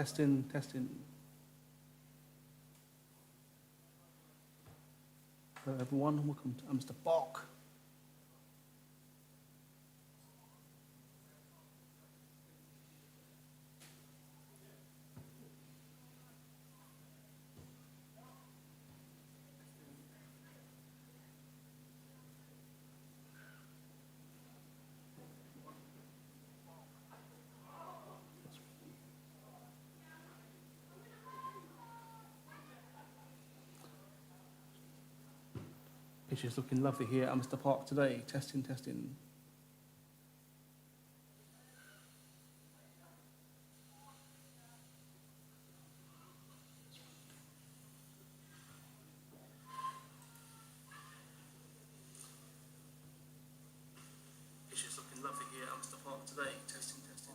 Testing, testing. Hello everyone, welcome to Mr. Bach. It's just looking lovely here at Mr. Park today. Testing, testing. It's just looking lovely here at Mr. Park today. Testing, testing.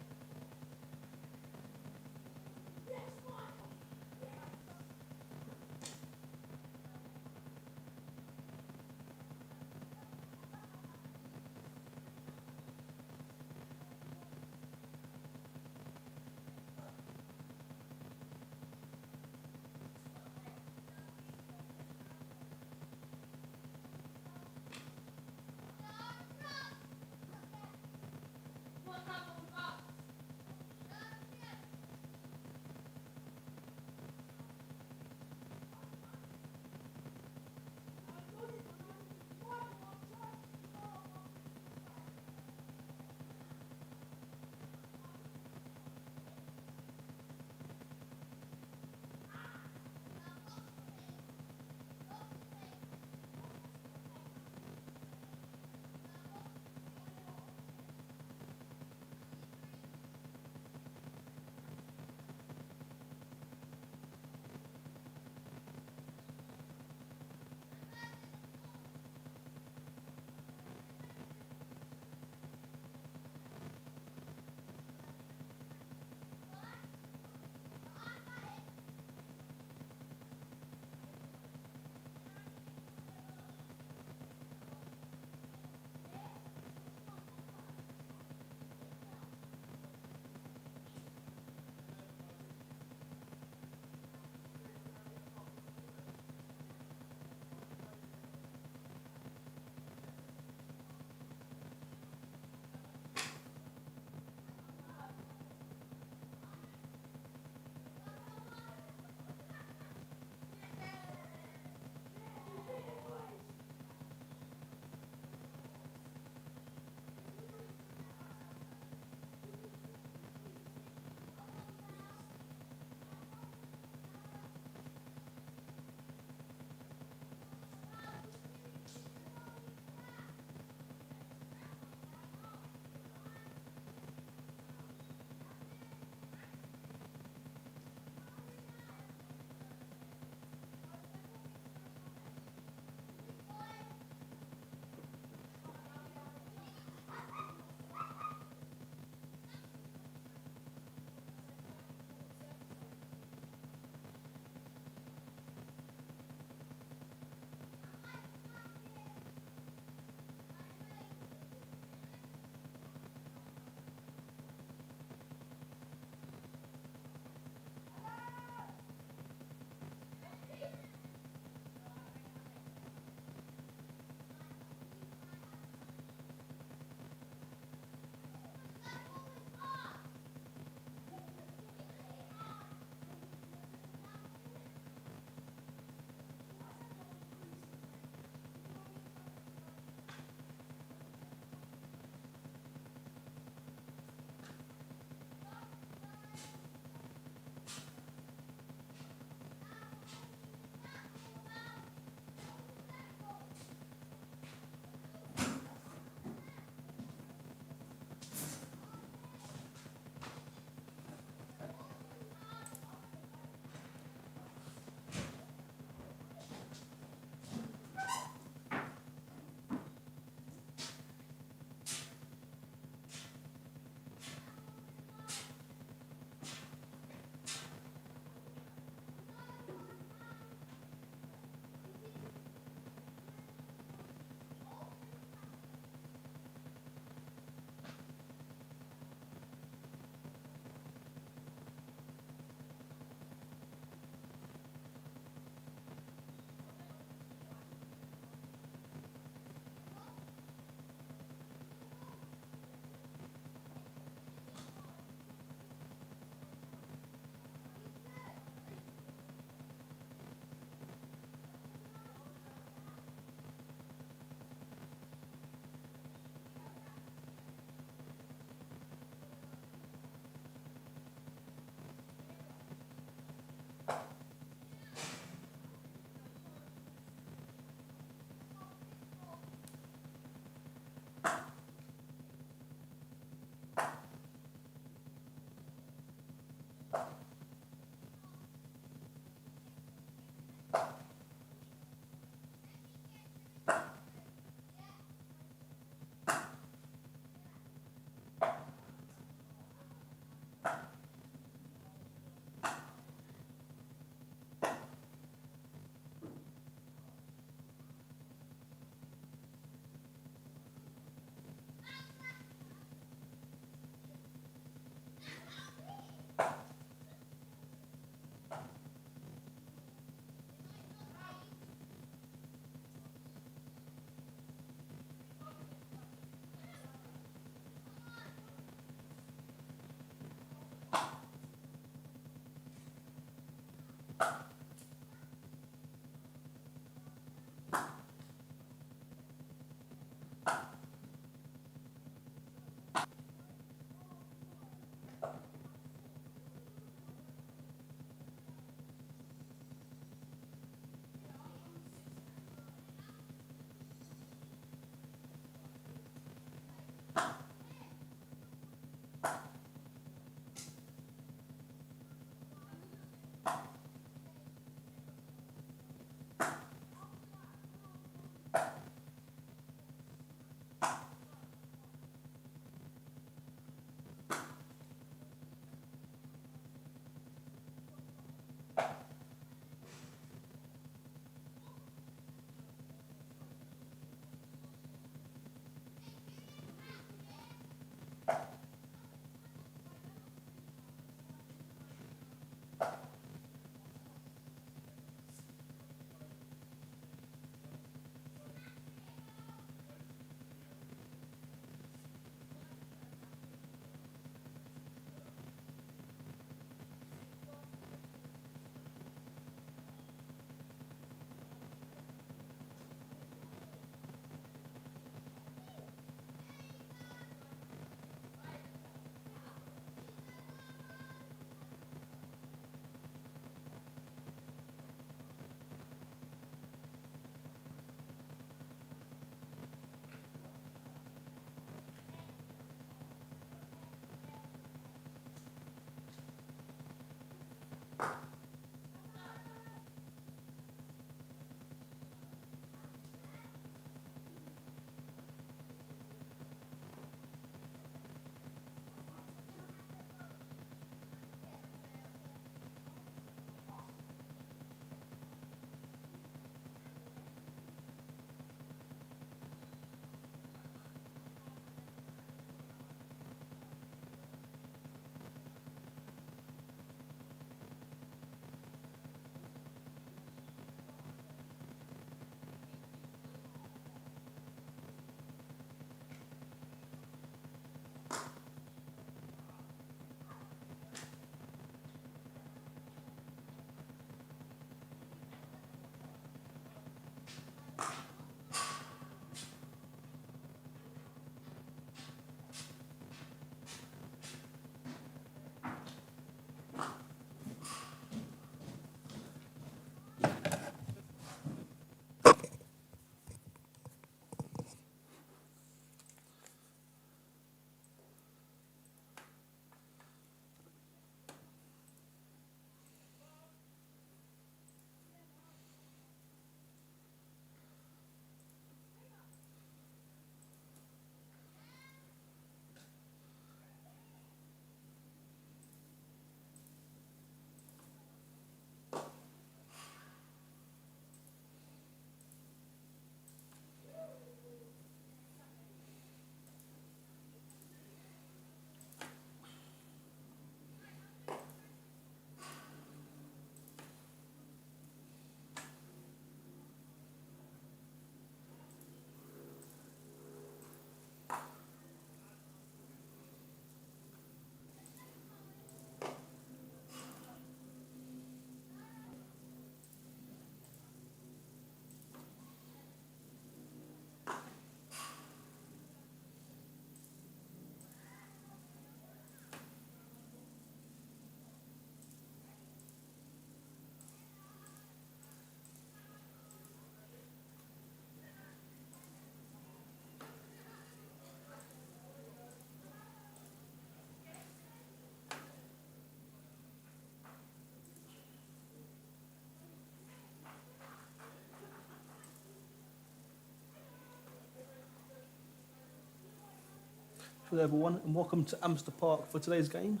Hello everyone and welcome to Upminster Park for today's game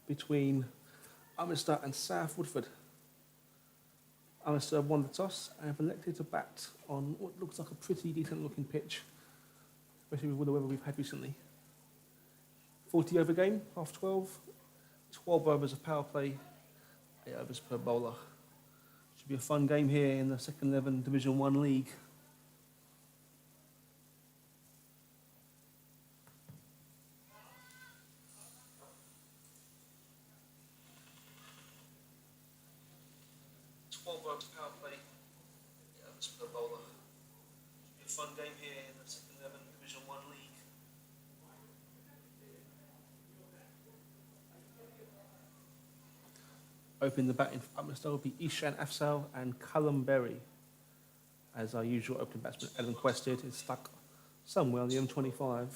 between Upminster and South Woodford. Upminster have won the toss and have elected to bat on what looks like a pretty decent looking pitch, especially with the weather we've had recently. 40 over game, half 12, 12 overs of power play, 8 overs per bowler. Should be a fun game here in the second 11 Division 1 league. Power play, yeah, that's per bowler. Should be a fun game here in the second 11 Division 1 league. Opening the batting for Upminster will be Ishan Afsal and Callum Berry. As our usual opening batsman, Adam Quested, is stuck somewhere on the M25.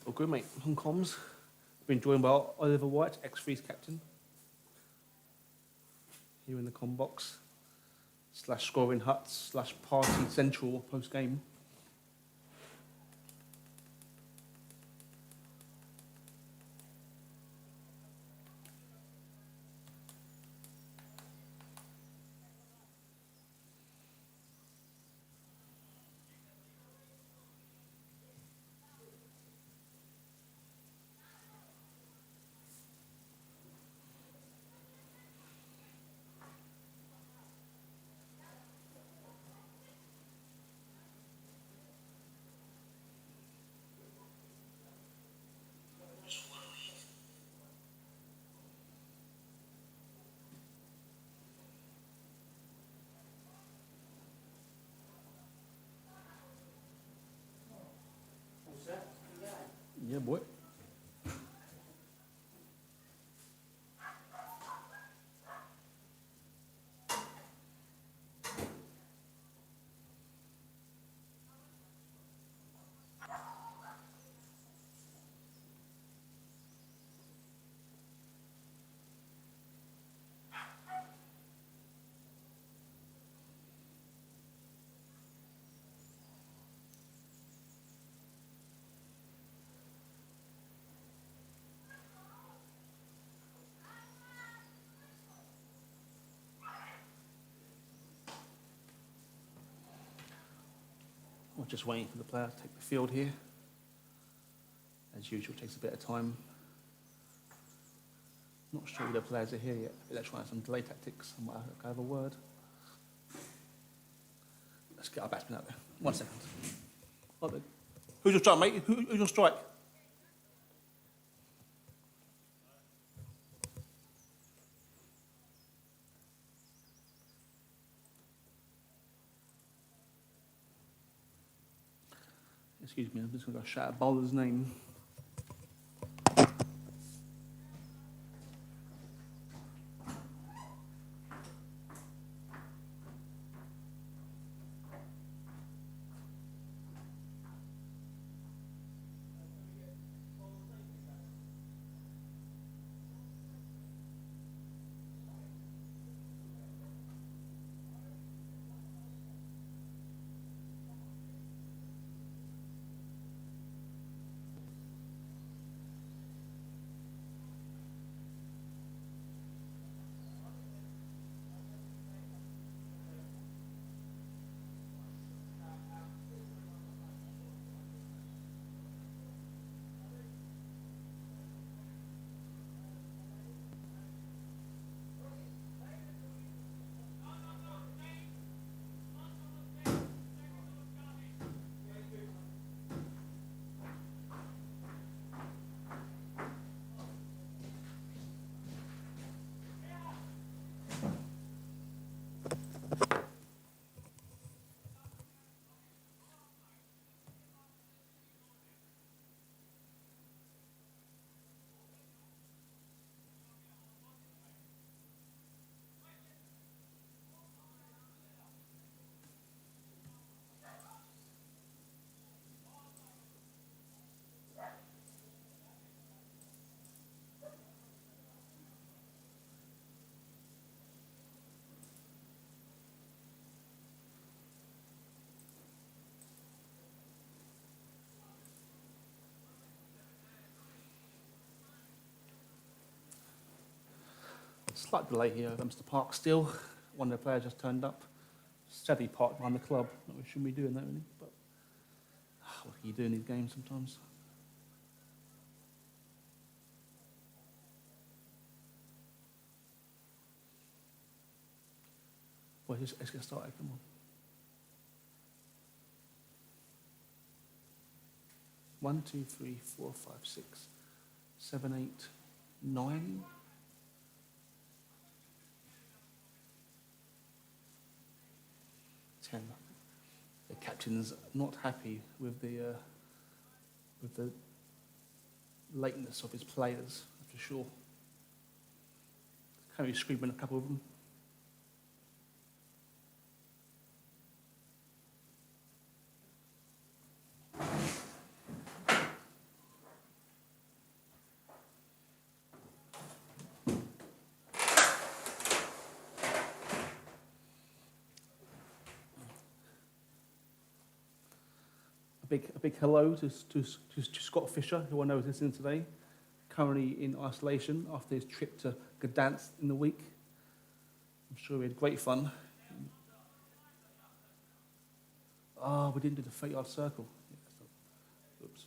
All good, mate. On comms. Been joined by Oliver White, ex-Freeze captain. Here in the comm box. / scoring huts / party central post game. Yeah, boy. We're just waiting for the player to take the field here. As usual, it takes a bit of time. Not sure the players are here yet. They're trying some delay tactics. I might have a word. Let's get our batsman out there. 1 second. Right then. Who's your strike, mate? Who's your strike? Excuse me, I'm just going to go shout a bowler's name. Slight delay here at Upminster Park still. One of the players just turned up. Sadly parked behind the club. Not really shouldn't be doing that really, but what can you do in these games sometimes? Well, let's get started, come on. One, two, three, 4, 5, 6, 7, 8, 9. 10. The captain's not happy with the lateness of his players, for sure. Can't be screaming a couple of them. A big hello to Scott Fisher, who I know is listening today, currently in isolation after his trip to Gdansk in the week. I'm sure we had great fun. We didn't do the 30-yard circle. Oops.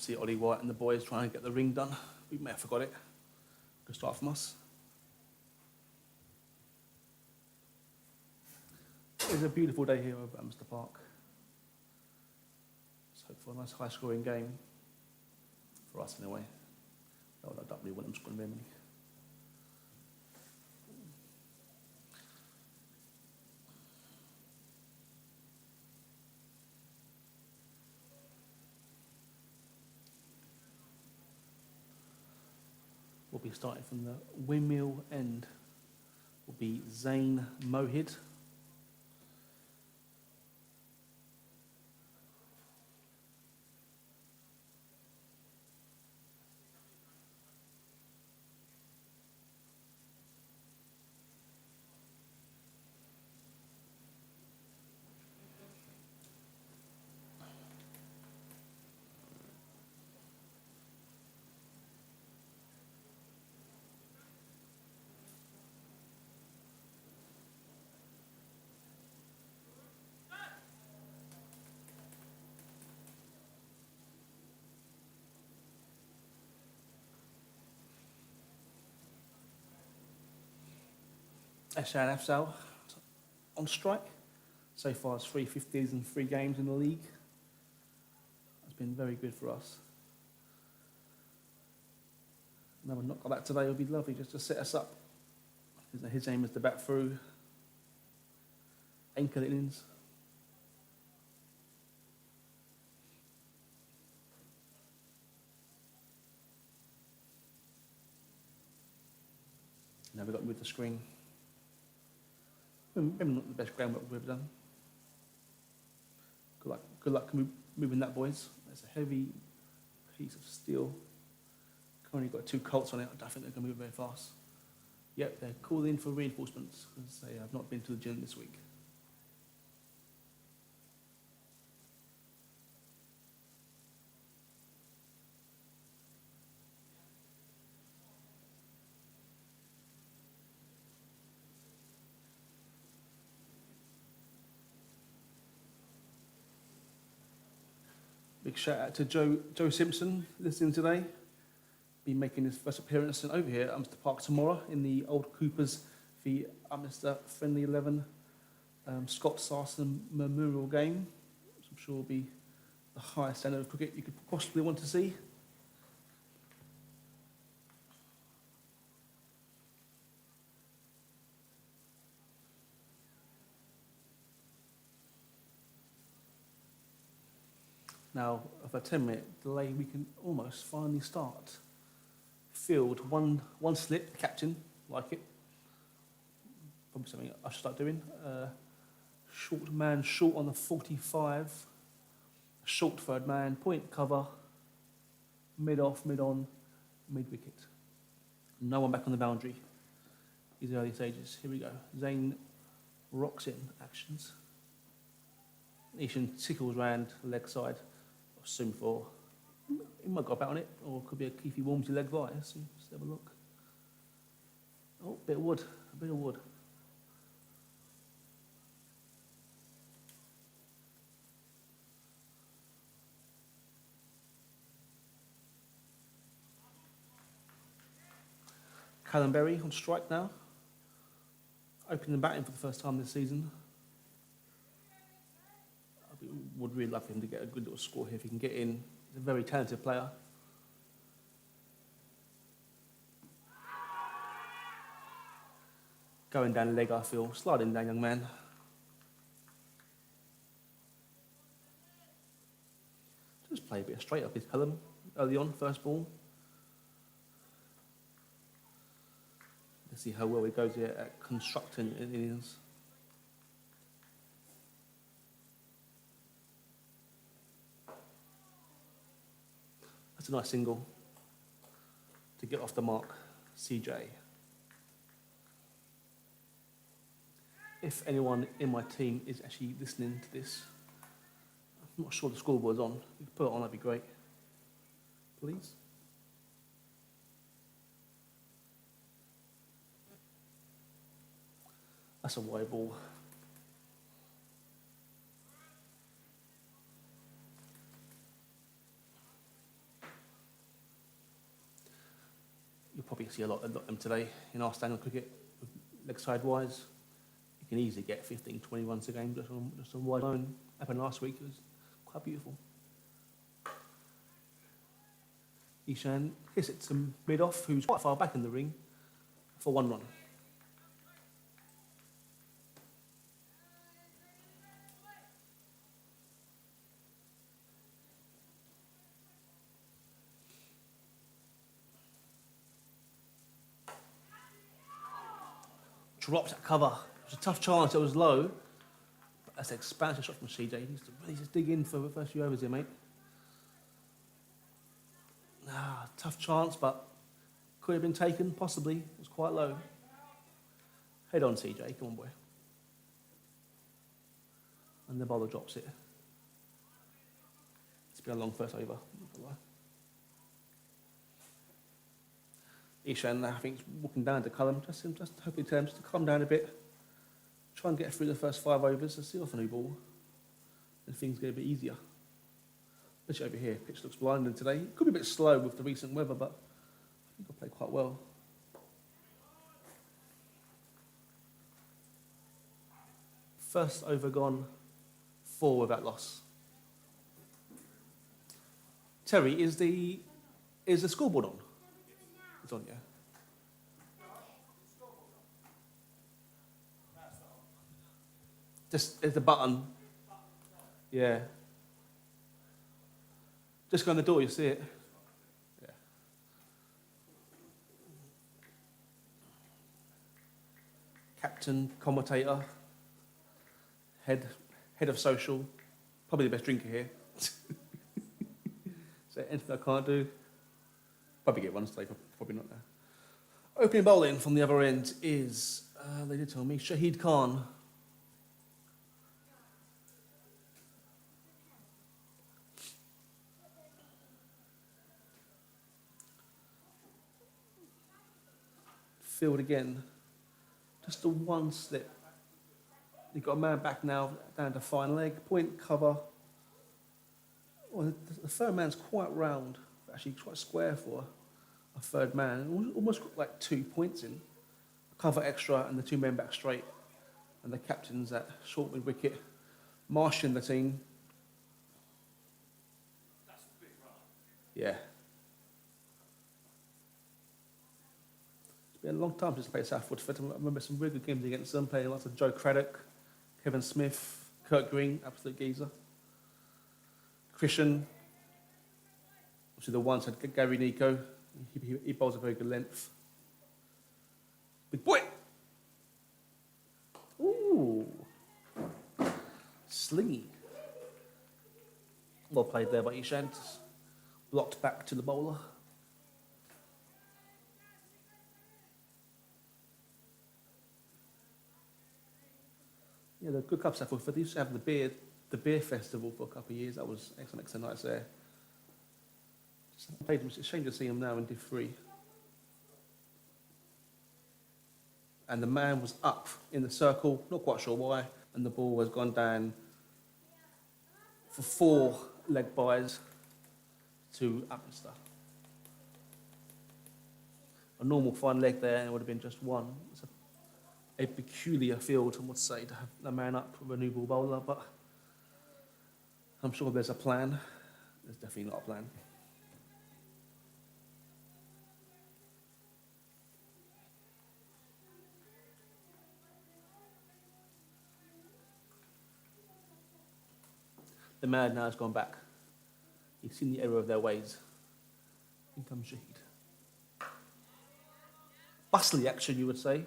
See Ollie White and the boys trying to get the ring done. We may have forgot it. Good start from us. It's a beautiful day here over at Upminster Park. Let's hope for a nice high-scoring game. For us, anyway. No, I don't really want them scoring very many. We'll be starting from the windmill end. Will be Zayn Mohid. Eshan Afzal on strike. So far it's 3 50s and 3 games in the league. That's been very good for us. Another knock like that today would be lovely just to set us up. His aim is to bat through. Anchor innings. Now we've got to move the screen. Maybe not the best groundwork we've ever done. Good luck moving that, boys. It's a heavy piece of steel. Currently got 2 Colts on it. I don't think they're going to move very fast. Yep, they're calling in for reinforcements because they have not been to the gym this week. Big shout out to Joe Simpson listening today. Be making his first appearance over here at Upminster Park tomorrow in the Old Coopers v Upminster Friendly 11 Scott Sarson Memorial game, which I'm sure will be the highest standard of cricket you could possibly want to see. Now, with a 10-minute delay, we can almost finally start. Field, one slip, captain, like it. Probably something I should start doing. Short man short on the 45. Short third man, point cover. Mid off, mid on, mid wicket. No one back on the boundary. These early stages. Here we go. Zayn rocks in actions. Nishan tickles round leg side. Assume for, he might got a bat on it, or it could be a Keithy Walmsley leg by. Let's have a look. Oh, a bit of wood, a bit of wood. Callum Berry on strike now. Opening the batting for the first time this season. Would really love him to get a good little score here if he can get in. He's a very talented player. Going down the leg, I feel. Sliding down, young man. Just play a bit straight up his Callum early on, first ball. Let's see how well he goes here at constructing innings. That's a nice single to get off the mark, CJ. If anyone in my team is actually listening to this, I'm not sure the scoreboard's on. If you could put it on, that'd be great. Please. That's a wide ball. see a lot of them today in our standard cricket, leg side wise. You can easily get 15, 20 runs a game just on wide line. Happened last week. It was quite beautiful. Ishan hits it to mid-off, who's quite far back in the ring, for 1 run. Dropped at cover. It was a tough chance, it was low. But that's an expansive shot from CJ. He needs to really just dig in for the first few overs here, mate. Tough chance, but could have been taken, possibly. It was quite low. Head on, CJ. Come on, boy. And the bowler drops it. It's been a long first over. Ishan, I think, is walking down to Callum. Just hoping to calm down a bit. Try and get through the first 5 overs and see off a new ball. And things get a bit easier. Especially over here, pitch looks blinding today. It could be a bit slow with the recent weather, but I think I played quite well. First over gone, 4 without loss. Terry, is the scoreboard on? It's on, yeah. Just it's the button. Yeah. Just go on the door, you see it. Yeah. Captain, commentator, head of social, probably the best drinker here. Is there anything I can't do? Probably get one today, probably not there. Opening bowling from the other end is, they did tell me, Shahid Khan. Field again. Just the one slip. You've got a man back now, down to fine leg, point cover. Well, the third man's quite round, actually quite square for a third man. Almost got like 2 points in. Cover extra and the 2 men back straight. And the captain's at short mid wicket, marshalling the team. That's a big run. Yeah. It's been a long time since I played South Woodford. I remember some really good games against them, playing lots of Joe Craddock, Kevin Smith, Kurt Green, absolute geezer. Christian, obviously the ones had Gary Nico. He bowls a very good length. Big boy! Ooh. Slingy. Well played there by Ishan. Blocked back to the bowler. Yeah, the good cup stuff. They used to have the beer festival for a couple of years. That was excellent nights there. It's a shame to see them now in Div 3. And the man was up in the circle, not quite sure why, and the ball has gone down for 4 leg byes to Upminster. A normal fine leg there, and it would have been just 1. It's a peculiar field, I must say, to have a man up with a new ball bowler, but I'm sure there's a plan. There's definitely not a plan. The man now has gone back. He's seen the error of their ways. In comes Shahid. Bustly action, you would say.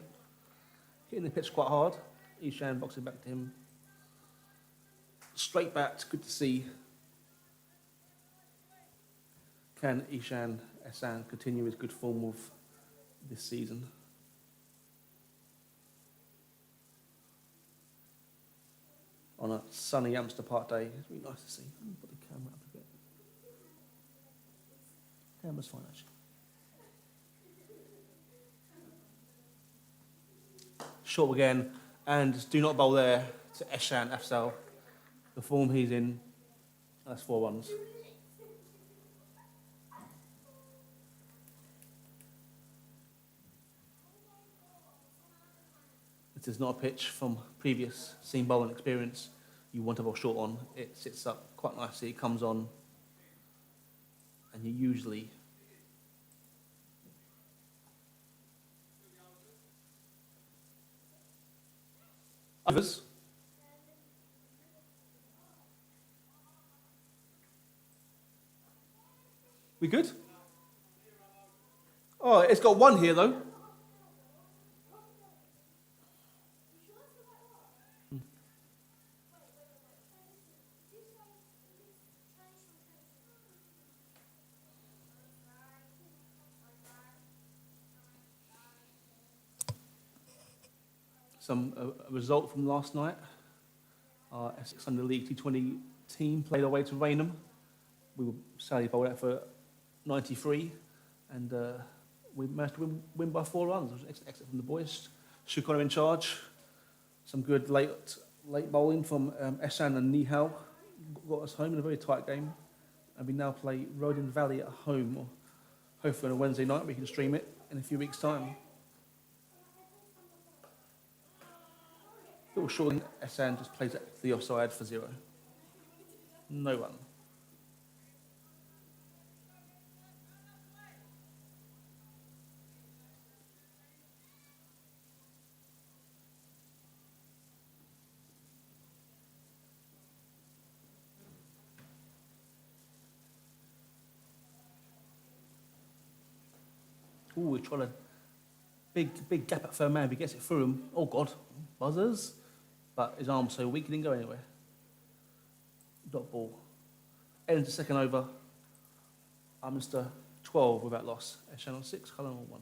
Hitting the pitch quite hard. Ishan boxing back to him. Straight back, good to see. Can Ishan Ehsan continue his good form of this season? On a sunny Amster Park day, it's really nice to see. Let me put the camera up a bit. Camera's fine, actually. Short again, and do not bowl there to Ehsan Afzal. The form he's in, that's 4 runs. It is not a pitch from previous seam bowling experience you want to bowl short on. It sits up quite nicely, it comes on, and you usually others. We good? Oh, it's got one here though. A result from last night. Our Essex Under League T20 team played our way to Raynham. We were sadly bowled out for 93, and we managed to win by 4 runs. It was excellent from the boys. Shukar in charge. Some good late bowling from Eshan and Nihal got us home in a very tight game. And we now play Rodin Valley at home, or hopefully on a Wednesday night we can stream it in a few weeks' time. Little short, Eshan just plays at the offside for 0. No run. Ooh, we're trying to big gap at third man. If he gets it through him, oh God, buzzers. But his arm's so weak, he didn't go anywhere. Dot ball. Ends the second over. Upminster 12 without loss. Eshan on 6, Callum on 1.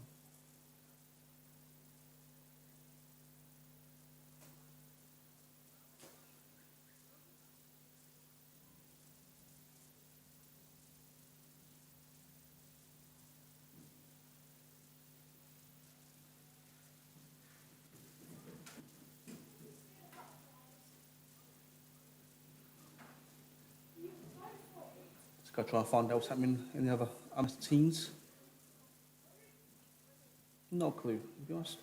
Got to try and find out what's happening in the other teams. No clue, to be honest.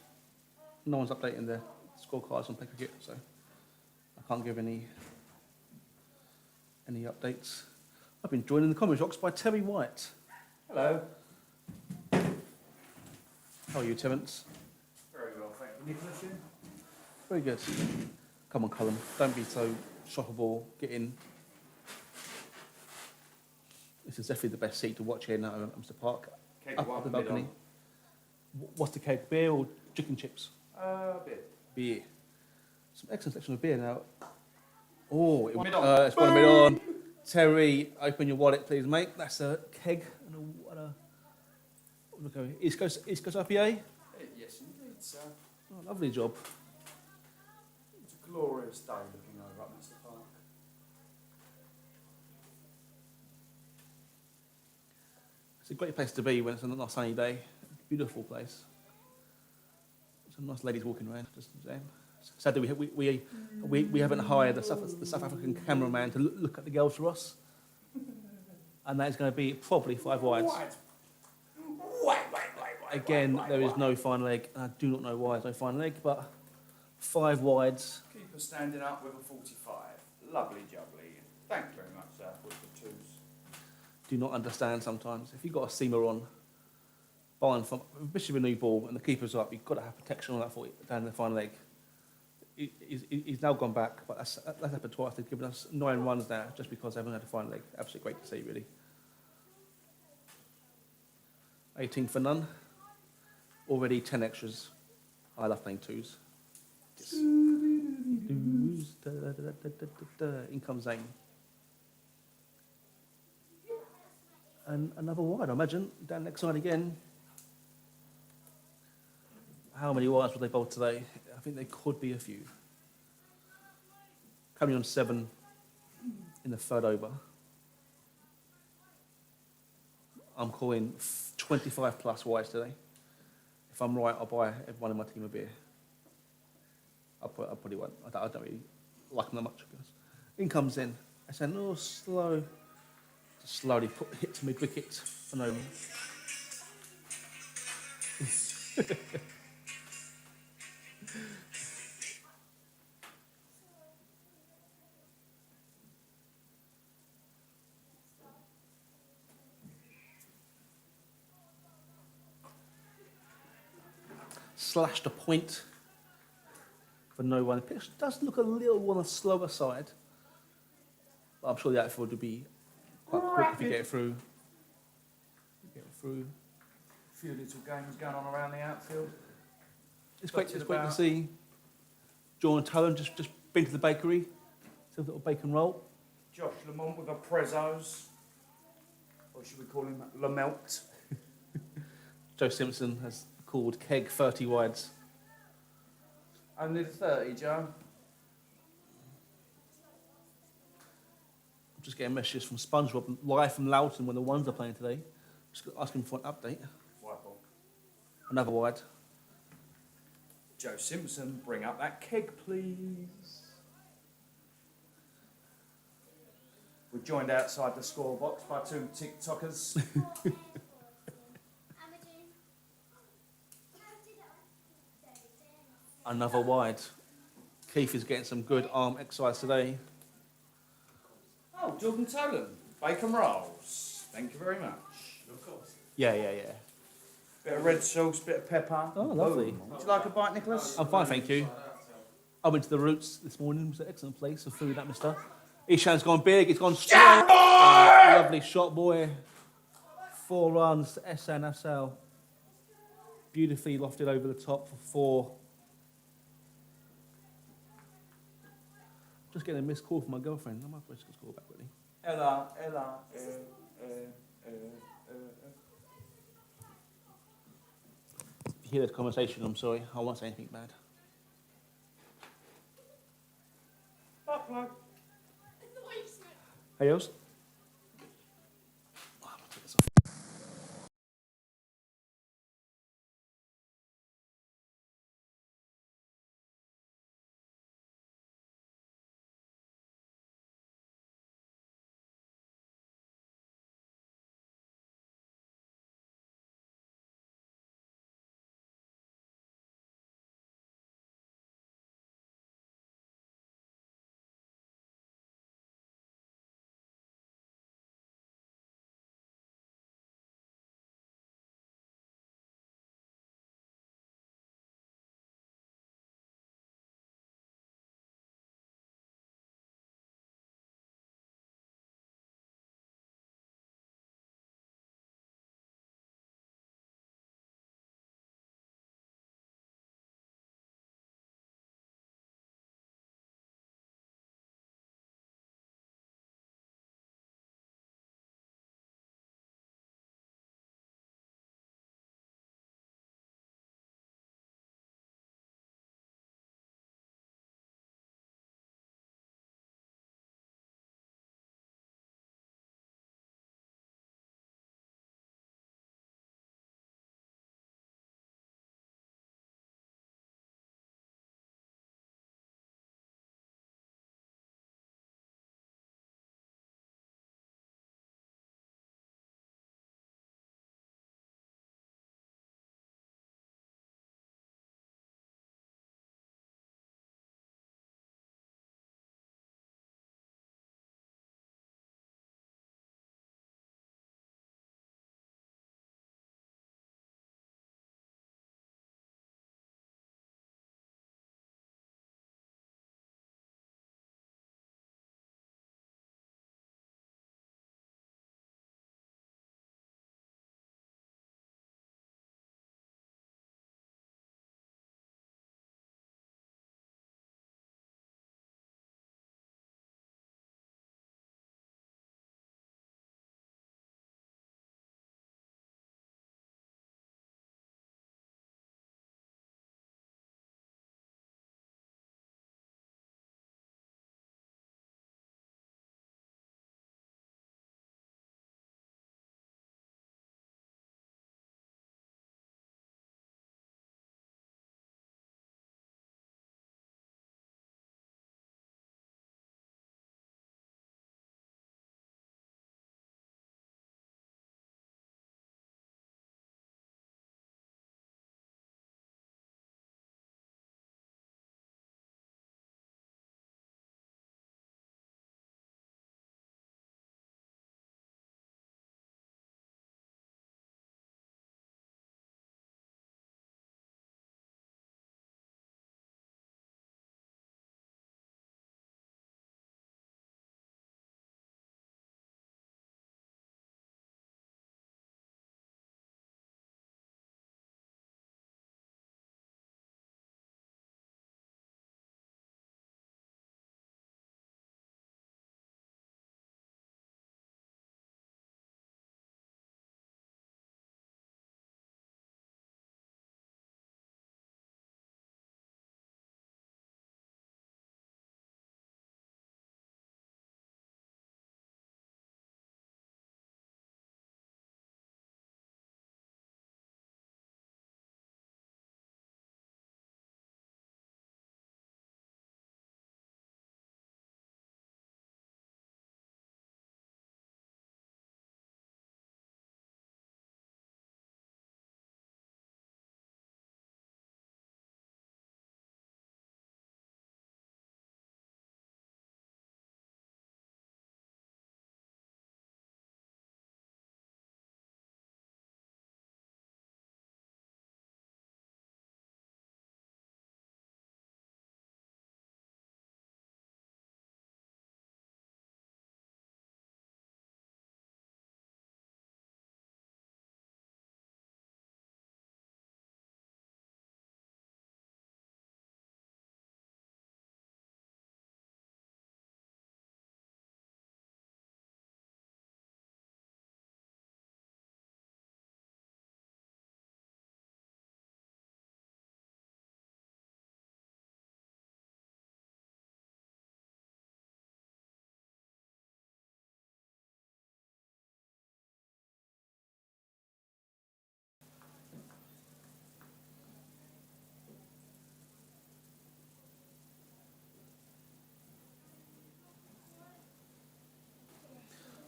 No one's updating their scorecards on Play Cricket, so I can't give any updates. I've been joined in the comment box by Terry White. Hello. How are you, Terence? Very well, thank you. Nicholas, you? Very good. Come on, Callum. Don't be so shockable. Get in. This is definitely the best seat to watch here now at Upminster Park. Cake Up the balcony. mid-on. What's the cake? Beer or chicken chips? Beer. Beer. Some excellent selection of beer now. Oh, One mid-on. it's one mid-on. Terry, open your wallet, please, mate. That's a keg and look over. East Coast IPA. Yes, indeed, sir. Oh, lovely job. It's a glorious day looking over Upminster Park. It's a great place to be when it's a nice sunny day. Beautiful place. Some nice ladies walking around. Just saying. Sadly, we haven't hired the South African cameraman to look at the girls for us, and that is going to be probably 5 wides. Wait. Again, there is no fine leg. And I do not know why there's no fine leg, but 5 wides. Keeper standing up with a 45. Lovely jubbly. Thank you very much, sir, with the 2s. Do not understand sometimes. If you've got a seamer on, bowling from especially with a new ball and the keeper's up, you've got to have protection on that for down the fine leg. He's now gone back, but that's happened twice. They've given us 9 runs now just because they haven't had a fine leg. Absolutely great to see, really. 18 for none. Already 10 extras. I love playing 2s. Yes. In comes Zane. And another wide, I imagine. Down next side again. How many wides will they bowl today? I think there could be a few. Coming on 7 in the 3rd over. I'm calling 25 plus wides today. If I'm right, I'll buy everyone in my team a beer. I probably won't. I don't really like them that much. In comes in. I said, no, slow. Just slowly hit to mid-wicket for no. slashed a point for no run. The pitch does look a little on the slower side, but I'm sure the outfield would be quite quick if you get it through. Get it through. A few little games going on around the outfield. It's great to about. see John Talon just been to the bakery, have a little bacon roll. Josh Lamont with a Prezzo's. Or should we call him Lamelt? Joe Simpson has called keg 30 wides. Only the 30, Joe. I'm just getting messages from SpongeBob live from Loughton when the ones are playing today. Just asking for an update. White ball. Another wide. Joe Simpson, bring up that keg, please. We're joined outside the scorebox by two TikTokers. Another wide. Keith is getting some good arm exercise today. Oh, Jordan Tolan, bacon rolls. Thank you very much. Of course. Yeah. Bit of red sauce, bit of pepper. Oh, lovely. Would you like a bite, Nicholas? I'm fine, thank you. I went to the Roots this morning. It was an excellent place for food, Upminster. Ishan's gone big. It's gone straight. Lovely shot, boy. 4 runs to SNSL. Beautifully lofted over the top for 4. Just getting a missed call from my girlfriend. I might have to just call back quickly. Ella. If you hear this conversation, I'm sorry. I won't say anything bad. Butt plug. Hey, yours?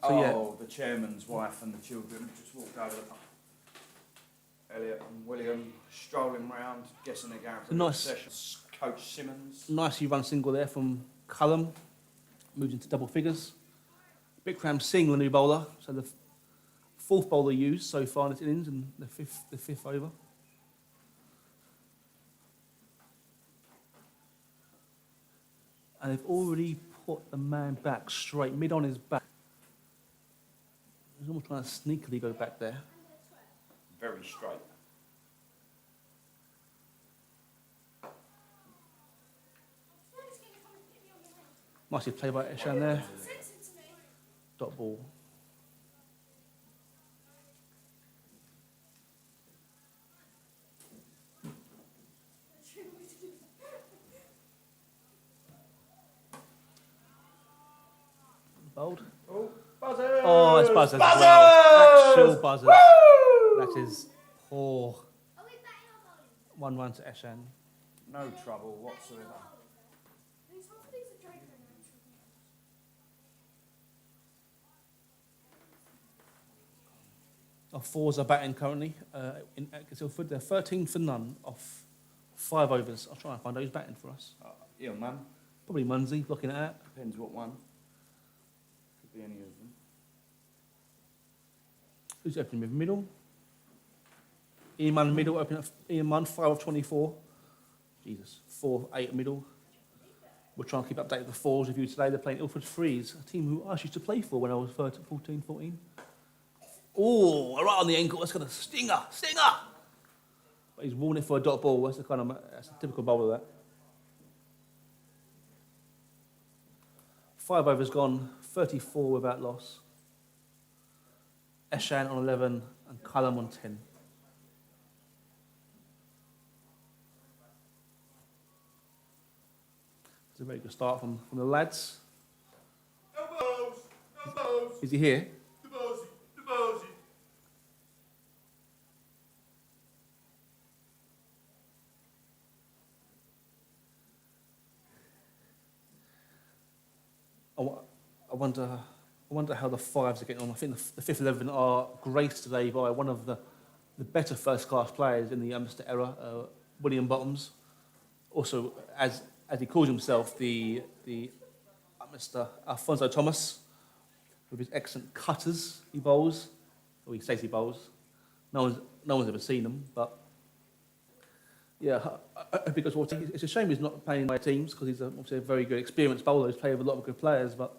Oh, the chairman's wife and the children just walked over the pub. Elliot and William strolling round, guessing they're going for a nice session. Coach Simmons. Nicely run single there from Callum. Moves into double figures. Bikram Singh, the new bowler. So the fourth bowler used so far in this innings and the fifth over. And they've already put the man back straight, mid on his back. He's almost trying to sneakily go back there. Very straight. Nicely played by Eshan there. Dot ball. Bowled. Oh, buzzers! Oh, it's buzzers. Buzzers! Well. Actual buzzers. Woo! That is poor. 1 run to Eshan. No trouble whatsoever. Our fours are batting currently at Woodford. They're 13 for none off 5 overs. I'll try and find out who's batting for us. Yeah, man. Probably Munsey, looking at it. Depends what one. Could be any of them. Who's opening with middle? Ian Munn middle, opening up. Ian Munn, 5 of 24. Jesus, 4, 8 middle. We'll try and keep updated with the fours with you today. They're playing Ilford Freeze, a team who I used to play for when I was 14, 14. Oh, right on the ankle. That's got a stinger. But he's worn it for a dot ball. That's a typical bowler, that. 5 overs gone, 34 without loss. Eshan on 11 and Callum on 10. It's a very good start from the lads. No balls. Is he here? The ballsy. I wonder how the 5s are getting on. I think the 5th 11 are graced today by one of the better first-class players in the Upminster era, William Bottoms. Also, as he calls himself, the Upminster Alfonso Thomas, with his excellent cutters he bowls. Or he says he bowls. No one's ever seen them, but yeah, I think it's a shame he's not playing by teams because he's obviously a very good experienced bowler. He's played with a lot of good players, but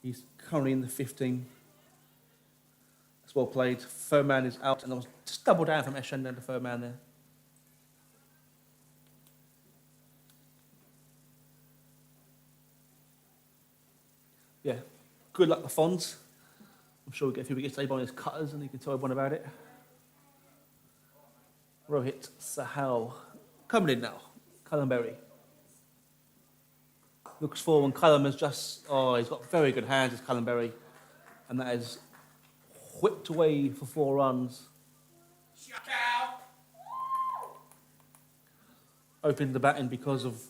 he's currently in the 15. That's well played. Third man is out, and I was just double down from Eshan down to third man there. Yeah, good luck to Fonz. I'm sure we'll get a few wickets today on his cutters, and he can tell everyone about it. Rohit Sahal coming in now. Callum Berry. Looks for when Callum has he's got very good hands, as Callum Berry. And that is whipped away for 4 runs. Opened the batting because of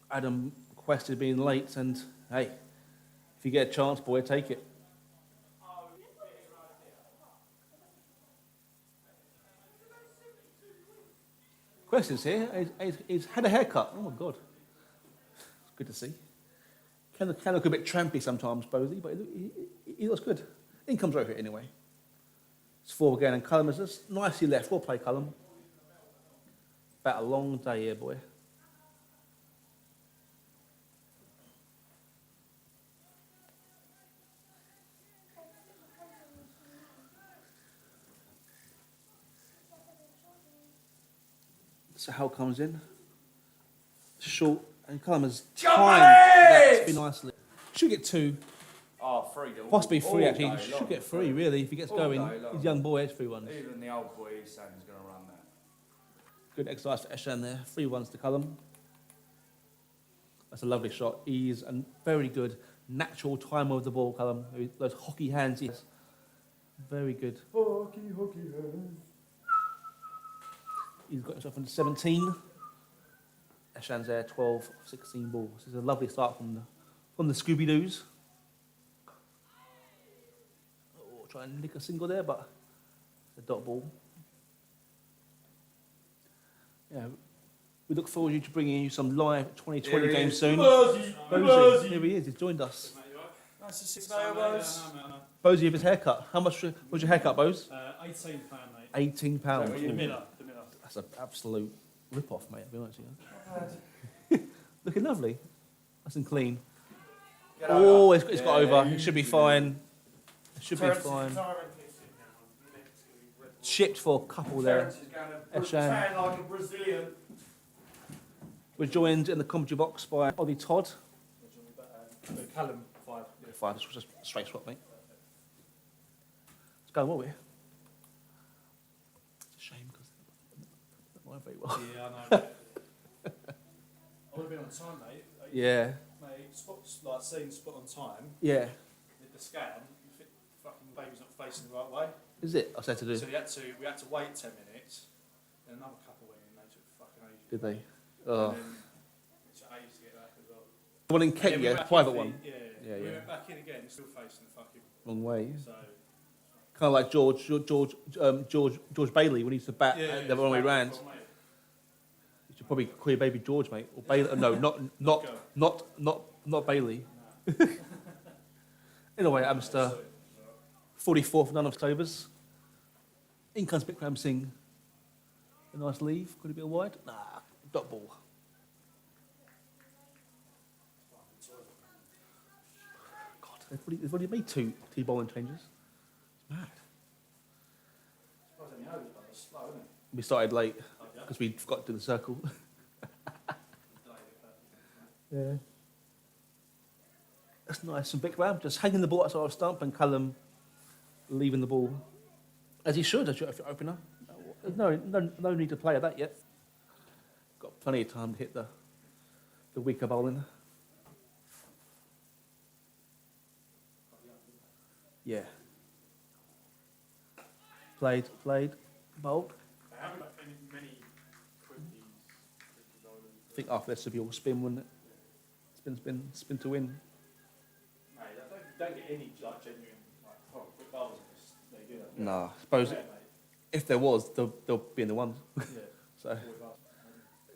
Adam Quested being late, and hey, if you get a chance, boy, take it. Question's here. He's had a haircut. Oh my God, it's good to see. Can look a bit trampy sometimes, Bosie, but he looks good. In comes Rohit anyway. It's 4 again, and Callum is just nicely left. Well play, Callum. About a long day here, boy. So Hal comes in. Short, and Callum has timed that to be nicely. Should get 2. Oh, 3. Possibly 3, actually. He Should get 3, really, if he gets going. He's a young boy, it's 3 ones. Even the old boy is saying he's going to run that. Good exercise for Eshan there. 3 ones to Callum. That's a lovely shot. He's a very good natural timer of the ball, Callum. Those hockey hands he has. Very good. Hockey hands. He's got himself into 17. Eshan's there, 12, 16 balls. This is a lovely start from the Scooby-Doos. try and nick a single there, but it's a dot ball. Yeah, we look forward to bringing you some live 2020 games soon. Bozy, here he is. He's joined us. Nice to see you, Bose. Bozy with his haircut. How much was your haircut, Bose? £18, mate. £18. The miller. That's an absolute rip-off, mate, I'll be honest with you. Looking lovely. Nice and clean. Oh, it's got over. It should be fine. It should be fine. Shipped for a couple there. Eshan. Like a Brazilian. We're joined in the commentary box by Ollie Todd. Callum, 5. Yeah, fine, it's just a straight swap, mate. Let's go, won't we? It's a shame because they're not very well. Yeah, I know. I would have been on time, mate. Yeah. Mate, like seeing spot on time. Yeah. Did the scan. The fucking baby's not facing the right way. Is it? I said to do. So we had to wait 10 minutes. Then another couple went in. They took fucking ages. Did they? Oh. And then it took ages to get back as well. The one in Kent, we yeah, went private back in one. Yeah. We went back in again, still facing the fucking Wrong way. So. Kind of like George Bailey when he used to bat the wrong way round. You should probably call your baby George, mate. Or Bailey. No, not Bailey. No. Anyway, Upminster, 44th, none of October's. In comes Bikram Singh. A nice leave. Could it be a wide? Nah, dot ball. God, they've already made two bowling changes. It's mad. We started late because we forgot to do the circle. Yeah. That's nice. And Bikram just hanging the ball outside our stump and Callum leaving the ball. As he should, as your opener. No need to play at that yet. Got plenty of time to hit the weaker bowling. Yeah. Played, bowled. I haven't got many quickies I think after this would be all spin, wouldn't it? Spin to win. Mate, I don't get any like genuine proper quick bowlers in this league, do they? Nah, I suppose Yeah, mate. if there was, they'll be in the ones. Yeah. So,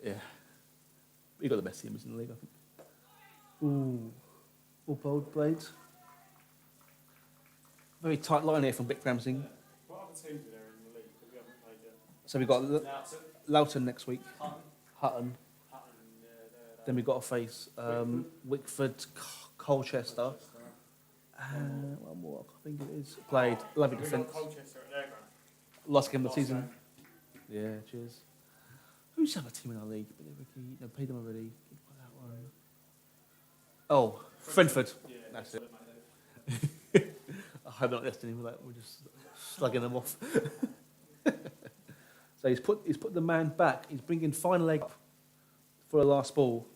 yeah. We got the best teams in the league, I think. Ooh. All bowled blades. Very tight line here from Bikram Singh. What other teams are there in the league that we haven't played yet? So we've got Loughton next week. Hutton. Yeah, Then we've got to face Wickford, Colchester. One more, I think it is. Played, lovely defence. Colchester at their ground. Last game of the season. Yeah, cheers. Who's the other team in our league? Ricky, no, played them already. That one. Oh, Brentford. Yeah, That's it. I hope not listening. We're just slugging them off. So he's put the man back. He's bringing fine leg up for a last ball.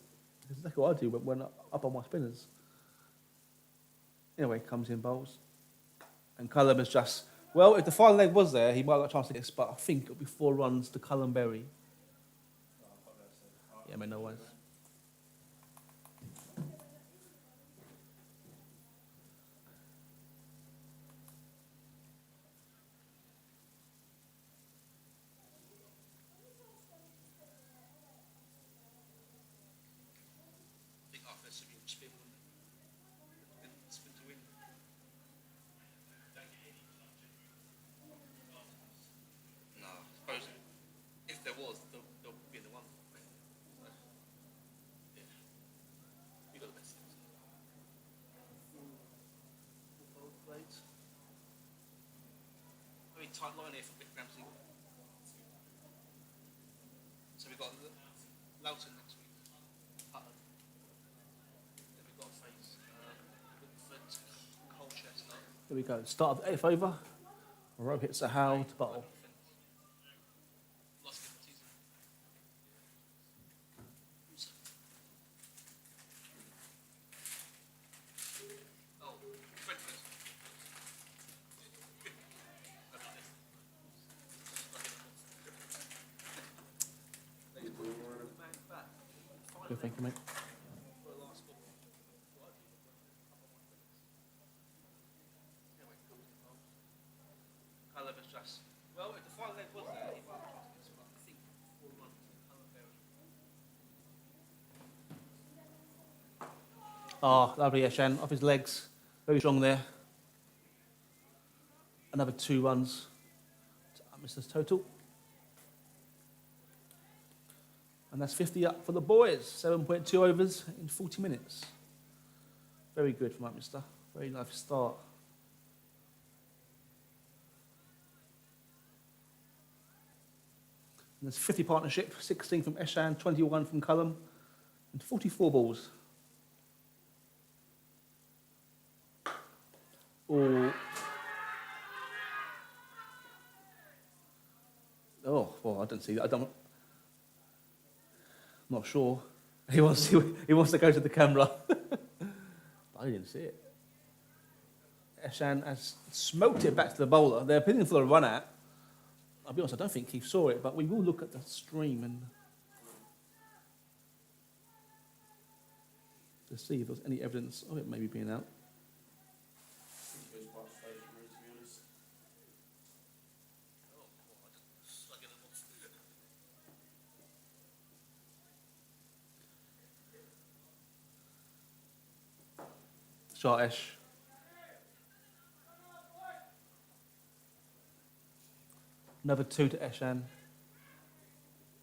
That's exactly what I do when up on my spinners. Anyway, comes in bowls. And Callum is just, well, if the final leg was there, he might have got a chance to get this, but I think it'll be 4 runs to Callum Berry. Yeah, mate, no worries. Tight line here for Bikram Singh. So we've got Loughton next week. Hutton. Then we've got to face Woodford, Colchester. There we go. Start of the 8th over. Rowe hits a howl to bowl. Good, thank you, mate. Callum has just. Well, if the final leg was there, he might have passed this, but I think 4-1 to Callum Berry. Ah, lovely, Eshan, off his legs. Very strong there. Another 2 runs to Upminster's total. And that's 50 up for the boys. 7.2 overs in 40 minutes. Very good from Upminster. Very nice start. And there's 50 partnership, 16 from Eshan, 21 from Callum, and 44 balls. Oh, well, I didn't see that. I'm not sure. He wants to go to the camera. I didn't see it. Eshan has smoked it back to the bowler. They're pinning for a run out. I'll be honest, I don't think Keith saw it, but we will look at the stream and to see if there's any evidence of it maybe being out. It was quite stationary, to be honest. Short-ish. Another 2 to Eshan.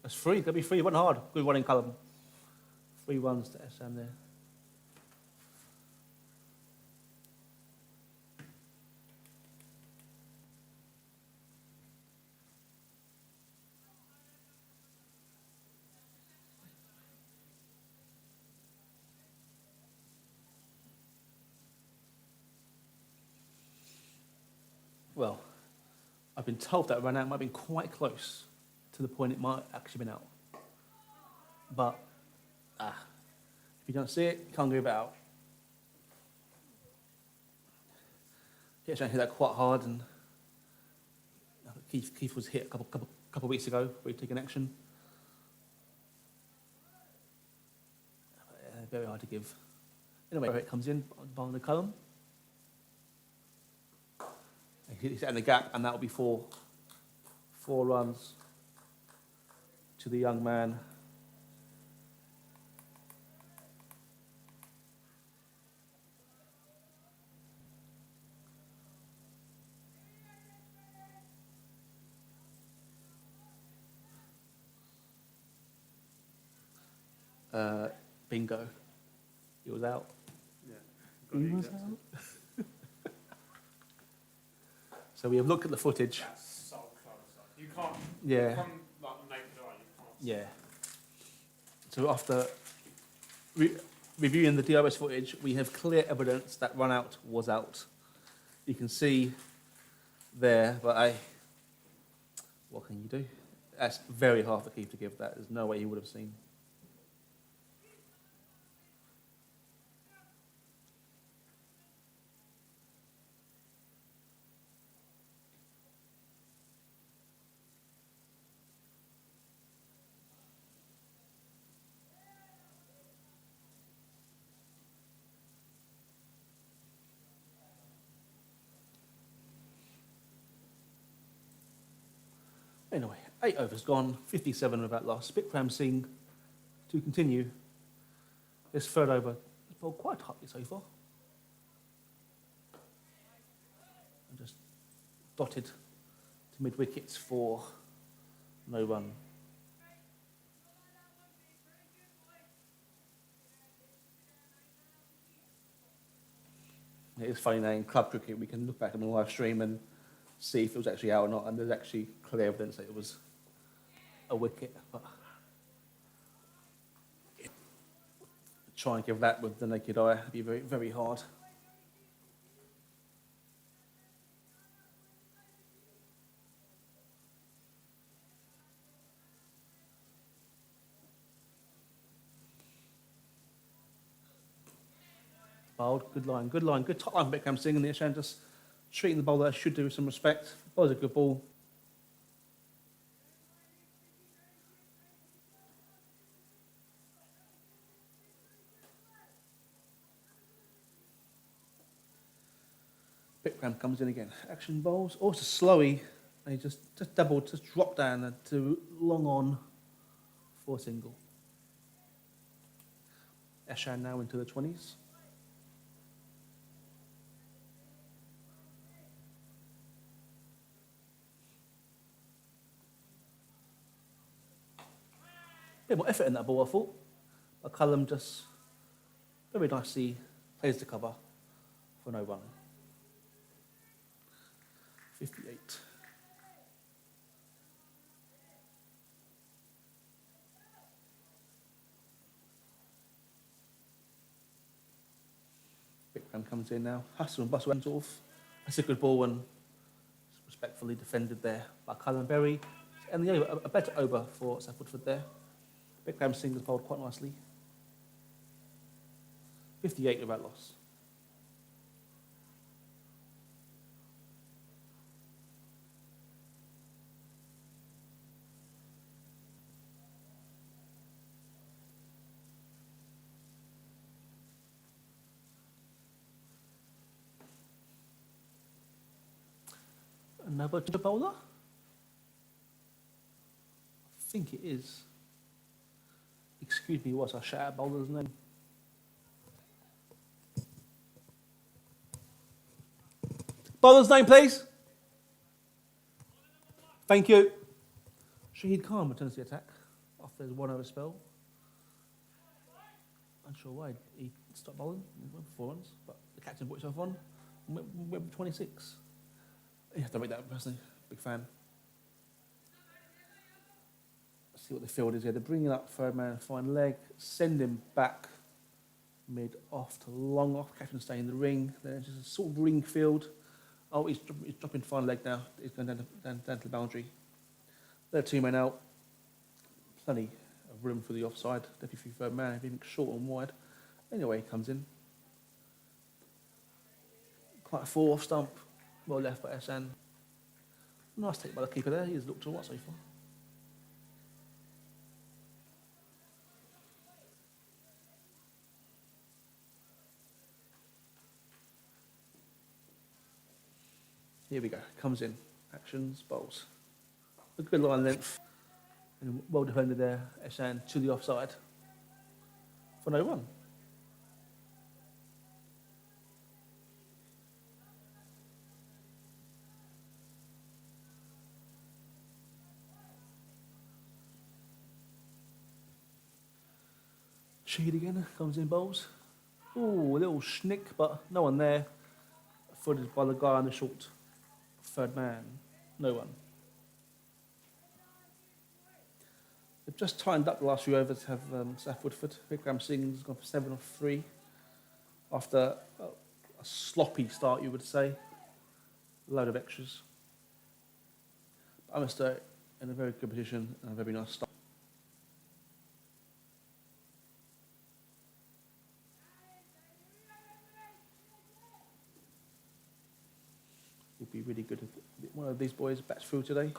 That's 3. That'll be 3. Went hard. Good running, Callum. 3 runs to Eshan there. Well, I've been told that run out might have been quite close to the point it might have actually been out. But, if you don't see it, you can't give it out. He actually hit that quite hard, and Keith was hit a couple of weeks ago where he'd taken action. Very hard to give. Anyway, it comes in behind the Callum. He's in the gap, and that'll be 4 runs to the young man. Bingo. He was out. Yeah. He was out. So we have looked at the footage. That's so close. You can't. Yeah. From like the naked eye, you can't. Yeah. So after reviewing the DRS footage, we have clear evidence that run out was out. You can see there, but what can you do? That's very hard for Keith to give that. There's no way he would have seen. Anyway, 8 overs gone, 57 of that last. Spitcram scene to continue. This third over has bowled quite tightly so far. And just dotted to mid-wickets for no run. It is funny now, in club cricket we can look back on the live stream and see if it was actually out or not, and there's actually clear evidence that it was a wicket. But try and give that with the naked eye would be very, very hard. Bowled, good line, good top line from Bikram Singh, and the Ishan just treating the bowler as should do with some respect. Bowler's a good ball. Bickram comes in again. Action bowls. Oh, it's a slowy. And he just doubled, just dropped down to long on for a single. Eshan now into the 20s. Bit more effort in that ball, I thought. But Callum just very nicely plays the cover for no run. 58. Bickram comes in now. Hustle and bustle went off. That's a good ball and respectfully defended there by Callum Berry. And a better over for South Woodford there. Bickram singles bowled quite nicely. 58 without loss. Another bowler? I think it is. Excuse me, what's our shout out bowler's name? Bowler's name, please. Thank you. Shahid Khan returns the attack after his 1 over spell. Unsure why he stopped bowling. He went for 4 runs, but the captain put himself on and went for 26. You have to make that personally. Big fan. Let's see what the field is here. They're bringing up third man, fine leg, send him back mid off to long off. Captain staying in the ring. There's just a sort of ring field. Oh, he's dropping fine leg now. He's going down to the boundary. They're 2 men out. Plenty of room for the offside. Definitely third man, everything short and wide. Anyway, he comes in. Quite a 4 off stump. Well left by Esan. Nice take by the keeper there. He's looked all right so far. Here we go. Comes in. Actions, bowls. A good line length. And well defended there. Esan to the offside. For no run. Sheed again, comes in bowls. Ooh, a little schnick, but no one there. Footed by the guy on the short third man. No one. They've just tightened up the last few overs to have South Woodford. Bickram Singh's gone for 7 off 3 after a sloppy start, you would say. A load of extras. Upminster in a very good position and a very nice start. Would be really good if one of these boys bats through today.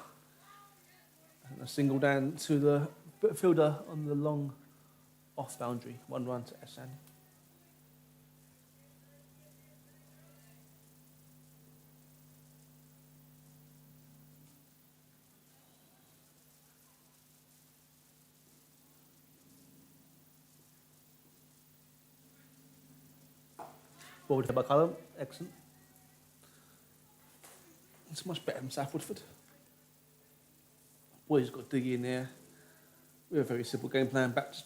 And a single down to the fielder on the long off boundary. 1 run to Esan. Ball to by Callum. Excellent. It's much better than South Woodford. Boys got to dig in there. We have a very simple game plan. Bats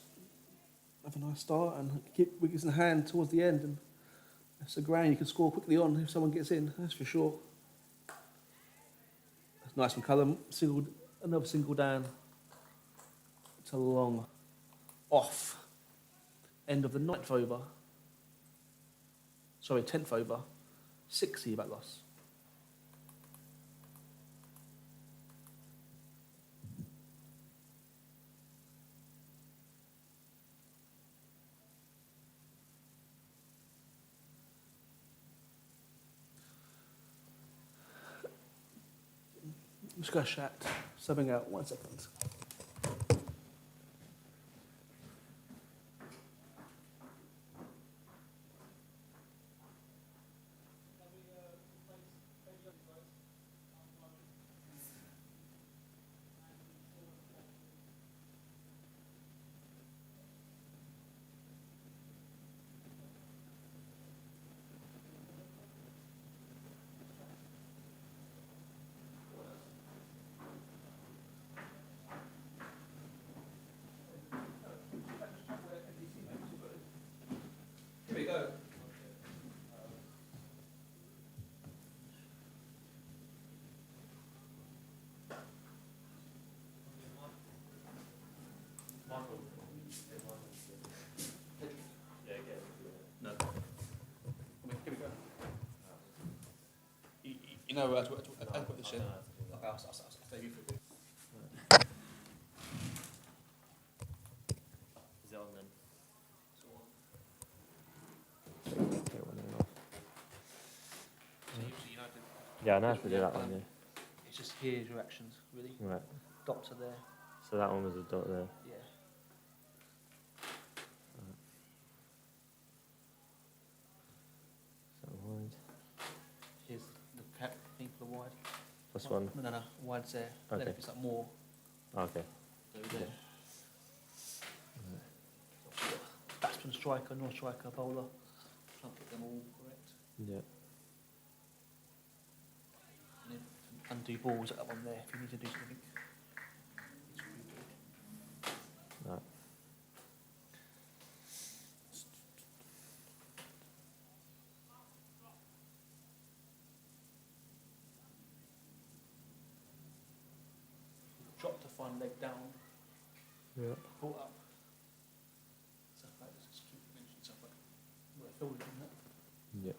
have a nice start and keep wickets in hand towards the end. And that's a ground you can score quickly on if someone gets in, that's for sure. That's nice from Callum. Another single down. It's a long off. End of the 9th over. Sorry, 10th over. 60 bat loss. Just got a shot. Subbing out. 1 second. you know how to put this in? Okay, I'll take you for a bit. Is it on then? Take one of them off. So usually, you know, Yeah, I know how to do that one, yeah. it's just here's your actions, really. Right. Dots are there. So that one was a dot there. Yeah. So wide. Here's the cap thing for the wide. Plus one. No, wide's there. Okay. Then if it's like more, Okay. go there. Batsman, striker, non-striker, bowler. Try and get them all correct. Yeah. And then undo balls at that one there if you need to do something. It's really good. Right. Drop the front leg down, Yeah. pull up. Stuff like this, just keep mentioning stuff like where I feel it in that. Yeah.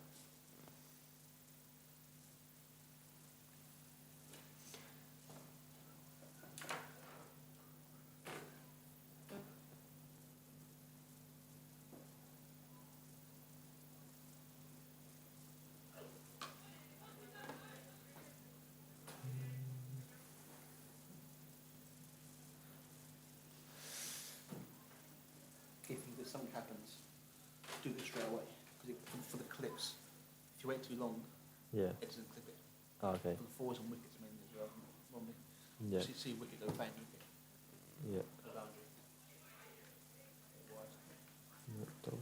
If something happens, do it straight away. Because for the clips, if you wait too long, Yeah. it doesn't clip it. Oh, okay. For the fours and wickets mainly as well. Normally, Yeah. see wicket go bang, wicket. Yeah. Go boundary. Go wide. Yeah, double.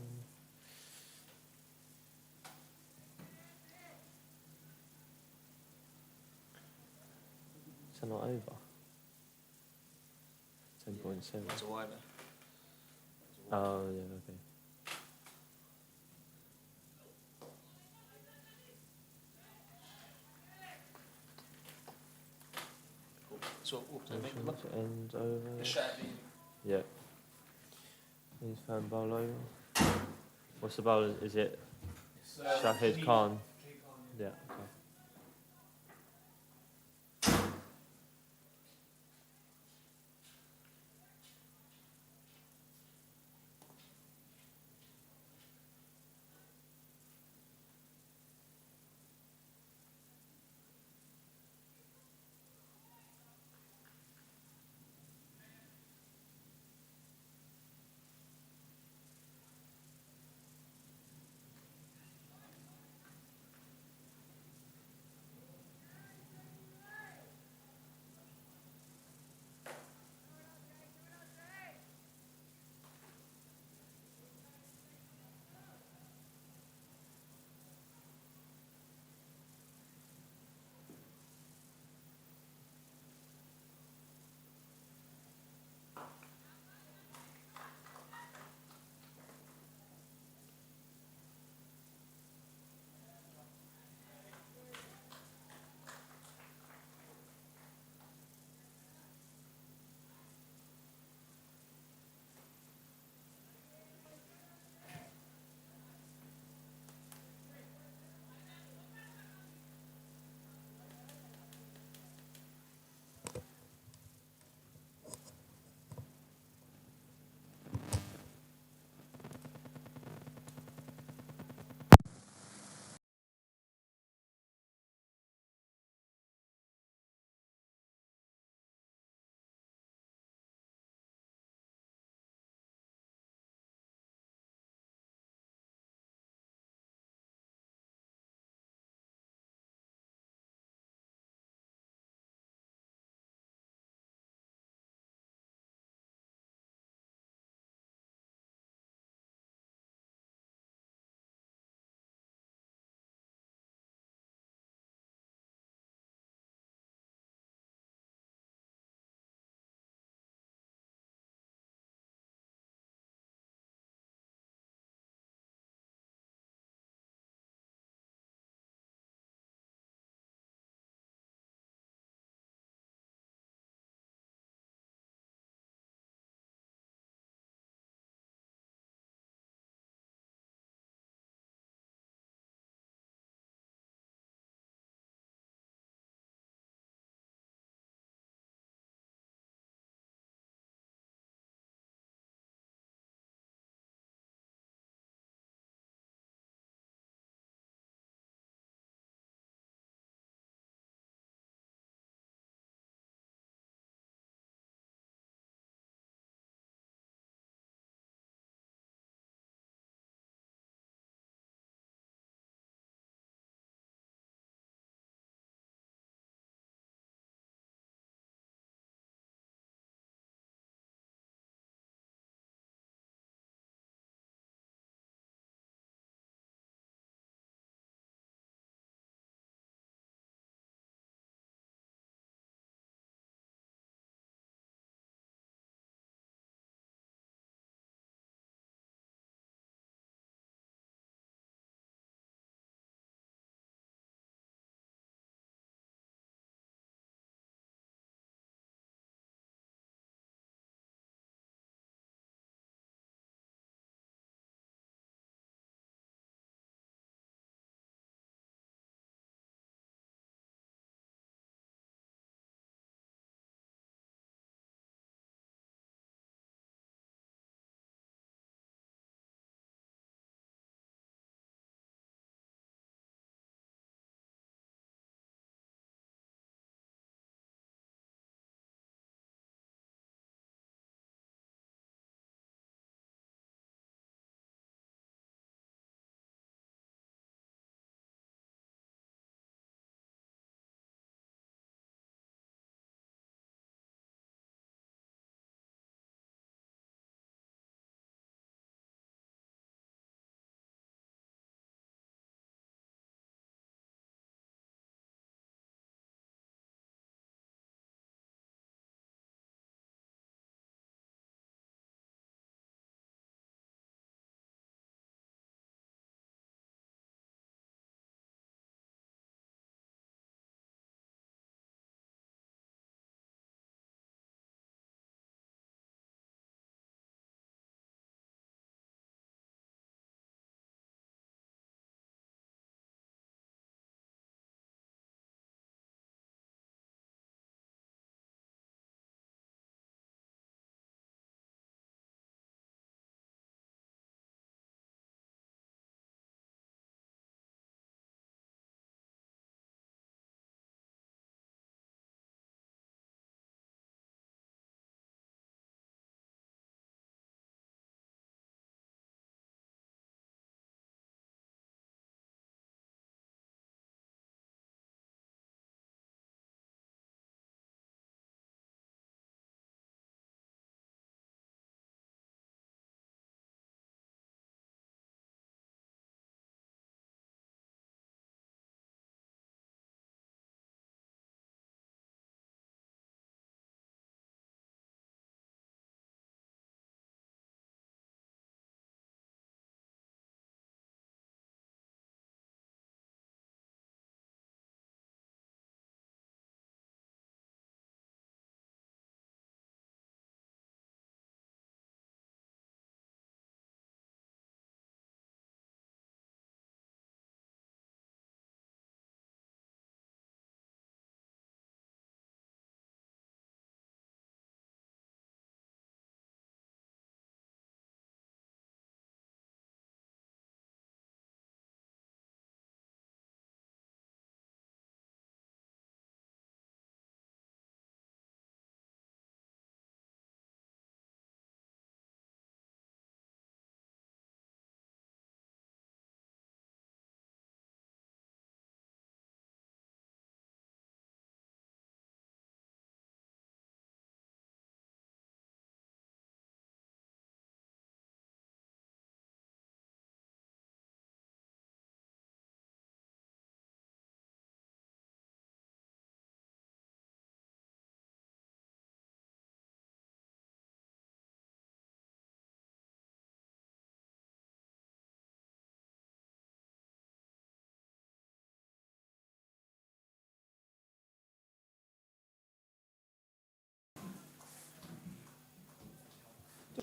So not over. 10.7. That's a wider. Oh, yeah, okay. Cool. So what to make look? End over. The shot. Yeah. He's found bowl over. What's the bowl? Is it Shahid Khan? Yeah. Okay.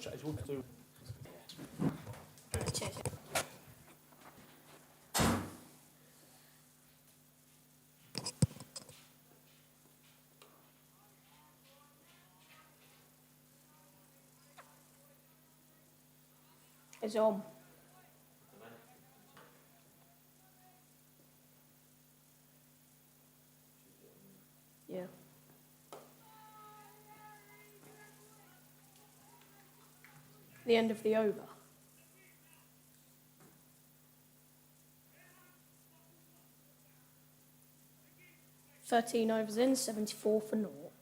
chat as you want to. Cheers. It's on. Yeah. The end of the over. "13 overs in, 74 for naught."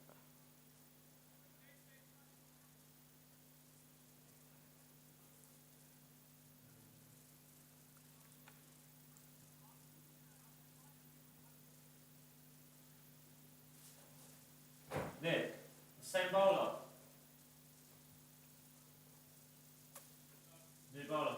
Nick, the same bowler. New bowler.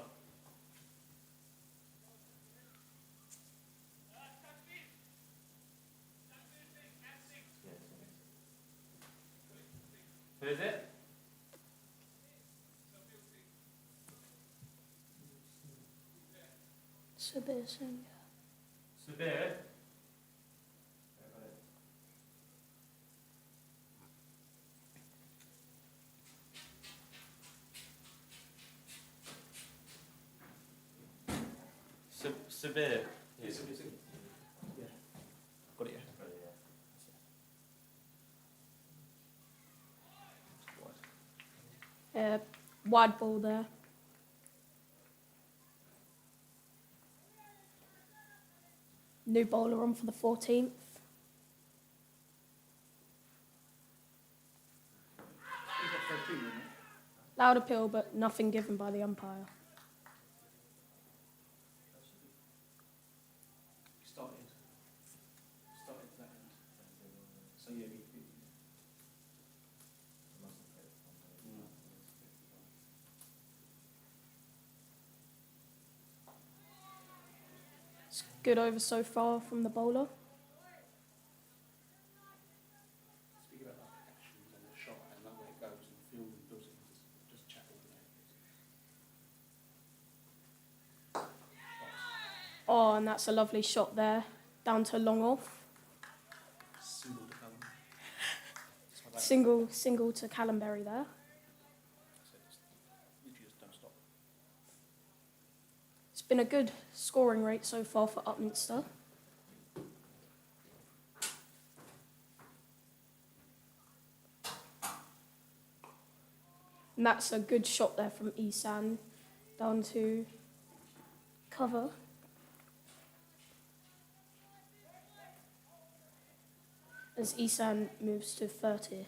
Who is it? Sabir Singh. Sabir. Sabir. Yes, it is. Yeah. Got it, yeah. Wide ball there. New bowler on for the 14th. He's got 13, isn't he? Loud appeal, but nothing given by the umpire. Started that end. So yeah, It's good over so far from the bowler. speak about like actions on the shot and like where it goes and feel and does it. Just chat all the day. Oh, and that's a lovely shot there. Down to long off. Single to Callum. That's what I like. Single to Callum Berry there. So just literally just don't stop. It's been a good scoring rate so far for Upminster. And that's a good shot there from Isan down to cover. As Isan moves to 30.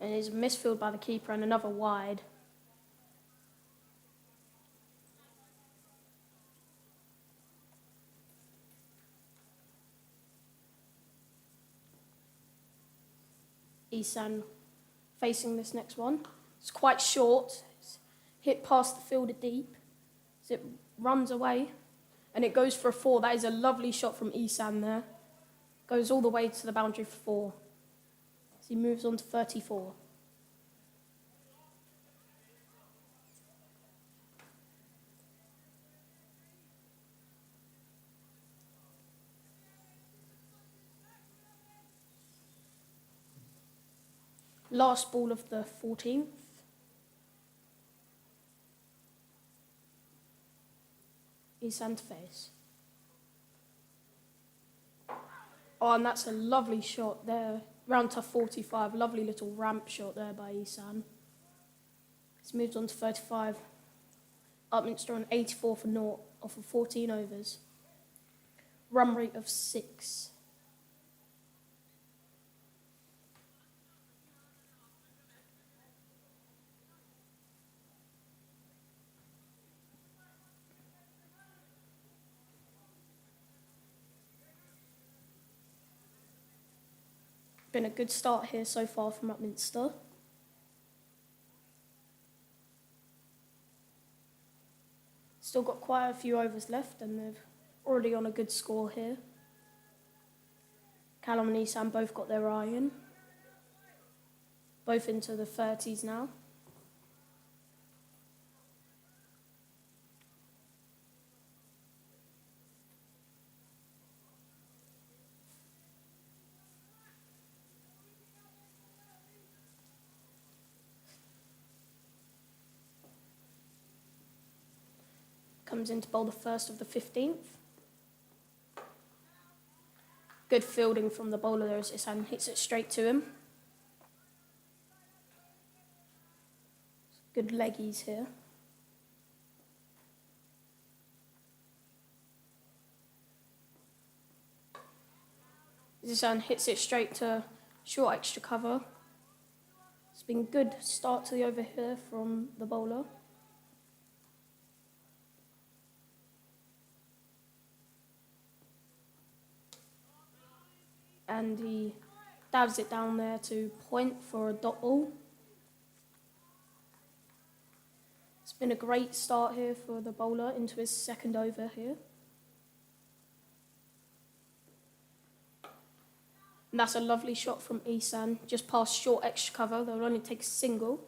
And it's a misfield by the keeper and another wide. Isan facing this next one. It's quite short. It's hit past the fielder deep. As it runs away. And it goes for a 4. That is a lovely shot from Isan there. Goes all the way to the boundary for 4. As he moves on to 34. Last ball of the 14th. Isan to face. Oh, and that's a lovely shot there. Round to 45. Lovely little ramp shot there by Isan. He's moved on to 35. Upminster on 84 for naught off of 14 overs. Run rate of 6. Been a good start here so far from Upminster. Still got quite a few overs left, and they're already on a good score here. Callum and Isan both got their eye in. Both into the 30s now. Comes in to bowl the first of the 15th. Good fielding from the bowler there as Isan hits it straight to him. Good leggies here. Isan hits it straight to short extra cover. It's been a good start to the over here from the bowler. And he dabs it down there to point for a dot ball. It's been a great start here for the bowler into his second over here. And that's a lovely shot from Isan, just past short extra cover. They'll only take a single.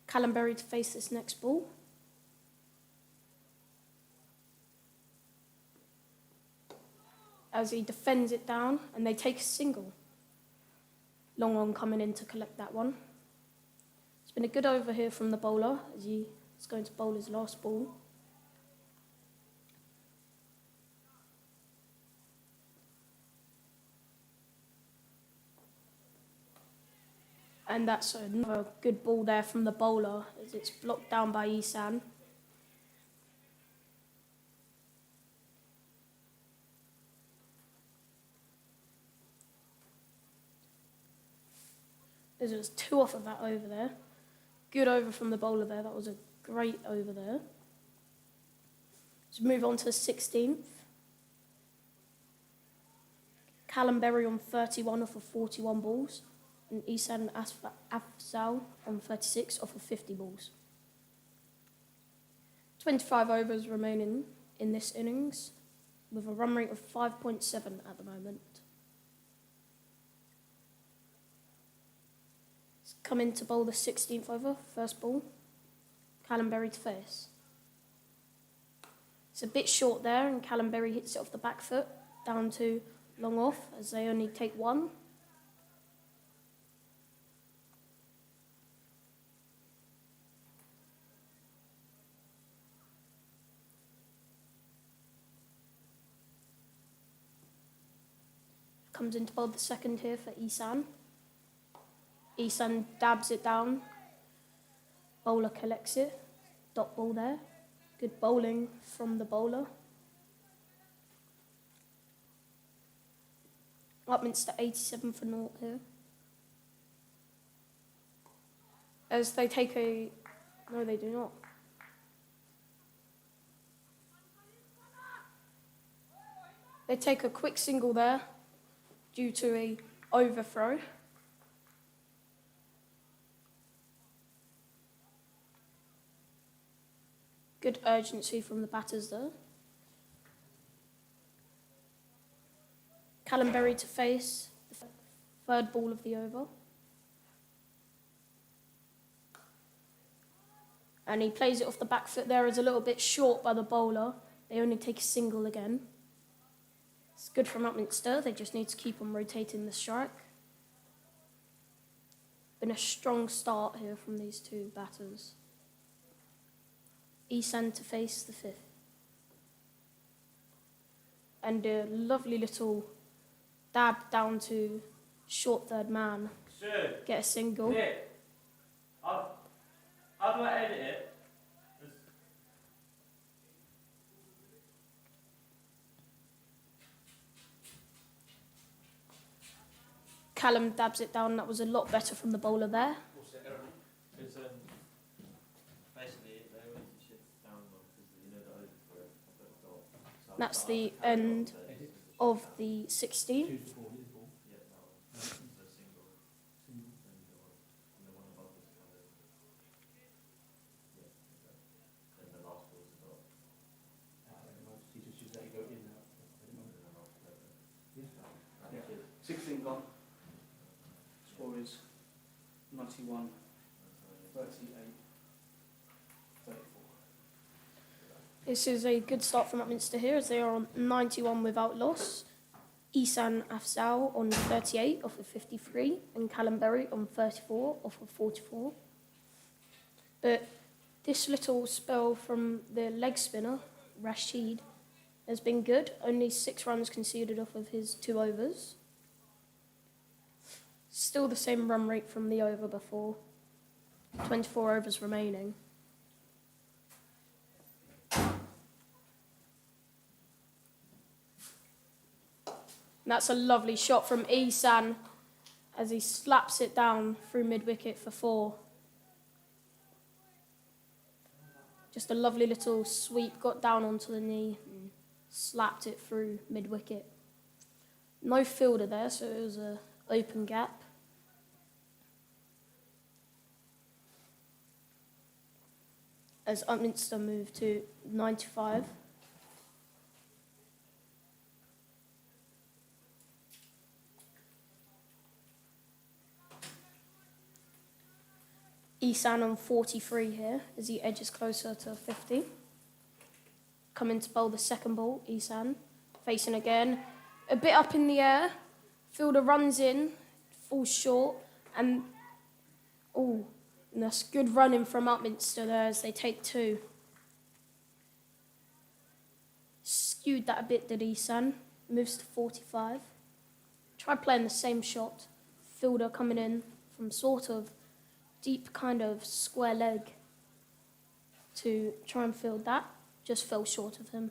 Callum Berry to face this next ball. As he defends it down, and they take a single. Long on coming in to collect that one. It's been a good over here from the bowler, as he is going to bowl his last ball. And that's another good ball there from the bowler, as it's blocked down by Isan. There's just 2 off of that over there. Good over from the bowler there. That was a great over there. Let's move on to the 16th. Callum Berry on 31 off of 41 balls. And Isan Afzal on 36 off of 50 balls. 25 overs remaining in this innings, with a run rate of 5.7 at the moment. Come in to bowl the 16th over, first ball. Callum Berry to face. It's a bit short there, and Callum Berry hits it off the back foot, down to long off, as they only take 1. Comes in to bowl the second here for Isan. Isan dabs it down. Bowler collects it. Dot ball there. Good bowling from the bowler. Upminster 87 for naught here. As they take a... No, they do not. They take a quick single there due to a overthrow. Good urgency from the batters there. Callum Berry to face the third ball of the over. And he plays it off the back foot there. Is a little bit short by the bowler. They only take a single again. It's good from Upminster. They just need to keep on rotating the strike. Been a strong start here from these 2 batters. Isan to face the 5th. And a lovely little dab down to short third man. Sure. Get a single. Nick, how do I edit it? Callum dabs it down. That was a lot better from the bowler there. Because basically they went to shift down because you know the overthrow. So That's the end of the 16th. 91, 38, 34. This is a good start from Upminster here as they are on 91 without loss. Ihsan Afzal on 38 off of 53 and Callum Berry on 34 off of 44. But this little spell from the leg spinner, Rashid, has been good. Only 6 runs conceded off of his 2 overs. Still the same run rate from the over before. 24 overs remaining. And that's a lovely shot from Ihsan as he slaps it down through mid-wicket for 4. Just a lovely little sweep, got down onto the knee and slapped it through mid-wicket. No fielder there, so it was an open gap. As Upminster moved to 95. Ihsan on 43 here as he edges closer to 50. Coming to bowl the second ball, Ihsan facing again. A bit up in the air. Fielder runs in, falls short, and that's good running from Upminster there as they take 2. Skewed that a bit, did Ihsan. Moves to 45. Tried playing the same shot. Fielder coming in from sort of deep kind of square leg to try and field that. Just fell short of him.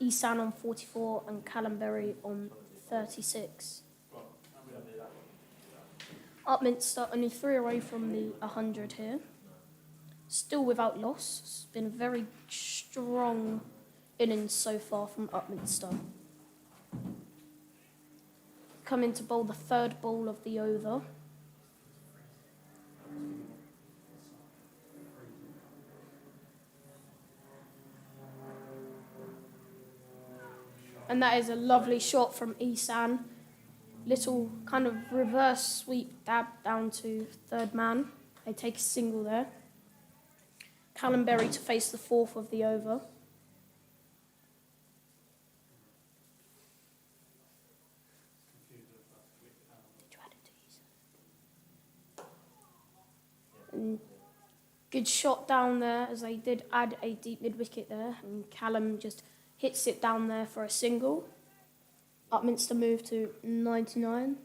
Ihsan on 44 and Callum Berry on 36. Upminster only 3 away from the 100 here. Still without loss. It's been a very strong innings so far from Upminster. Coming to bowl the third ball of the over. And that is a lovely shot from Ihsan. Little kind of reverse sweep dab down to third man. They take a single there. Callum Berry to face the 4th of the over. And good shot down there as they did add a deep mid-wicket there. And Callum just hits it down there for a single. Upminster move to 99.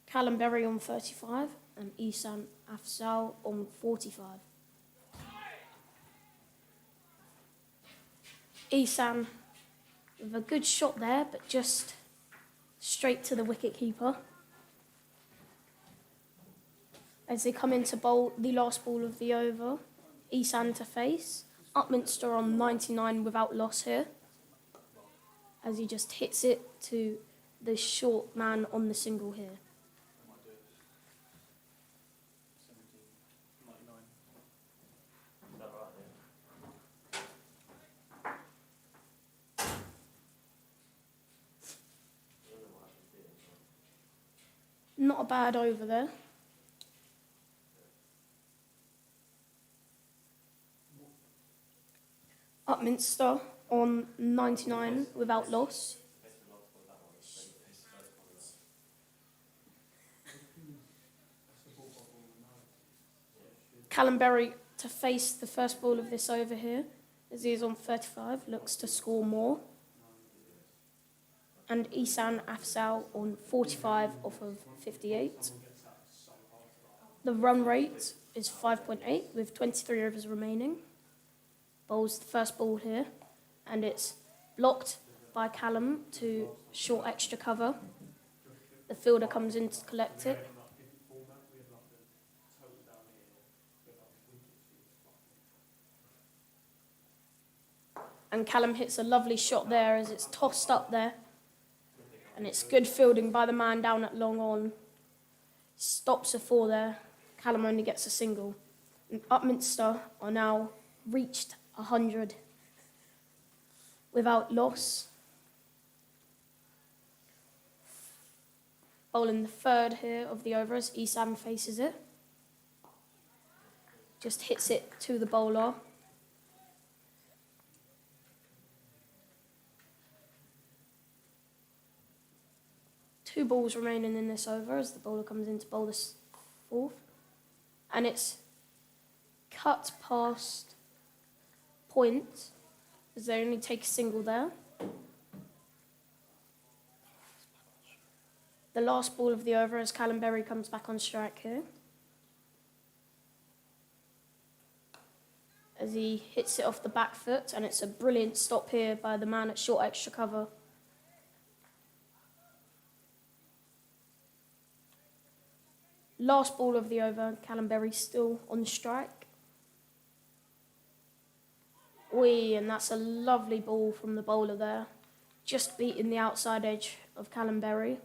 Callum Berry on 35 and Ihsan Afzal on 45. Ihsan with a good shot there, but just straight to the wicket-keeper. As they come in to bowl the last ball of the over, Ihsan to face. Upminster on 99 without loss here. As he just hits it to the short man on the single here. Not a bad over there. Upminster on 99 without loss. Callum Berry to face the first ball of this over here, as he is on 35, looks to score more. And Ihsan Afzal on 45 off of 58. The run rate is 5.8 with 23 overs remaining. Bowls the first ball here, and it's blocked by Callum to short extra cover. The fielder comes in to collect it. And Callum hits a lovely shot there as it's tossed up there. And it's good fielding by the man down at long on. Stops a 4 there. Callum only gets a single. And Upminster are now reached 100 without loss. Bowling the third here of the over as Isan faces it. Just hits it to the bowler. Two balls remaining in this over as the bowler comes in to bowl this fourth. And it's cut past point as they only take a single there. The last ball of the over as Callum Berry comes back on strike here. As he hits it off the back foot, and it's a brilliant stop here by the man at short extra cover. Last ball of the over, Callum Berry still on strike. And that's a lovely ball from the bowler there. Just beating the outside edge of Callum Berry.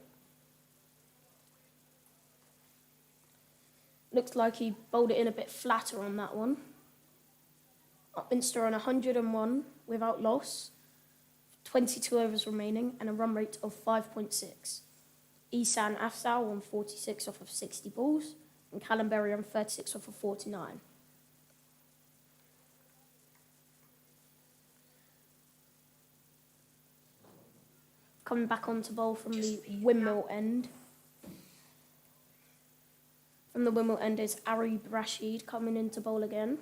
Looks like he bowled it in a bit flatter on that one. Upminster on 101 without loss. 22 overs remaining and a run rate of 5.6. Ihsan Afzal on 46 off of 60 balls and Callum Berry on 36 off of 49. Coming back on to bowl from the windmill end. From the windmill end is Arib Rashid coming in to bowl again.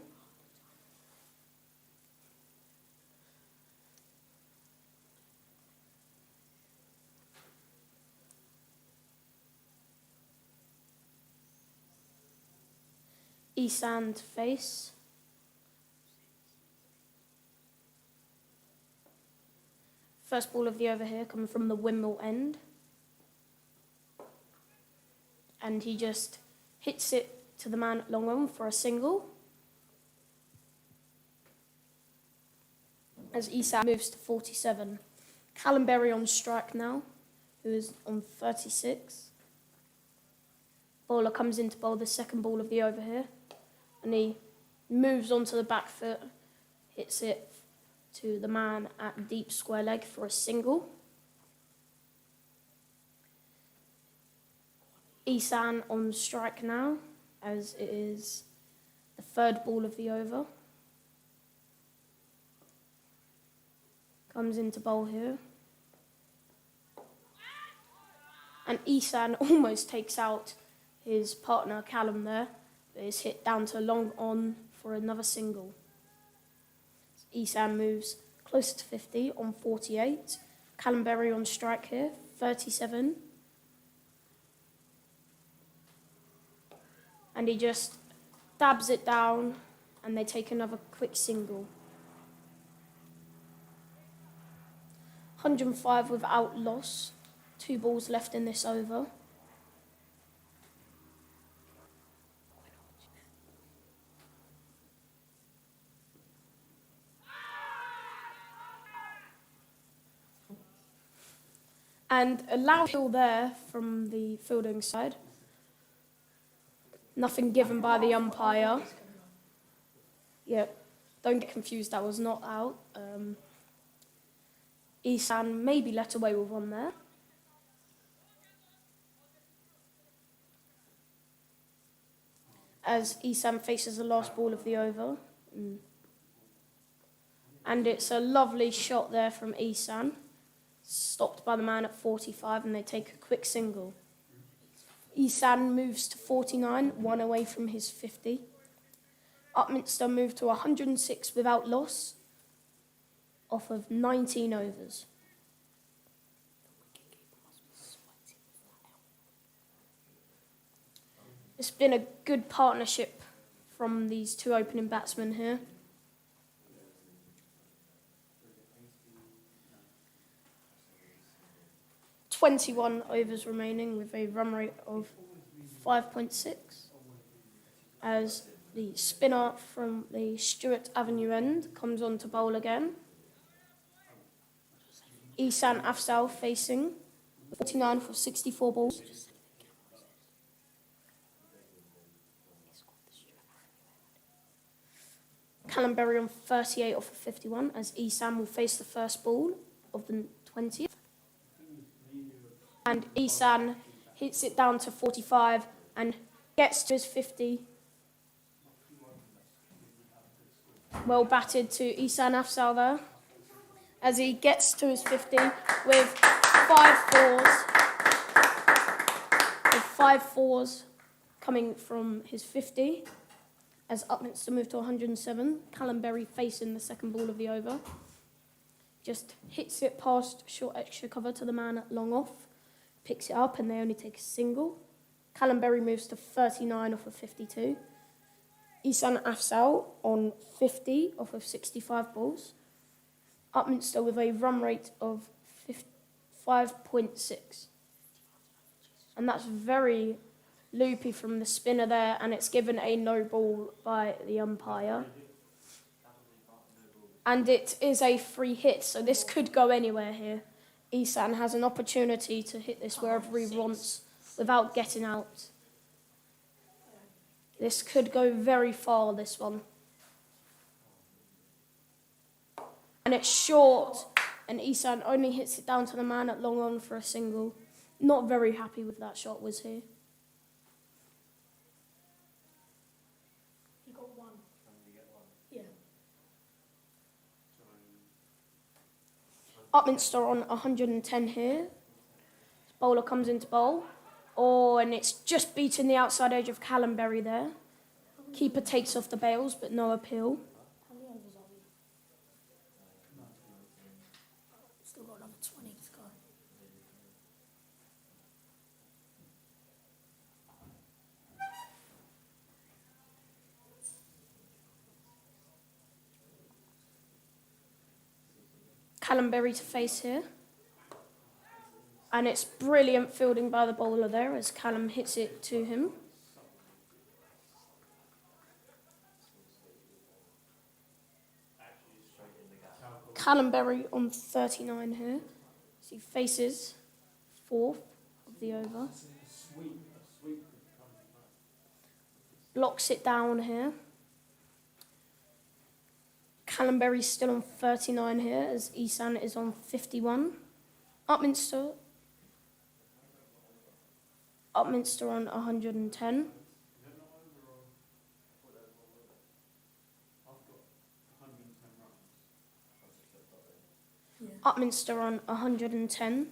Ihsan to face. First ball of the over here coming from the windmill end. And he just hits it to the man at long on for a single. As Ihsan moves to 47. Callum Berry on strike now, who is on 36. Bowler comes in to bowl the second ball of the over here. And he moves onto the back foot, hits it to the man at deep square leg for a single. Ihsan on strike now, as it is the third ball of the over. Comes into bowl here. And Ihsan almost takes out his partner Callum there, but is hit down to long on for another single. Ihsan moves closer to 50 on 48. Callum Berry on strike here, 37. And he just dabs it down and they take another quick single. 105 without loss. 2 balls left in this over. And a loud hill there from the fielding side. Nothing given by the umpire. Yeah, don't get confused, that was not out. Ihsan maybe let away with one there. As Ihsan faces the last ball of the over. And it's a lovely shot there from Ihsan. Stopped by the man at 45 and they take a quick single. Ihsan moves to 49, 1 away from his 50. Upminster moved to 106 without loss off of 19 overs. It's been a good partnership from these two opening batsmen here. .21 overs remaining with a run rate of 5.6 as the spinner from the Stewart Avenue end comes on to bowl again. Ihsan Afzal facing 49 for 64 balls. Callum Berry on 38 off of 51, as Esan will face the first ball of the 20th. And Esan hits it down to 45 and gets to his 50. Well batted to Esan Afzal there, as he gets to his 50 with 5 fours coming from his 50, as Upminster move to 107. Callum Berry facing the second ball of the over. Just hits it past short extra cover to the man at long off. Picks it up and they only take a single. Callum Berry moves to 39 off of 52. Esan Afzal on 50 off of 65 balls. Upminster with a run rate of 5.6. And that's very loopy from the spinner there, and it's given a no ball by the umpire. And it is a free hit, so this could go anywhere here. Esan has an opportunity to hit this wherever he wants without getting out. This could go very far, this one. And it's short, and Esan only hits it down to the man at long on for a single. Not very happy with that shot, was he? He got one. Yeah. Upminster on 110 here. Bowler comes into bowl. Oh, and it's just beaten the outside edge of Callum Berry there. Keeper takes off the bails, but no appeal. How many overs are we? Still got another 20 to go. Callum Berry to face here. And it's brilliant fielding by the bowler there as Callum hits it to him. Callum Berry on 39 here. As he faces 4th of the over. Blocks it down here. Callum Berry's still on 39 here as Esan is on 51. Upminster on 110. Upminster on 110.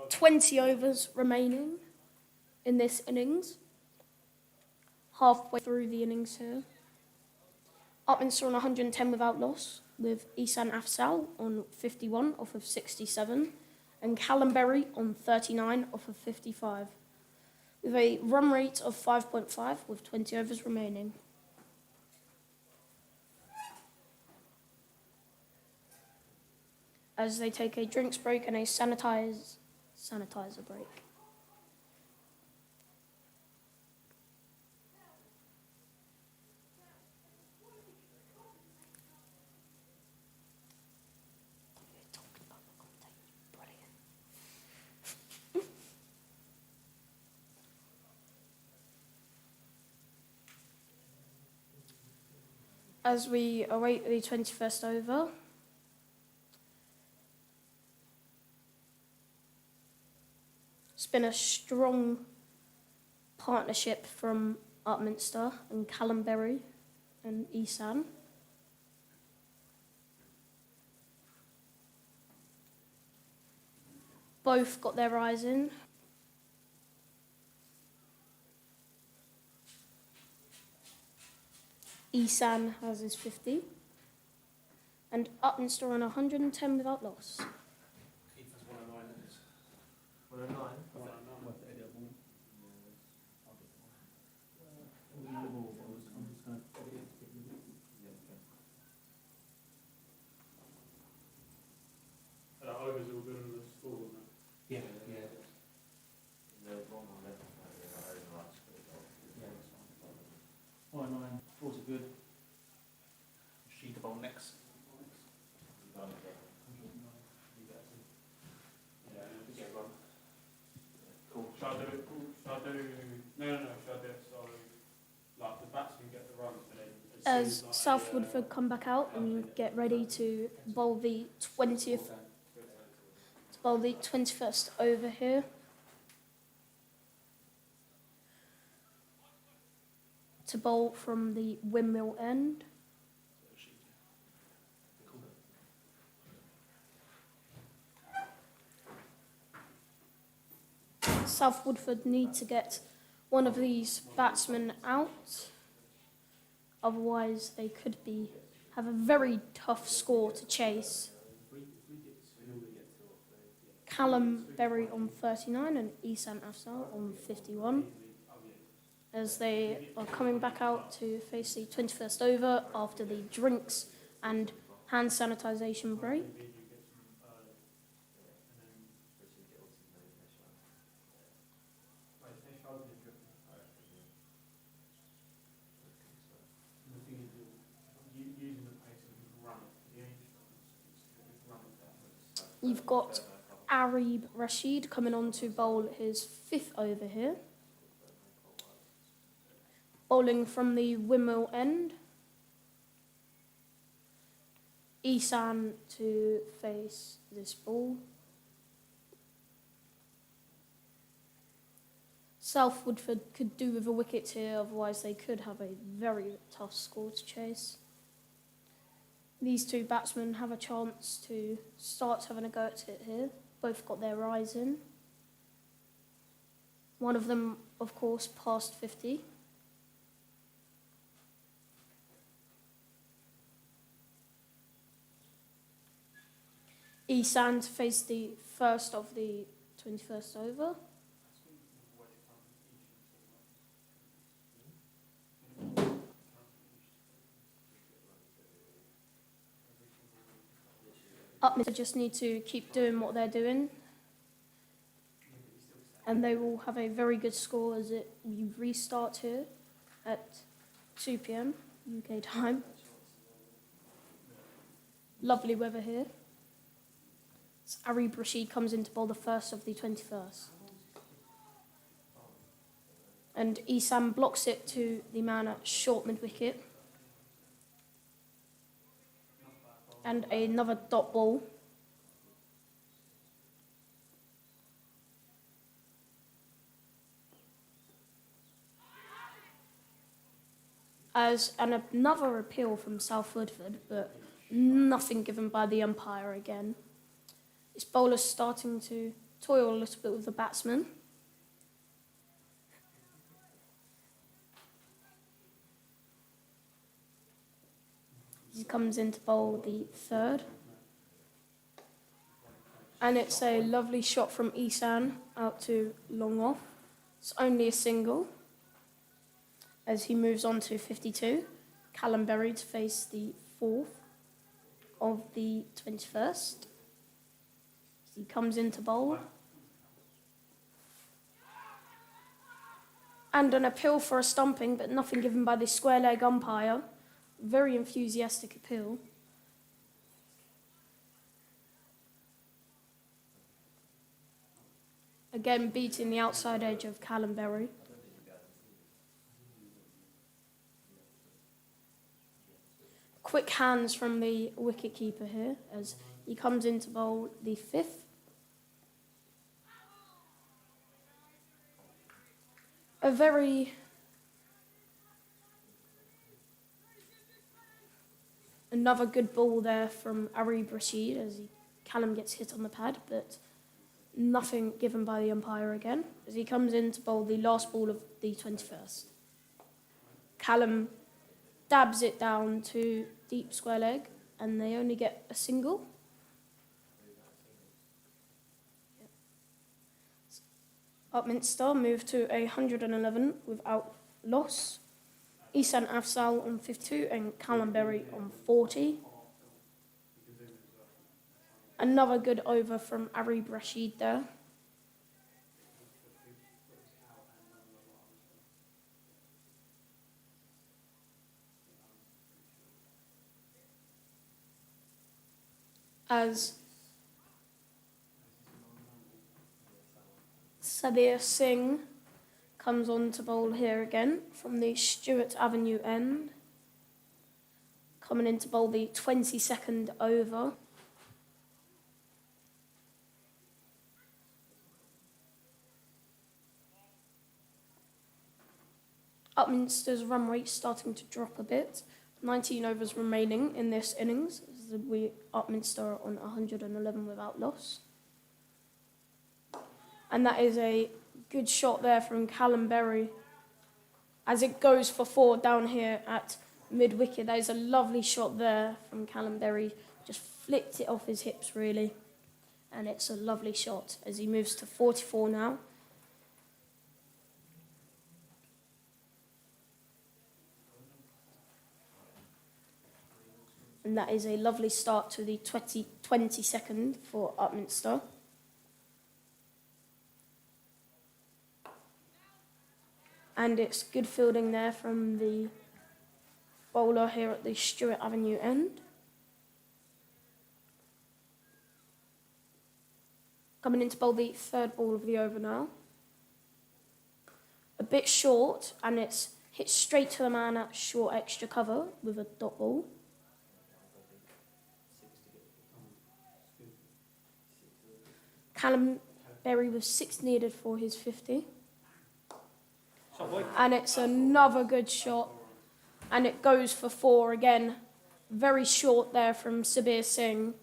20 overs remaining in this innings. Halfway through the innings here. Upminster on 110 without loss, with Esan Afzal on 51 off of 67, and Callum Berry on 39 off of 55, with a run rate of 5.5 with 20 overs remaining. As they take a drinks break and a sanitizer break. As we await the 21st over, it's been a strong partnership from Upminster and Callum Berry and Esan. Both got their eyes in. Esan has his 50. And Upminster on 110 without loss. Keeper's 109, isn't it? 109. Worth the edit ball. I'm just going to edit it. Overs all good on the score, wasn't it? Yeah, yeah. There's one more left. Yeah, that's fine. 109, scores are good. Sheet the ball next. 109. as South Woodford come back out and get ready to bowl the 21st over here. To bowl from the windmill end. South Woodford need to get one of these batsmen out, otherwise they could have a very tough score to chase. Callum Berry on 39 and Isan Afzal on 51, as they are coming back out to face the 21st over after the drinks and hand sanitisation break. You've got Arib Rashid coming on to bowl his 5th over here. Bowling from the windmill end. Isan to face this ball. South Woodford could do with a wicket here, otherwise they could have a very tough score to chase. These two batsmen have a chance to start having a go at it here. Both got their eyes in. One of them, of course, past 50. Isan to face the first of the 21st over. Upminster just need to keep doing what they're doing, and they will have a very good score as we restart here at 2 p.m. UK time. Lovely weather here. So Arib Rashid comes in to bowl the first of the 21st. And Isan blocks it to the man at short mid-wicket. And another dot ball. Another appeal from South Woodford, but nothing given by the umpire again. This bowler's starting to toil a little bit with the batsman. He comes in to bowl the 3rd. And it's a lovely shot from Isan out to long off. It's only a single. As he moves on to 52. Callum Berry to face the 4th of the 21st. He comes in to bowl. And an appeal for a stumping, but nothing given by the square leg umpire. Very enthusiastic appeal. Again, beating the outside edge of Callum Berry. Quick hands from the wicketkeeper here as he comes in to bowl the 5th. Another good ball there from Arib Rashid as Callum gets hit on the pad, but nothing given by the umpire again as he comes in to bowl the last ball of the 21st. Callum dabs it down to deep square leg and they only get a single. Upminster move to 111 without loss. Isan Afzal on 52 and Callum Berry on 40. Another good over from Arib Rashid there. As Sadir Singh comes on to bowl here again from the Stewart Avenue end. coming in to bowl the 22nd over. Upminster's run rate starting to drop a bit. 19 overs remaining in this innings. Upminster on 111 without loss. And that is a good shot there from Callum Berry as it goes for 4 down here at mid-wicket. That is a lovely shot there from Callum Berry. Just flicked it off his hips, really. And it's a lovely shot as he moves to 44 now. And that is a lovely start to the 22nd for Upminster. And it's good fielding there from the bowler here at the Stewart Avenue end. Coming in to bowl the 3rd ball of the over now. A bit short, and it's hit straight to the man at short extra cover with a dot ball. Callum Berry with 6 needed for his 50. And it's another good shot. And it goes for 4 again. Very short there from Sabir Singh.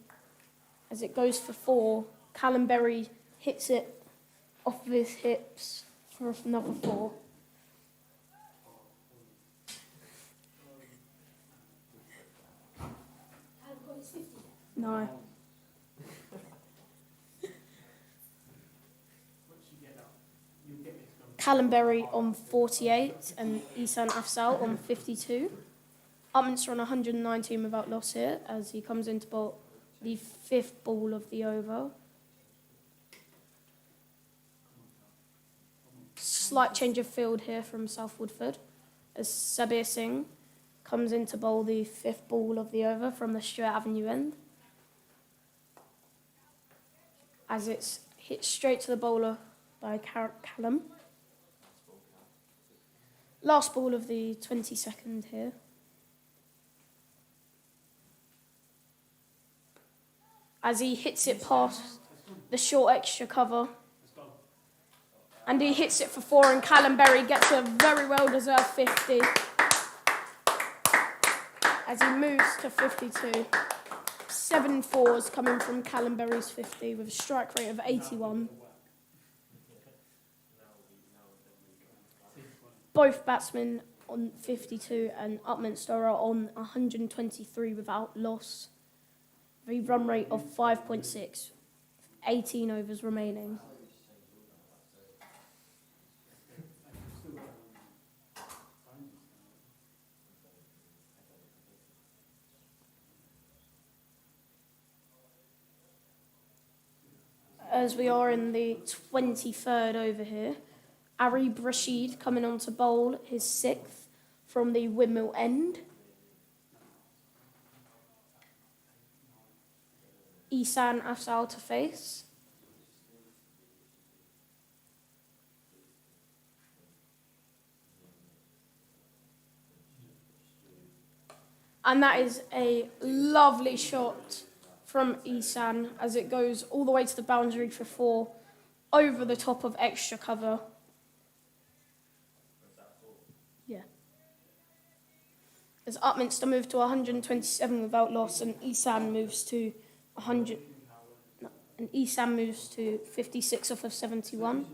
As it goes for 4, Callum Berry hits it off of his hips for another 4. No. Callum Berry on 48 and Ihsan Afzal on 52. Upminster on 119 without loss here as he comes into bowl the 5th ball of the over. Slight change of field here from South Woodford as Sabir Singh comes into bowl the 5th ball of the over from the Stewart Avenue end. As it's hit straight to the bowler by Callum. Last ball of the 22nd here. As he hits it past the short extra cover. And he hits it for 4 and Callum Berry gets a very well-deserved 50. As he moves to 52. 7 fours coming from Callum Berry's 50 with a strike rate of 81. Both batsmen on 52 and Upminster are on 123 without loss. The run rate of 5.6, 18 overs remaining. As we are in the 23rd over here, Arib Rashid coming on to bowl his 6th from the windmill end. Ihsan Afzal to face. And that is a lovely shot from Ihsan as it goes all the way to the boundary for 4 over the top of extra cover. Yeah. As Upminster move to 127 without loss and Ihsan moves to 56 off of 71.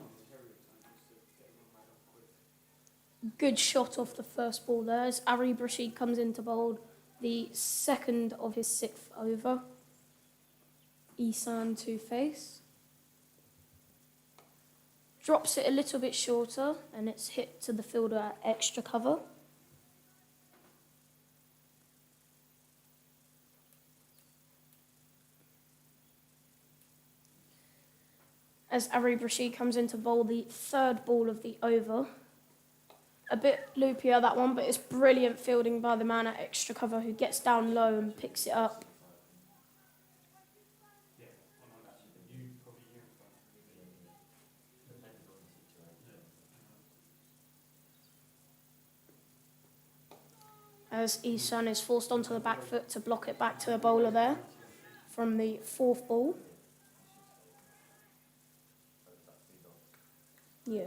Good shot off the first ball there as Arib Rashid comes into bowl the 2nd of his 6th over. Ihsan to face. Drops it a little bit shorter and it's hit to the fielder at extra cover. As Arib Rashid comes into bowl the 3rd ball of the over. A bit loopier that one, but it's brilliant fielding by the man at extra cover who gets down low and picks it up. as Isan is forced onto the back foot to block it back to the bowler there from the fourth ball. Yeah.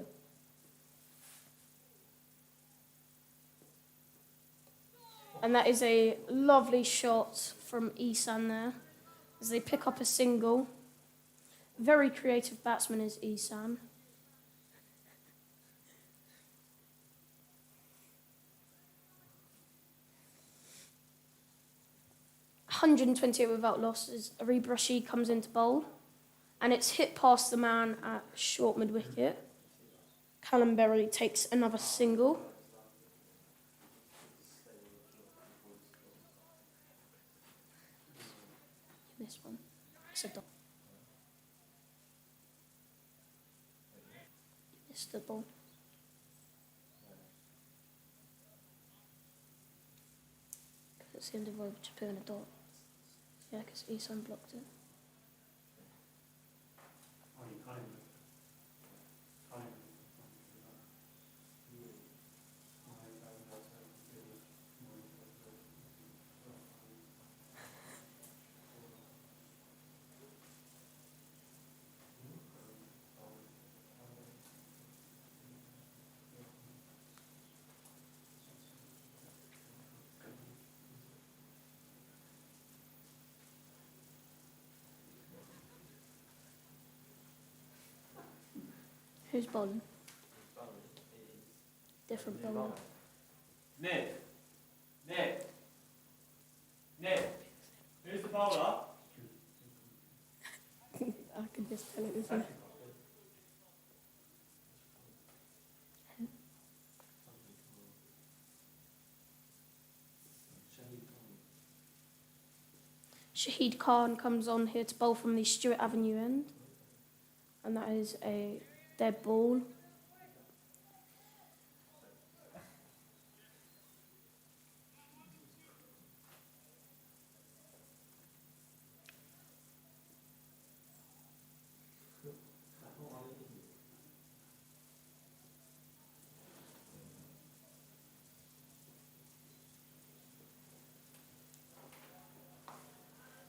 And that is a lovely shot from Isan there as they pick up a single. Very creative batsman is Isan. 128 without loss as Arib Rashid comes into bowl, and it's hit past the man at short mid-wicket. Callum Berry takes another single. This one. It's a dot. Missed the ball. It's the end of over to put in a dot. Yeah, because Isan blocked it. Who's bowling? Different bowler. Nick. Who's the bowler? I can just tell it, isn't it? Shahid Khan comes on here to bowl from the Stewart Avenue end, and that is a dead ball.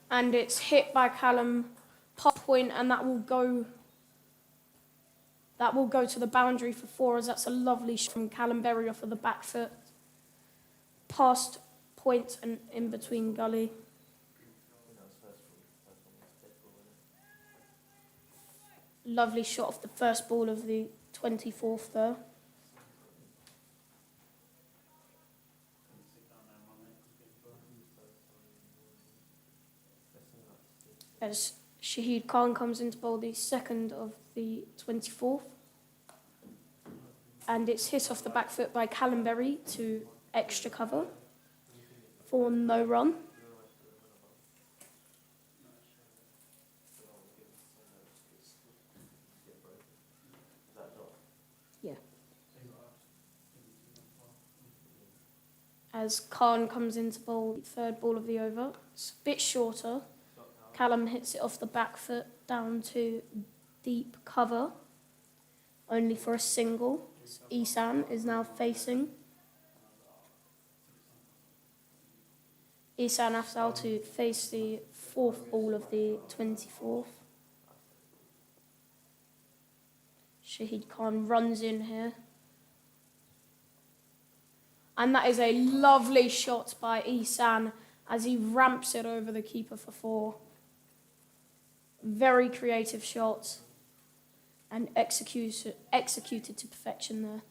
And it's hit by Callum, pop point, and that will go to the boundary for 4, as that's a lovely shot from Callum Berry off of the back foot. Past point and in between gully. Lovely shot off the first ball of the 24th there. As Shahid Khan comes into bowl the second of the 24th. And it's hit off the back foot by Callum Berry to extra cover for no run. Yeah. As Khan comes into bowl the third ball of the over. It's a bit shorter. Callum hits it off the back foot down to deep cover, only for a single. Isan is now facing. Isan Afzal to face the fourth ball of the 24th. Shahid Khan runs in here. And that is a lovely shot by Isan as he ramps it over the keeper for 4. Very creative shot and executed to perfection there.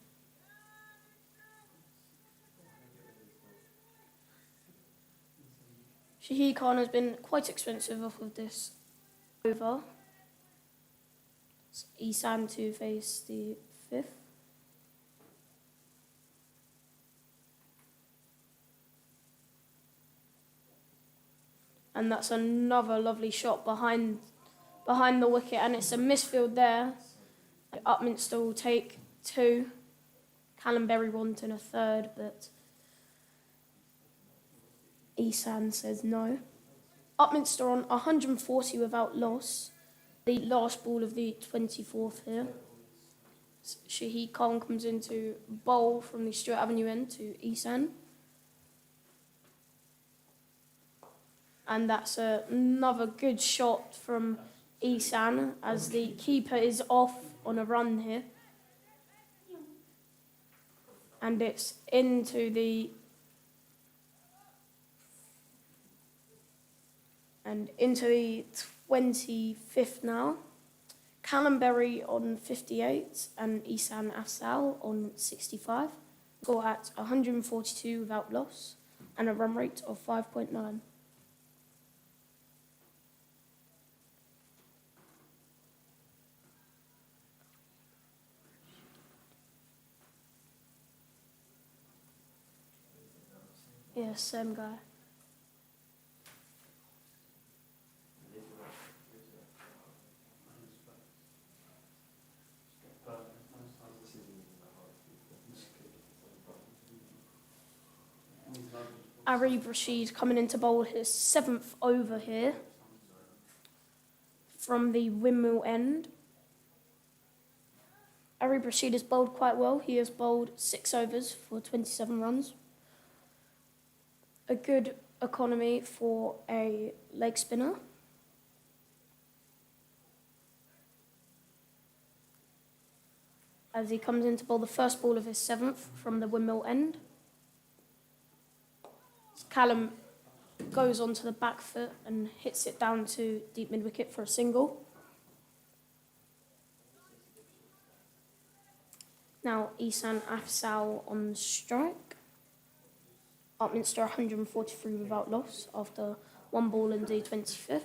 Shahid Khan has been quite expensive off of this over. It's Isan to face the 5th. And that's another lovely shot behind the wicket, and it's a misfield there. Upminster will take 2. Callum Berry wanting a third, but Isan says no. Upminster on 140 without loss. The last ball of the 24th here. Shahid Khan comes into bowl from the Stewart Avenue end to Isan. And that's another good shot from Isan as the keeper is off on a run here. And it's into the 25th now. Callum Berry on 58 and Isan Afzal on 65. Score at 142 without loss and a run rate of 5.9. Yeah, same guy. Arib Rashid coming into bowl his 7th over here from the windmill end. Arib Rashid has bowled quite well. He has bowled 6 overs for 27 runs. A good economy for a leg spinner. As he comes in to bowl the first ball of his 7th from the windmill end. Callum goes onto the back foot and hits it down to deep mid-wicket for a single. Now Isan Afzal on strike. Upminster 143 without loss after 1 ball in the 25th.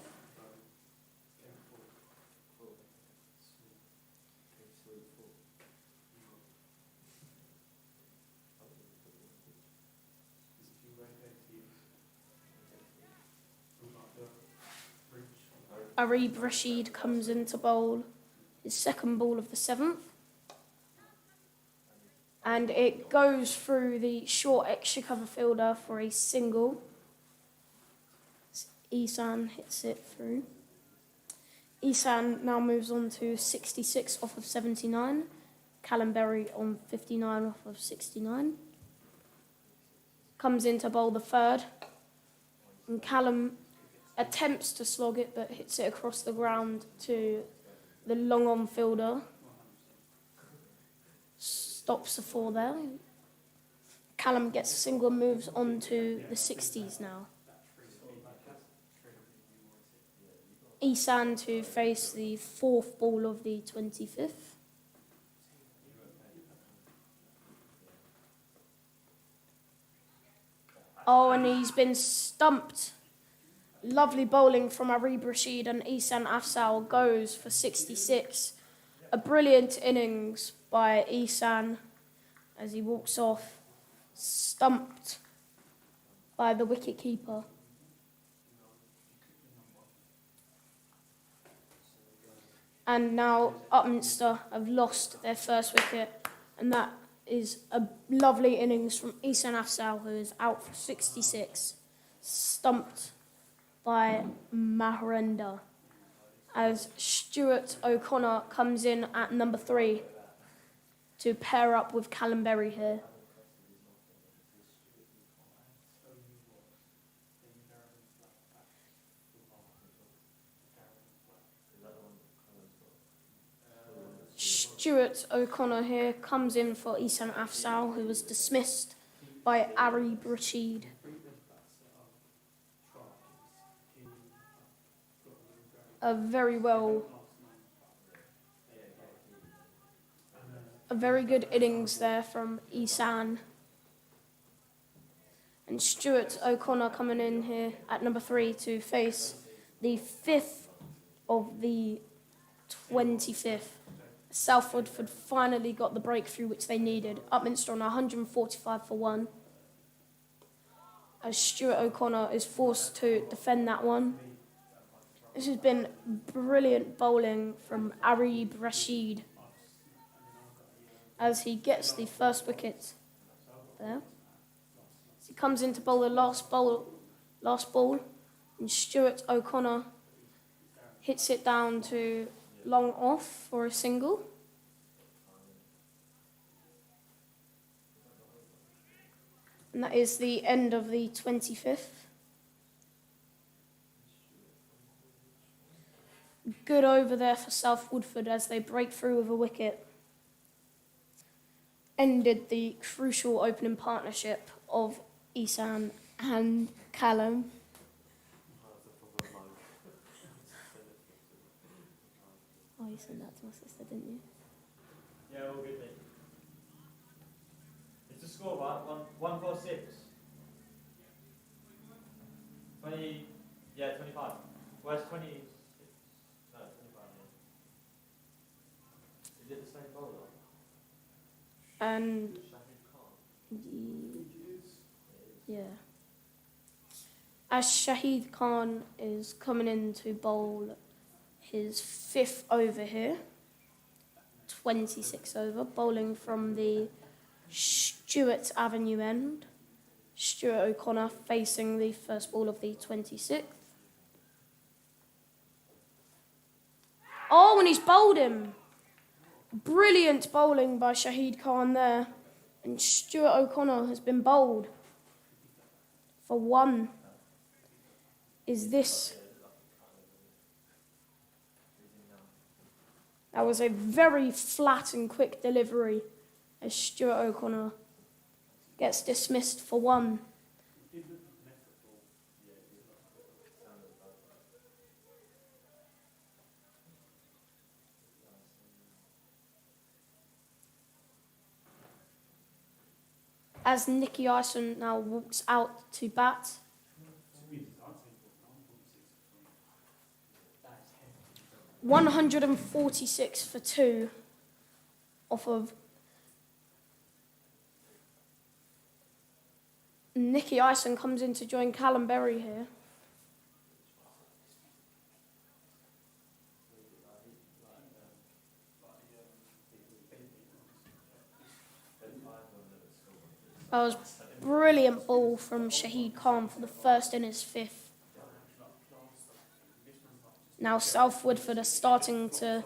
Arib Rashid comes into bowl his 2nd ball of the 7th. And it goes through the short extra cover fielder for a single. Isan hits it through. Isan now moves on to 66 off of 79. Callum Berry on 59 off of 69. Comes in to bowl the 3rd. And Callum attempts to slog it but hits it across the ground to the long on fielder. Stops the 4 there. Callum gets a single and moves on to the 60s now. Isan to face the 4th ball of the 25th. Oh, and he's been stumped. Lovely bowling from Arib Rashid, and Isan Afzal goes for 66. A brilliant innings by Isan as he walks off, stumped by the wicket-keeper. And now Upminster have lost their 1st wicket, and that is a lovely innings from Isan Afzal, who is out for 66, stumped by Maharenda, as Stuart O'Connor comes in at number 3 to pair up with Callum Berry here. Stuart O'Connor here comes in for Isan Afzal, who was dismissed by Arib Rashid. A very good innings there from Isan. And Stuart O'Connor coming in here at number 3 to face the 5th of the 25th. South Woodford finally got the breakthrough which they needed. Upminster on 145 for 1. As Stuart O'Connor is forced to defend that one. This has been brilliant bowling from Arib Rashid as he gets the 1st wicket there. As he comes in to bowl the last ball, and Stuart O'Connor hits it down to long off for a single. And that is the end of the 25th. good over there for South Woodford as they break through with a wicket. Ended the crucial opening partnership of Isan and Callum. Oh, you sent that to my sister, didn't you? Yeah, all good, mate. It's the score, right? 146. 20. Yeah, 25. Where's 26? No, 25. Yeah. Is it the same bowler? And Shahid Khan. yeah. As Shahid Khan is coming in to bowl his 5th over here, 26 over, bowling from the Stewart Avenue end. Stuart O'Connor facing the first ball of the 26th. Oh, and he's bowled him. Brilliant bowling by Shahid Khan there. And Stuart O'Connor has been bowled for 1. Is this... That was a very flat and quick delivery as Stuart O'Connor gets dismissed for 1. As Nicky Ison now walks out to bat. 146 for 2 off of Nicky Ison comes in to join Callum Berry here. That was brilliant ball from Shahid Khan for the first in his 5th. Now South Woodford are starting to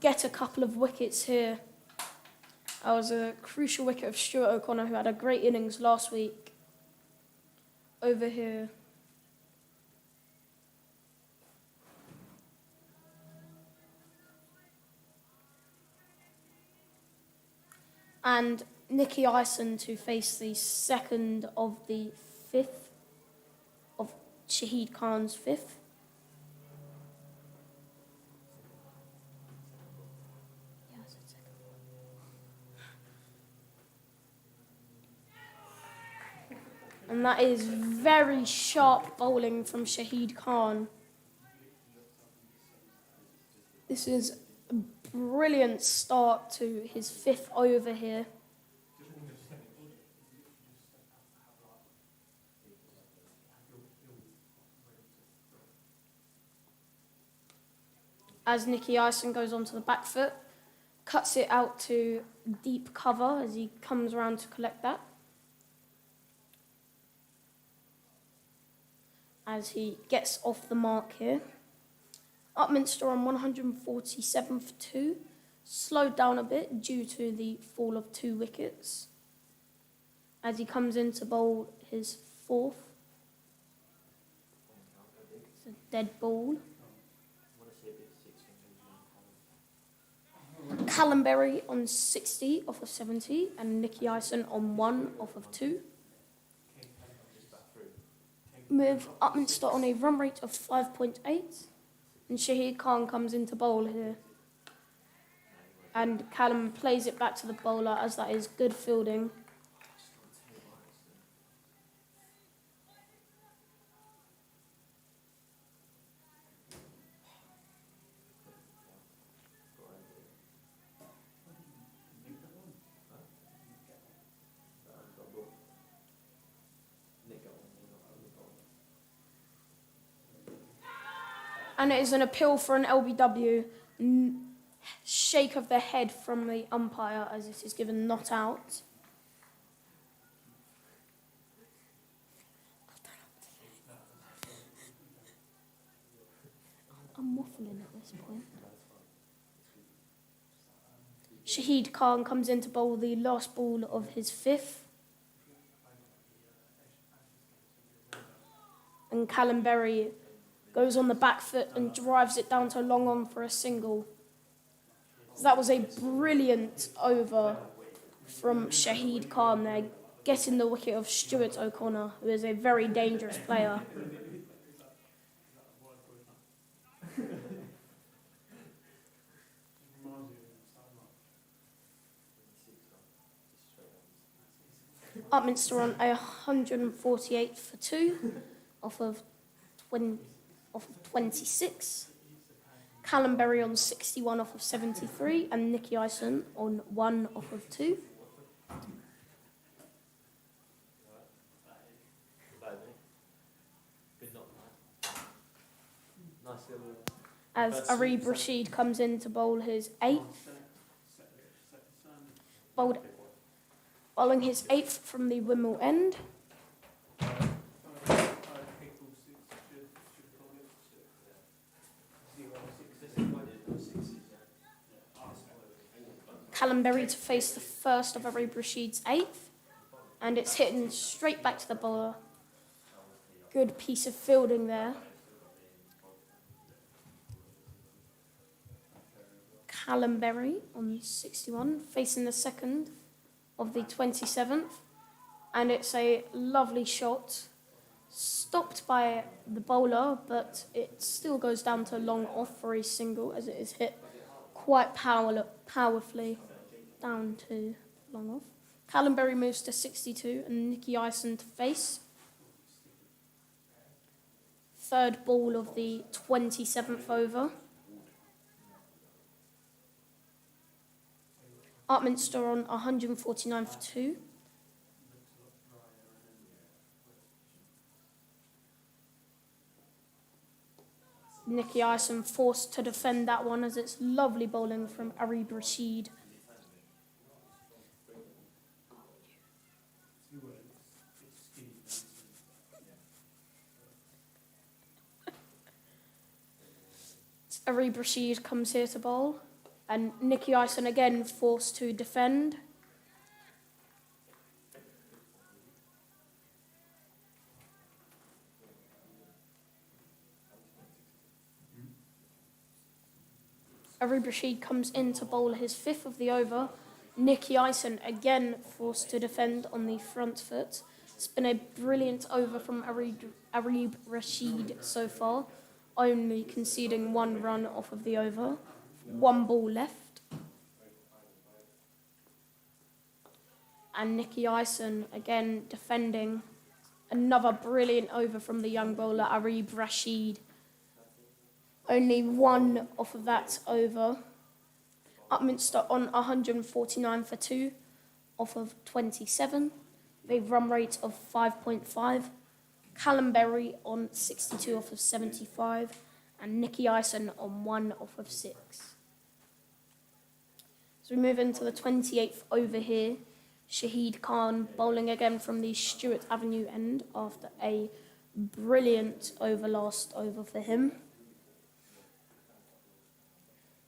get a couple of wickets here. That was a crucial wicket of Stuart O'Connor, who had a great innings last week. Over here. And Nicky Ison to face the 2nd of the 5th of Shahid Khan's 5th. And that is very sharp bowling from Shahid Khan. This is a brilliant start to his 5th over here. As Nicky Ison goes onto the back foot, cuts it out to deep cover as he comes around to collect that. As he gets off the mark here. Upminster on 147 for 2. Slowed down a bit due to the fall of 2 wickets. As he comes in to bowl his 4th. It's a dead ball. Callum Berry on 60 off of 70. And Nicky Ison on 1 off of 2. With Upminster on a run rate of 5.8, and Shahid Khan comes into bowl here. And Callum plays it back to the bowler as that is good fielding. And it is an appeal for an LBW. Shake of the head from the umpire as it is given not out. I'm waffling at this point. Shahid Khan comes in to bowl the last ball of his 5th. And Callum Berry goes on the back foot and drives it down to long on for a single. So that was a brilliant over from Shahid Khan there, getting the wicket of Stuart O'Connor, who is a very dangerous player. Upminster on 148 for 2 off of 26. Callum Berry on 61 off of 73, and Nicky Ison on 1 off of 2. As Arib Rashid comes in to bowl his 8th. Bowling his 8th from the Wimble end. Callum Berry to face the first of Arib Rashid's 8th. And it's hitting straight back to the bowler. Good piece of fielding there. Callum Berry on 61, facing the second of the 27th. And it's a lovely shot. Stopped by the bowler, but it still goes down to long off for a single, as it is hit quite powerfully down to long off. Callum Berry moves to 62 and Nicky Ison to face. Third ball of the 27th over. Upminster on 149 for 2. Nicky Ison forced to defend that one, as it's lovely bowling from Arib Rashid. Arib Rashid comes here to bowl, and Nicky Ison again forced to defend. Arib Rashid comes in to bowl his 5th of the over. Nicky Ison again forced to defend on the front foot. It's been a brilliant over from Arib Rashid so far, only conceding 1 run off of the over. 1 ball left. And Nicky Ison again defending. Another brilliant over from the young bowler Arib Rashid. Only 1 off of that over. Upminster on 149 for 2 off of 27. The run rate of 5.5. Callum Berry on 62 off of 75. And Nicky Ison on 1 off of 6. So we move into the 28th over here. Shahid Khan bowling again from the Stewart Avenue end after a brilliant last over for him.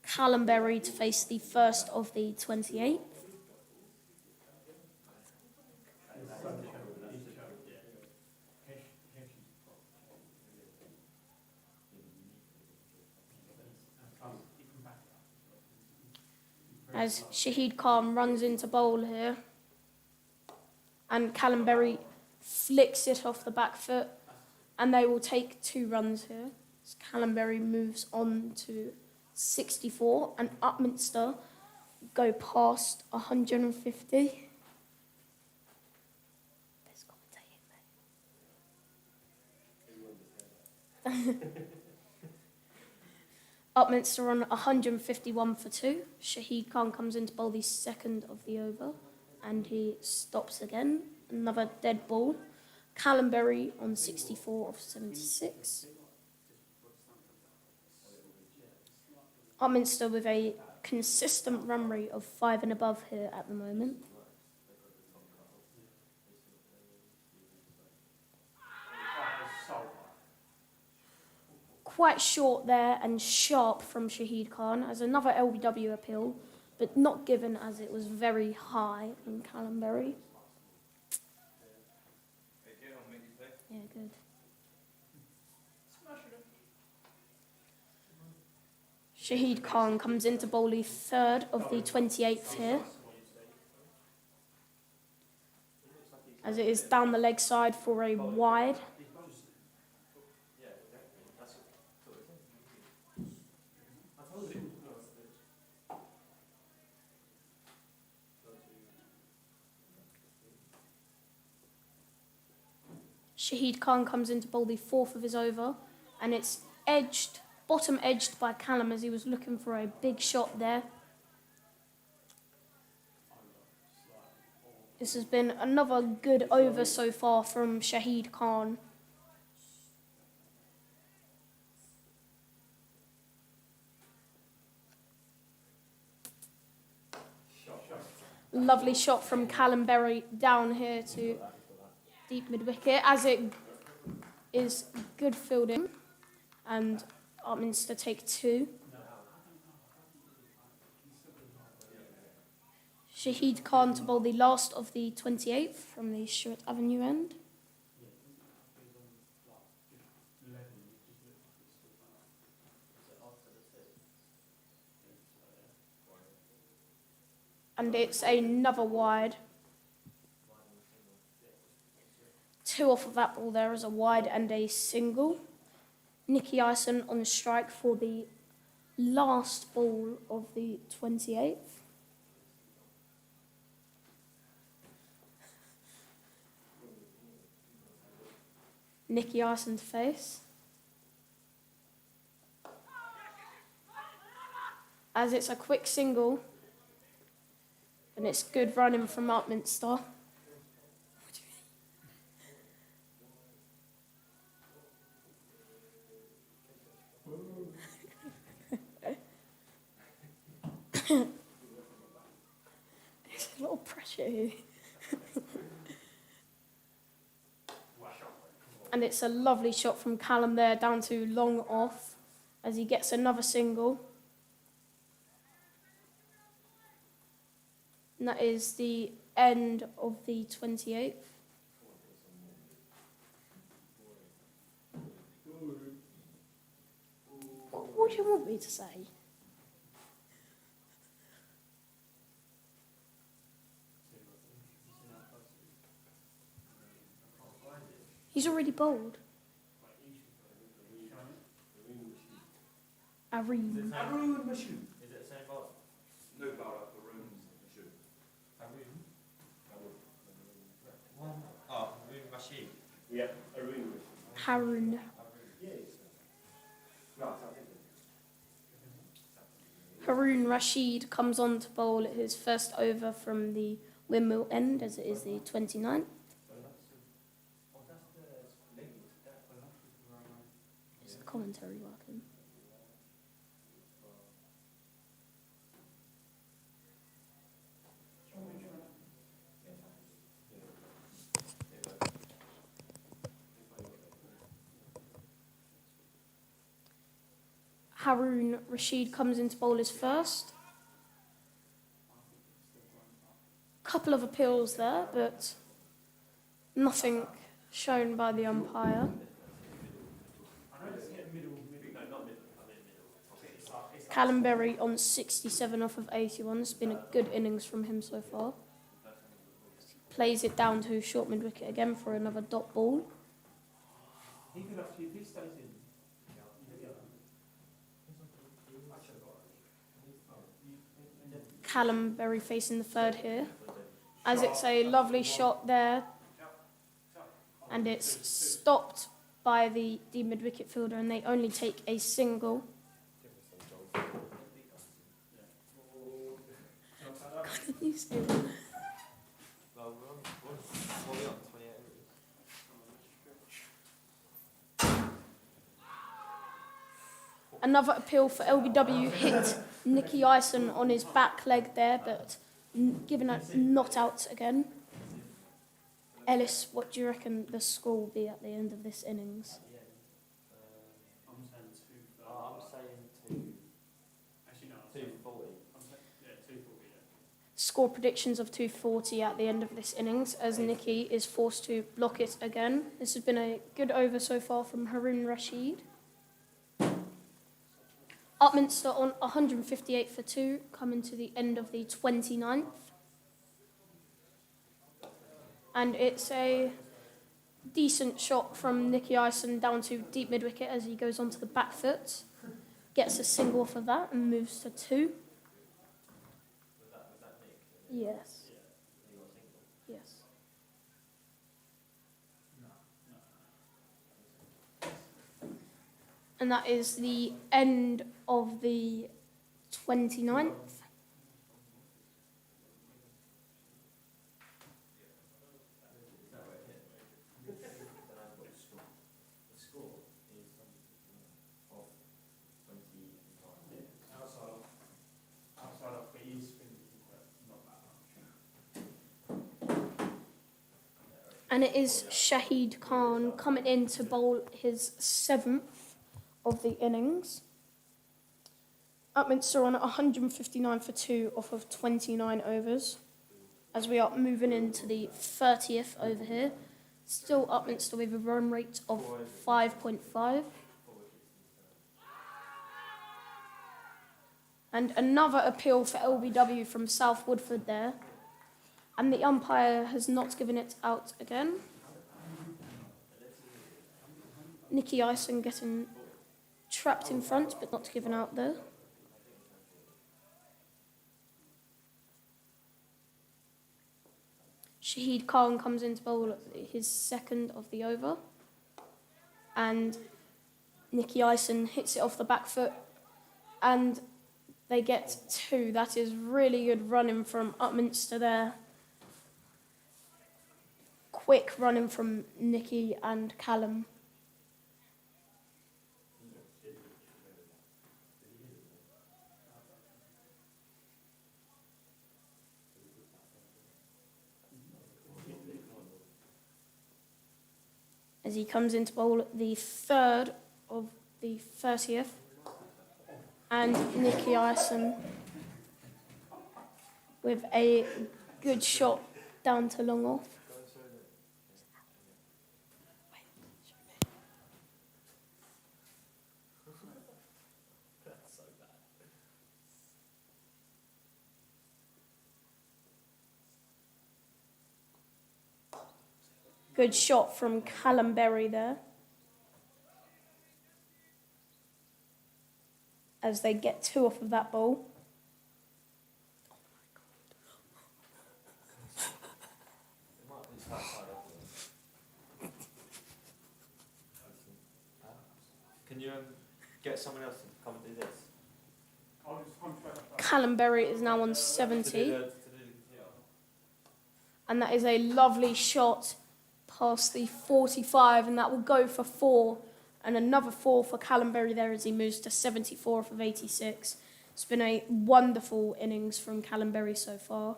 Callum Berry to face the first of the 28th. As Shahid Khan runs into bowl here. And Callum Berry flicks it off the back foot. And they will take 2 runs here. As Callum Berry moves on to 64, and Upminster go past 150. Best commentating, mate. Upminster on 151 for 2. Shahid Khan comes in to bowl the 2nd of the over, and he stops again. Another dead ball. Callum Berry on 64 of 76. Upminster with a consistent run rate of 5 and above here at the moment. Quite short there and sharp from Shahid Khan as another LBW appeal, but not given as it was very high in Callum Berry. Yeah, good. Shahid Khan comes into bowl the third of the 28th here, as it is down the leg side for a wide. Shahid Khan comes into bowl the fourth of his over, and it's edged, bottom edged by Callum as he was looking for a big shot there. This has been another good over so far from Shahid Khan. Lovely shot from Callum Berry down here to deep mid-wicket, as it is good fielding, and Upminster take 2. Shahid Khan to bowl the last of the 28th from the Stewart Avenue end. And it's another wide. 2 off of that ball there is a wide and a single. Nicky Ison on strike for the last ball of the 28th. Nicky Ison to face. As it's a quick single, and it's good running from Upminster. There's a lot of pressure here. And it's a lovely shot from Callum there down to long off as he gets another single. And that is the end of the 28th. What do you want me to say? He's already bowled. Areen. Haroon Rashid. Is it the same bowler? No bowler, Haroon Rashid. Haroon Rashid. Yeah, Arena. Harun. Haroon Rashid comes on to bowl his first over from the windmill end, as it is the 29th. Is the commentary working? Haroon Rashid comes into bowl his first. Couple of appeals there, but nothing shown by the umpire. Callum Berry on 67 off of 81. It's been a good innings from him so far. Plays it down to short mid-wicket again for another dot ball. Callum Berry facing the third here, as it's a lovely shot there, and it's stopped by the mid-wicket fielder, and they only take a single. Couldn't you say that? Well, we're on 28. Another appeal for LBW hit Nicky Ison on his back leg there, but given a not out again. Ellis, what do you reckon the score will be at the end of this innings? I'm saying 2. I'm saying 2. Actually, no. 240. Yeah, 240. Yeah. Score predictions of 240 at the end of this innings, as Nicky is forced to block it again. This has been a good over so far from Haroon Rashid. Upminster on 158 for 2, coming to the end of the 29th. And it's a decent shot from Nicky Ison down to deep mid-wicket as he goes onto the back foot. Gets a single off of that and moves to 2. Yes. Yes. And that is the end of the 29th. Outside of he's been not that much. And it is Shahid Khan coming in to bowl his 7th of the innings. Upminster on 159 for 2 off of 29 overs. As we are moving into the 30th over here. Still Upminster with a run rate of 5.5. And another appeal for LBW from South Woodford there. And the umpire has not given it out again. Nicky Ison getting trapped in front, but not given out there. Shahid Khan comes in to bowl his 2nd of the over. And Nicky Ison hits it off the back foot. And they get 2. That is really good running from Upminster there. Quick running from Nicky and Callum. As he comes into bowl the 3rd of the 30th. And Nicky Ison with a good shot down to long off. Good shot from Callum Berry there. As they get 2 off of that ball. Can you get someone else to come and do this? Callum Berry is now on 70. And that is a lovely shot past the 45, and that will go for 4. And another 4 for Callum Berry there as he moves to 74 off of 86. It's been a wonderful innings from Callum Berry so far.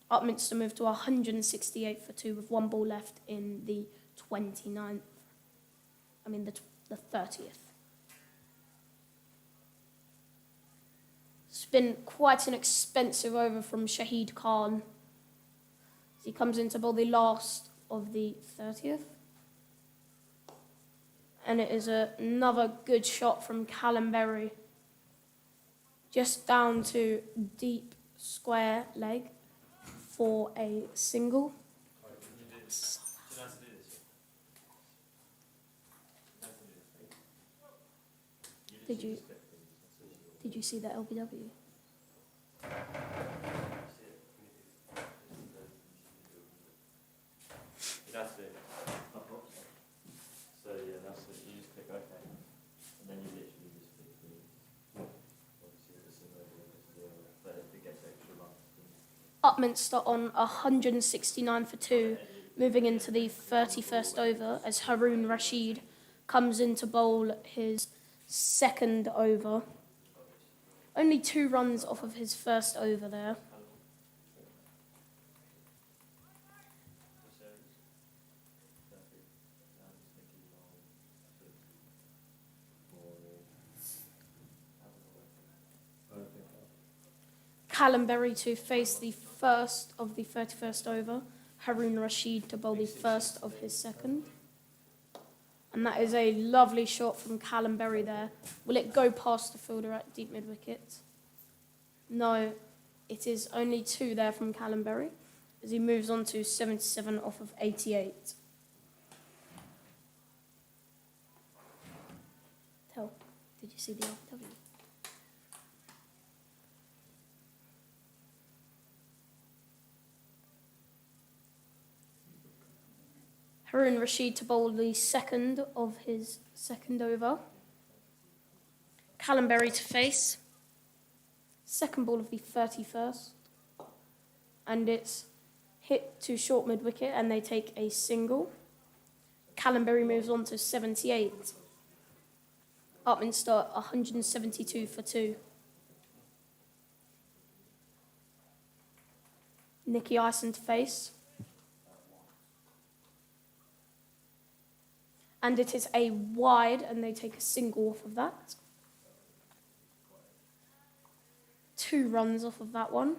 Upminster moved to 168 for 2 with 1 ball left in the 29th. I mean the 30th. It's been quite an expensive over from Shahid Khan. As he comes into bowl the last of the 30th. And it is another good shot from Callum Berry. Just down to deep square leg for a single. Did you see that LBW? That's it. So yeah, that's it. You just click OK, and then you literally just click the. Obviously, this is over, but if it gets extra marks. Upminster on 169 for 2, moving into the 31st over as Haroon Rashid comes in to bowl his 2nd over. Only 2 runs off of his 1st over there. Callum Berry to face the 1st of the 31st over. Haroon Rashid to bowl the 1st of his 2nd. And that is a lovely shot from Callum Berry there. Will it go past the fielder at deep mid-wicket? No, it is only 2 there from Callum Berry as he moves on to 77 off of 88. Did you see the LW? Harun Rashid to bowl the second of his second over. Callum Berry to face. Second ball of the 31st. And it's hit to short mid-wicket and they take a single. Callum Berry moves on to 78. Upminster 172 for 2. Nicky Ison to face. And it is a wide, and they take a single off of that. 2 runs off of that one.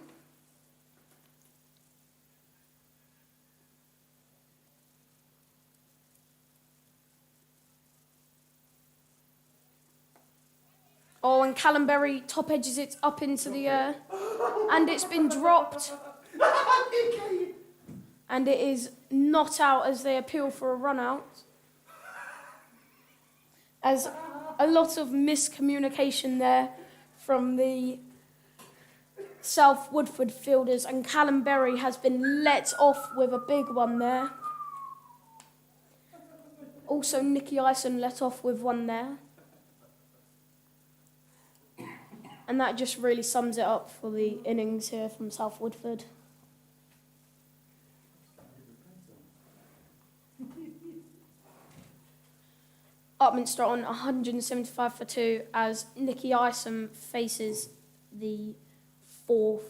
Oh, and Callum Berry top edges it up into the air. And it's been dropped. And it is not out as they appeal for a run out. As a lot of miscommunication there from the South Woodford fielders, and Callum Berry has been let off with a big one there. Also, Nicky Ison let off with one there. And that just really sums it up for the innings here from South Woodford. Upminster on 175 for 2 as Nicky Ison faces the 4th.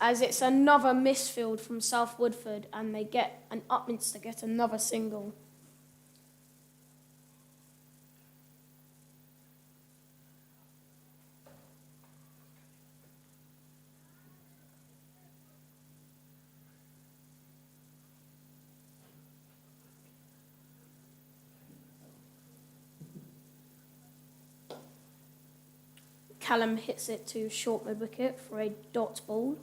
As it's another misfield from South Woodford and Upminster get another single. Callum hits it to short mid-wicket for a dot ball.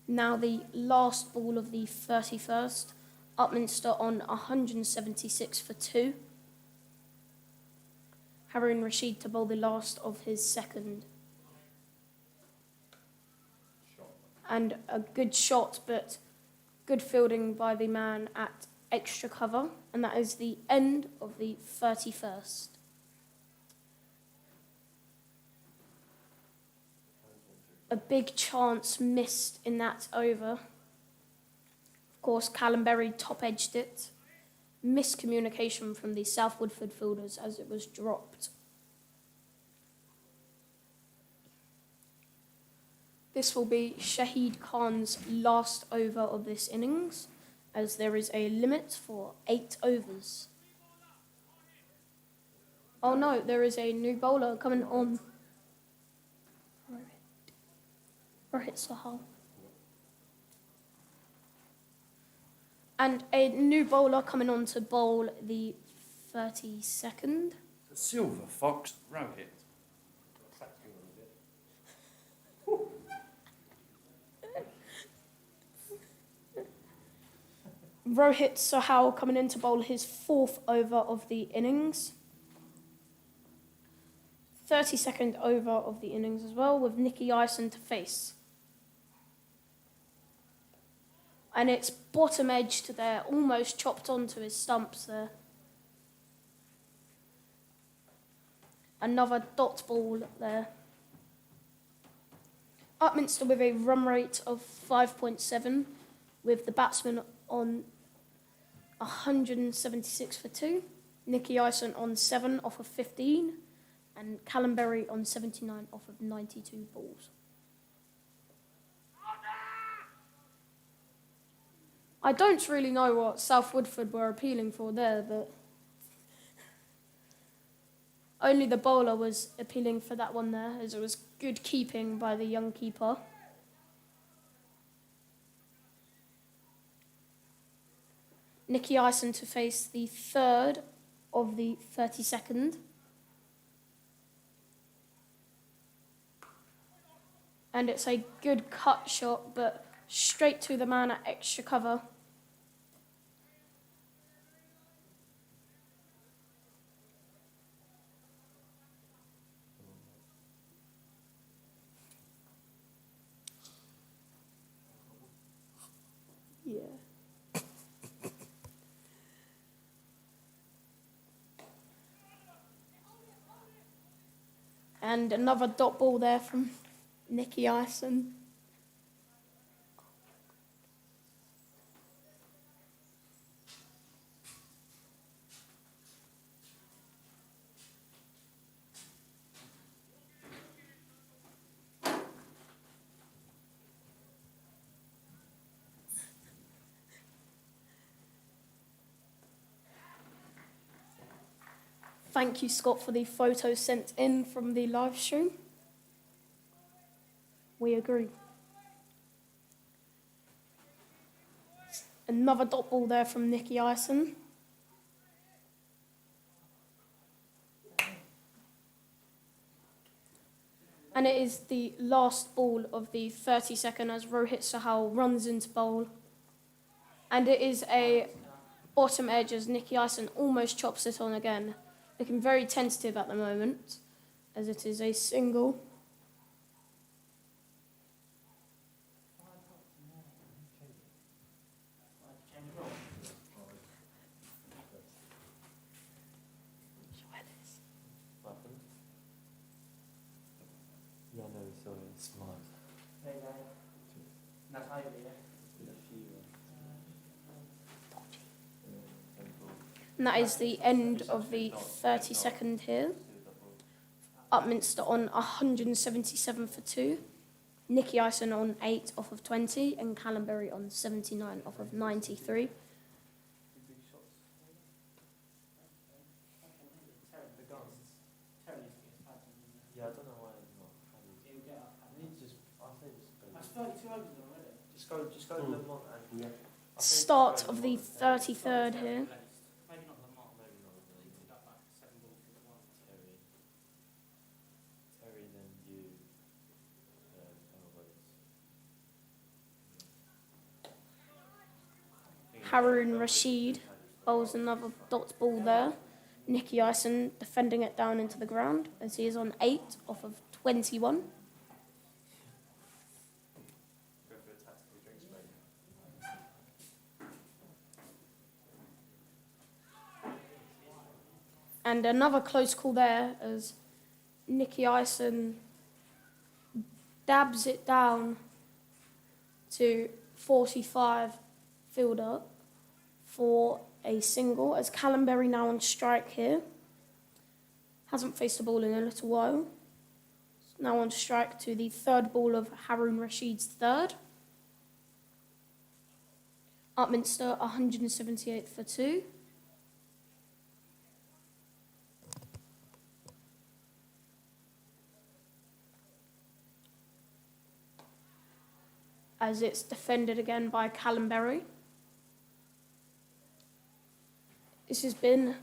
Now the last ball of the 31st. Upminster on 176 for 2. Harun Rashid to bowl the last of his second. And a good shot, but good fielding by the man at extra cover. And that is the end of the 31st. A big chance missed in that over. Of course, Callum Berry top-edged it. Miscommunication from the South Woodford fielders as it was dropped. This will be Shahid Khan's last over of this innings, as there is a limit for 8 overs. Oh no, there is a new bowler coming on. Rohit Sahal. And a new bowler coming on to bowl the 32nd. The Silver Fox, Rohit. Rohit Sahal coming in to bowl his 4th over of the innings. 32nd over of the innings as well, with Nicky Ison to face. And it's bottom edged there, almost chopped onto his stumps there. Another dot ball there. Upminster with a run rate of 5.7, with the batsman on 176 for 2. Nicky Ison on 7 off of 15. And Callum Berry on 79 off of 92 balls. I don't really know what South Woodford were appealing for there, but only the bowler was appealing for that one there, as it was good keeping by the young keeper. Nicky Ison to face the third of the 32nd. And it's a good cut shot, but straight to the man at extra cover. Yeah. And another dot ball there from Nicky Ison. Thank you, Scott, for the photos sent in from the live stream. We agree. Another dot ball there from Nicky Ison. And it is the last ball of the 30-second as Rohit Sahal runs into bowl. And it is a bottom edge as Nicky Ison almost chops it on again. Looking very tentative at the moment, as it is a single. What happened? Yeah, no, we saw it. It's smart. There you go. That's over, yeah. And that is the end of the 30-second here. Upminster on 177 for 2. Nicky Ison on 8 off of 20. And Callum Berry on 79 off of 93. Yeah, I don't know why it's not. I need to just. I think That's 32 overs already. just go to Lamont and yeah. Start of the 33rd here. Maybe not Lamont. Maybe not. Picked it up like 7 balls to 1. Terry, then you. Haroon Rashid bowls another dot ball there. Nicky Ison defending it down into the ground as he is on 8 off of 21. Go for a tactical drinks break. And another close call there as Nicky Ison dabs it down to 45 fielder for a single as Callum Berry now on strike here. Hasn't faced the ball in a little while. Now on strike to the third ball of Haroon Rashid's third. Upminster 178 for 2. As it's defended again by Callum Berry. This has been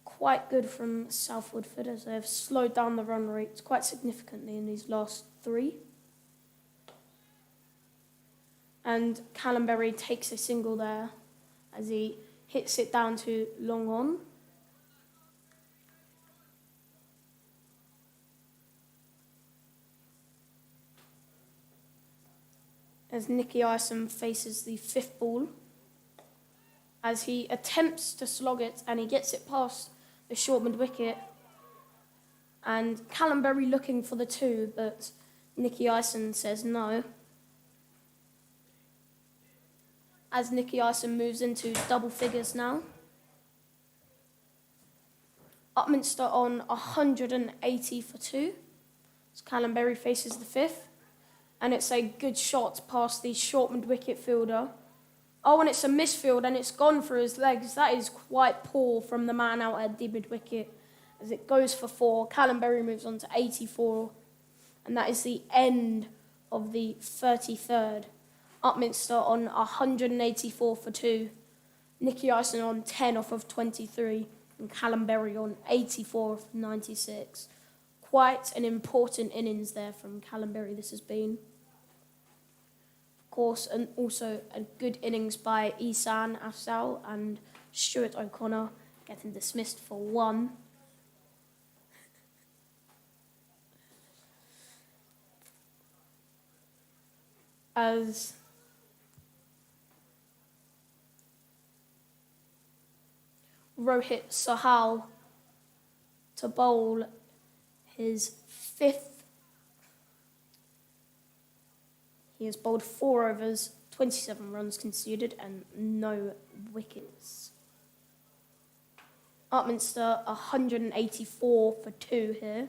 quite good from South Woodford as they've slowed down the run rate quite significantly in these last 3. And Callum Berry takes a single there as he hits it down to long on. As Nicky Ison faces the 5th ball. As he attempts to slog it and he gets it past the short mid wicket. And Callum Berry looking for the 2, but Nicky Ison says no. As Nicky Ison moves into double figures now. Upminster on 180 for 2. As Callum Berry faces the 5th. And it's a good shot past the short mid wicket fielder. Oh, and it's a misfield and it's gone for his legs. That is quite poor from the man out at the mid-wicket as it goes for 4. Callum Berry moves on to 84. And that is the end of the 33rd. Upminster on 184 for 2. Nicky Ison on 10 off of 23, and Callum Berry on 84 off 96. Quite an important innings there from Callum Berry this has been. Of course, and also a good innings by Isan Afzal and Stuart O'Connor, getting dismissed for 1. As Rohit Sahal to bowl his 5th. He has bowled 4 overs, 27 runs conceded and no wickets. Upminster 184 for 2 here.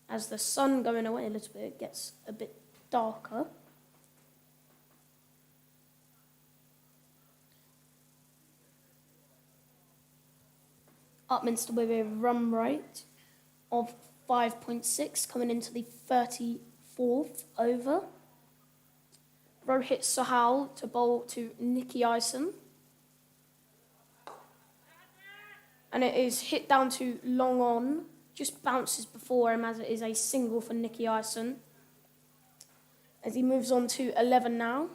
As the sun going away a little bit, it gets a bit darker. Upminster with a run rate of 5.6 coming into the 34th over. Rohit Sahal to bowl to Nicky Ison. And it is hit down to long on, just bounces before him as it is a single for Nicky Ison. As he moves on to 11 now.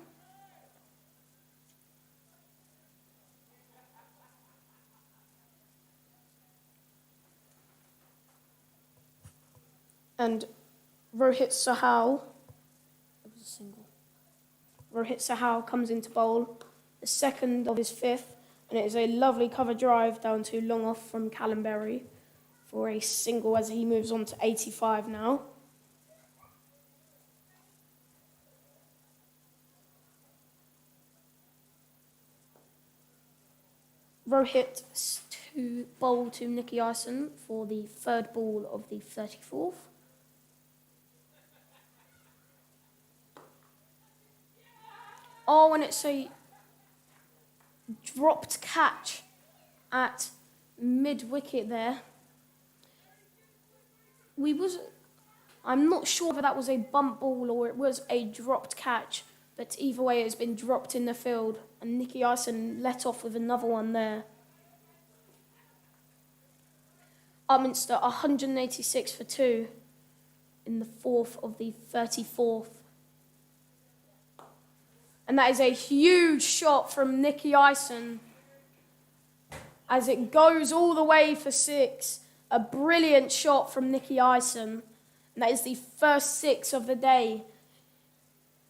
And Rohit Sahal, it was a single. Rohit Sahal comes into bowl, the 2nd of his 5th, and it is a lovely cover drive down to long off from Callum Berry for a single as he moves on to 85 now. Rohit to bowl to Nicky Ison for the 3rd ball of the 34th. Oh, and it's a dropped catch at mid-wicket there. I'm not sure whether that was a bump ball or it was a dropped catch, but either way it's been dropped in the field and Nicky Ison let off with another one there. Upminster 186 for 2 in the 4th of the 34th. And that is a huge shot from Nicky Ison as it goes all the way for 6. A brilliant shot from Nicky Ison. And that is the first 6 of the day,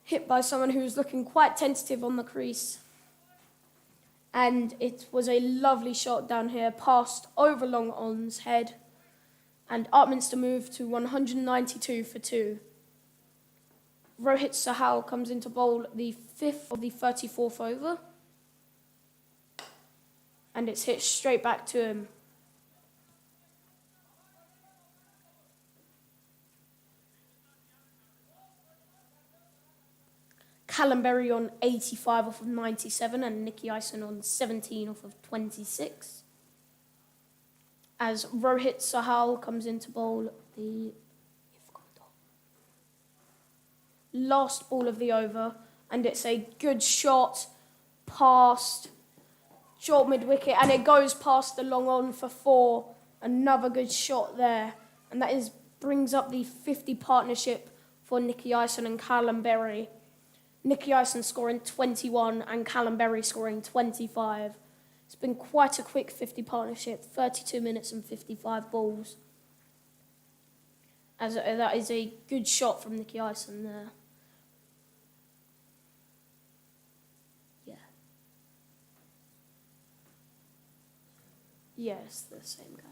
hit by someone who was looking quite tentative on the crease. And it was a lovely shot down here, passed over long on's head. And Upminster moved to 192 for 2. Rohit Sahal comes into bowl the 5th of the 34th over. And it's hit straight back to him. Callum Berry on 85 off of 97 and Nicky Ison on 17 off of 26. As Rohit Sahal comes into bowl the last ball of the over, and it's a good shot past short mid-wicket, and it goes past the long on for 4. Another good shot there, and that brings up the 50 partnership for Nicky Ison and Callum Berry. Nicky Ison scoring 21 and Callum Berry scoring 25. It's been quite a quick 50 partnership, 32 minutes and 55 balls. As that is a good shot from Nicky Ison there. Yeah. Yes, the same guy.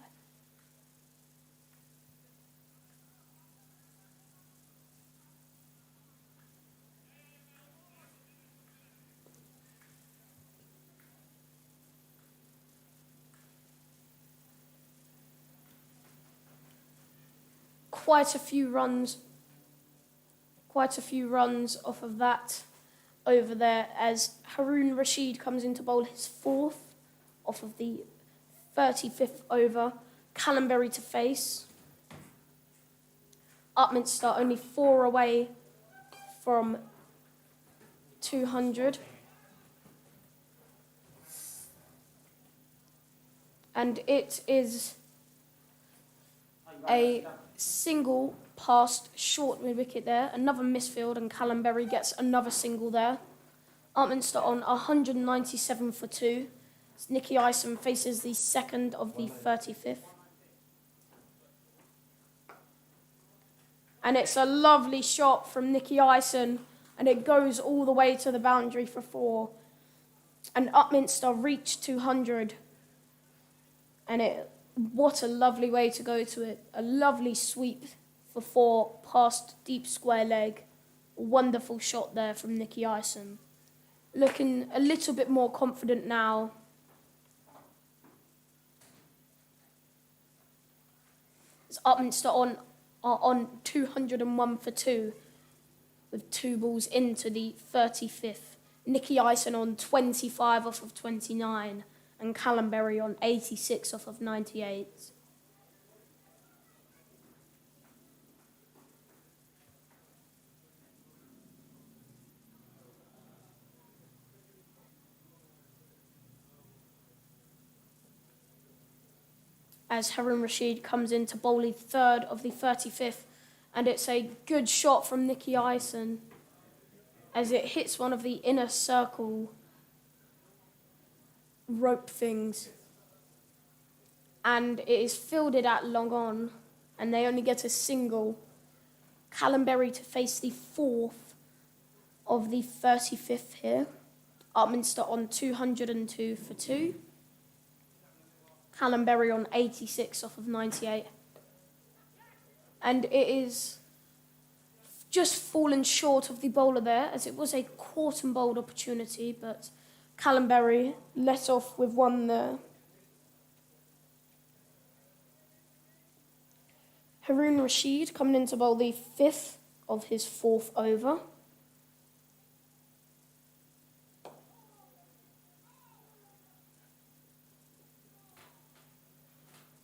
Quite a few runs off of that over there as Haroon Rashid comes into bowl his 4th off of the 35th over. Callum Berry to face. Upminster only 4 away from 200. And it is a single past short mid-wicket there. Another misfield, and Callum Berry gets another single there. Upminster on 197 for 2. Nicky Ison faces the second of the 35th. And it's a lovely shot from Nicky Ison, and it goes all the way to the boundary for 4. And Upminster reach 200. And what a lovely way to go to it. A lovely sweep for 4 past deep square leg. Wonderful shot there from Nicky Ison. Looking a little bit more confident now. As Upminster are on 201 for 2 with 2 balls into the 35th. Nicky Ison on 25 off of 29 and Callum Berry on 86 off of 98. As Harun Rashid comes in to bowl the third of the 35th, and it's a good shot from Nicky Ison as it hits one of the inner circle rope things, and it is fielded at long on, and they only get a single. Callum Berry to face the 4th of the 35th here. Upminster on 202 for 2. Callum Berry on 86 off of 98. And it is just fallen short of the bowler there, as it was a caught and bowled opportunity, but Callum Berry let off with one there. Harun Rashid coming in to bowl the 5th of his 4th over.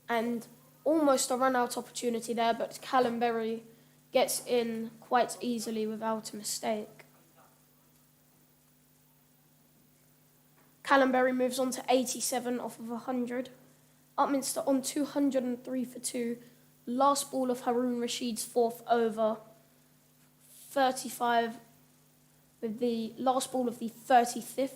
And almost a run-out opportunity there, but Callum Berry gets in quite easily without a mistake. Callum Berry moves on to 87 off of 100. Upminster on 203 for 2. Last ball of Harun Rashid's 4th over. 35 with the last ball of the 35th.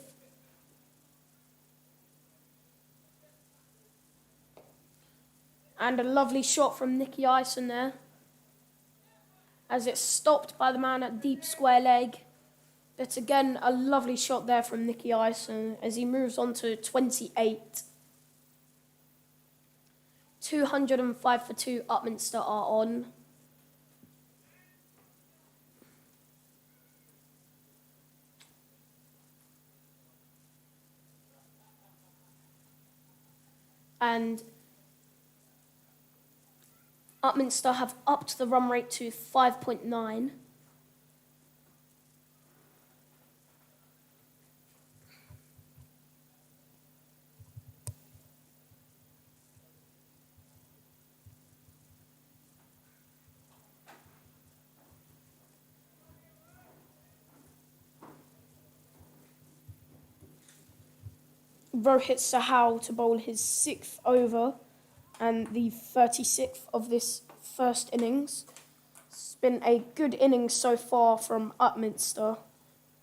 And a lovely shot from Nicky Ison there, as it's stopped by the man at deep square leg. But again, a lovely shot there from Nicky Ison as he moves on to 28. 205 for 2, Upminster are on. And Upminster have upped the run rate to 5.9. Rohit Sahal to bowl his 6th over and the 36th of this first innings. It's been a good innings so far from Upminster.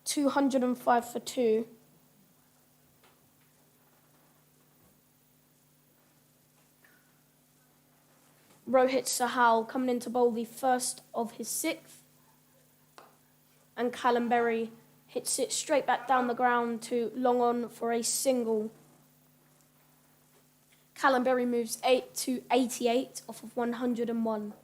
205 for 2. Rohit Sahal coming in to bowl the 1st of his 6th. And Callum Berry hits it straight back down the ground to long on for a single. Callum Berry moves 8 to 88 off of 101.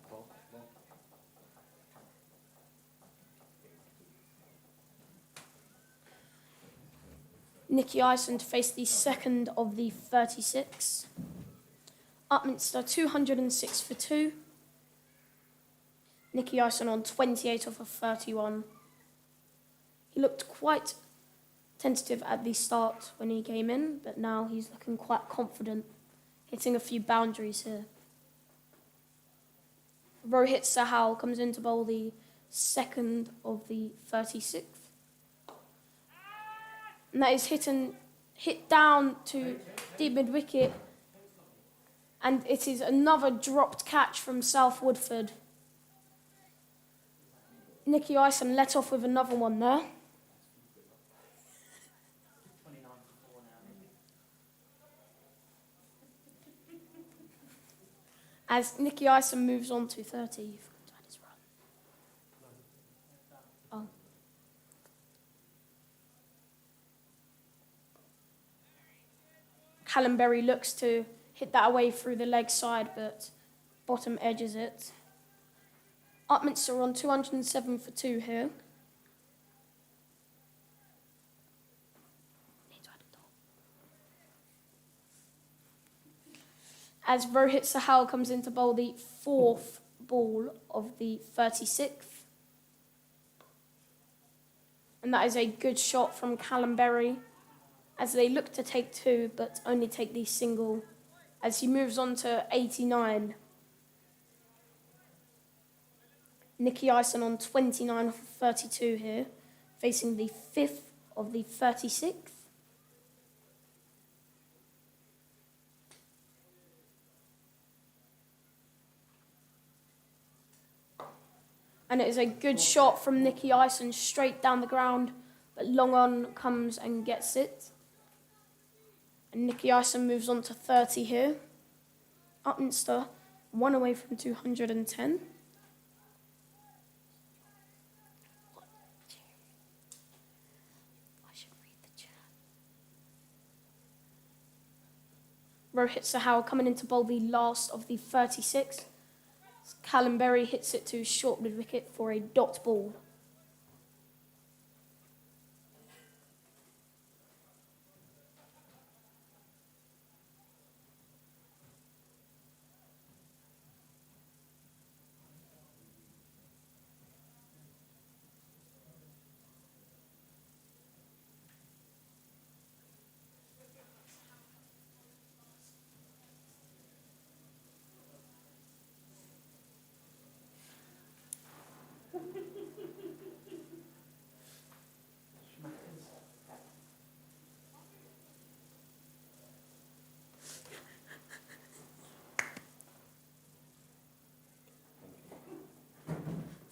Nicky Ison to face the 2nd of the 36. Upminster 206 for 2. Nicky Ison on 28 off of 31. He looked quite tentative at the start when he came in, but now he's looking quite confident, hitting a few boundaries here. Rohit Sahal comes in to bowl the 2nd of the 36th. And that is hit down to deep mid-wicket. And it is another dropped catch from South Woodford. Nicky Ison let off with another one there. 29 for 4 now. As Nicky Ison moves on to 30. You forgot to add his run. Oh. Callum Berry looks to hit that away through the leg side, but bottom edges it. Upminster on 207 for 2 here. As Rohit Sahal comes in to bowl the 4th ball of the 36th. And that is a good shot from Callum Berry, as they look to take 2, but only take the single, as he moves on to 89. Nicky Ison on 29 for 32 here, facing the 5th of the 36th. And it is a good shot from Nicky Ison straight down the ground, but long on comes and gets it. And Nicky Ison moves on to 30 here. Upminster, 1 away from 210. Rohit Sahal coming in to bowl the last of the 36. Callum Berry hits it to short mid wicket for a dot ball.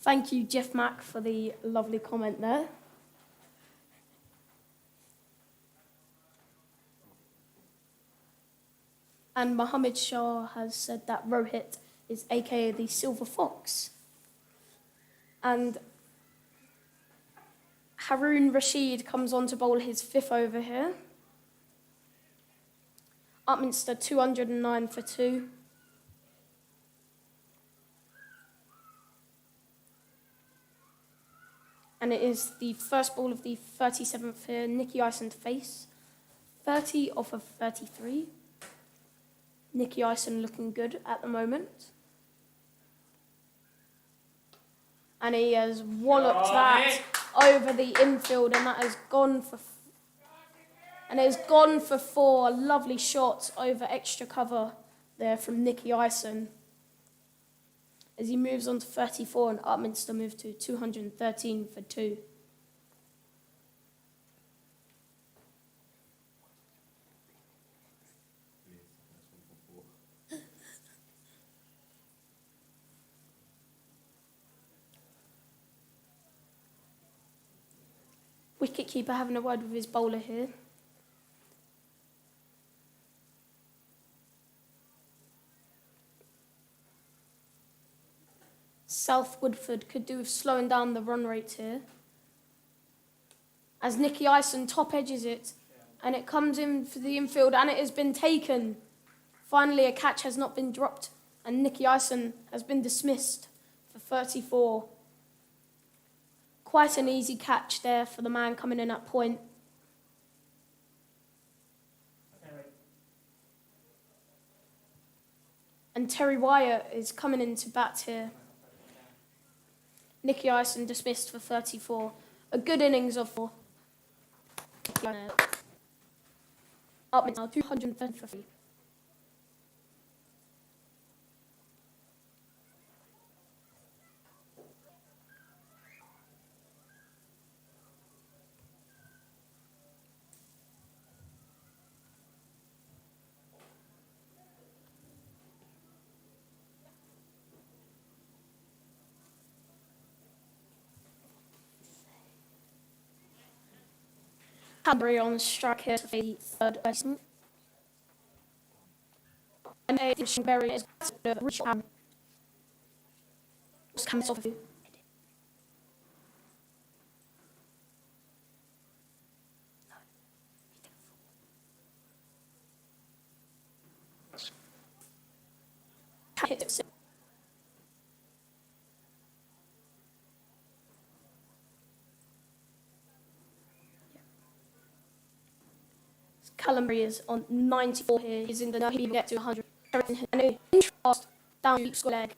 Thank you, Jeff Mack, for the lovely comment there. And Mohammed Shah has said that Rohit is aka the Silver Fox. And Haroon Rashid comes on to bowl his 5th over here. Upminster 209 for 2. And it is the first ball of the 37th here, Nicky Ison to face. 30 off of 33. Nicky Ison looking good at the moment. And he has walloped that over the infield, and that has gone for... And it has gone for 4 lovely shots over extra cover there from Nicky Ison, as he moves on to 34 and Upminster move to 213 for 2. Wicketkeeper having a word with his bowler here. South Woodford could do with slowing down the run rate here, as Nicky Ison top edges it, and it comes in for the infield, and it has been taken. Finally, a catch has not been dropped, and Nicky Ison has been dismissed for 34. Quite an easy catch there for the man coming in at point. And Terry Wyatt is coming in to bat here. Nicky Ison dismissed for 34. A good innings of 4. Up now 230 for 3. Callum Berry on strike here to the third baseman. And Berry is reach out. Comes off you. Hit it. Callum Berry is on 94 here. He's in the he will get to 100. And a fast down deep square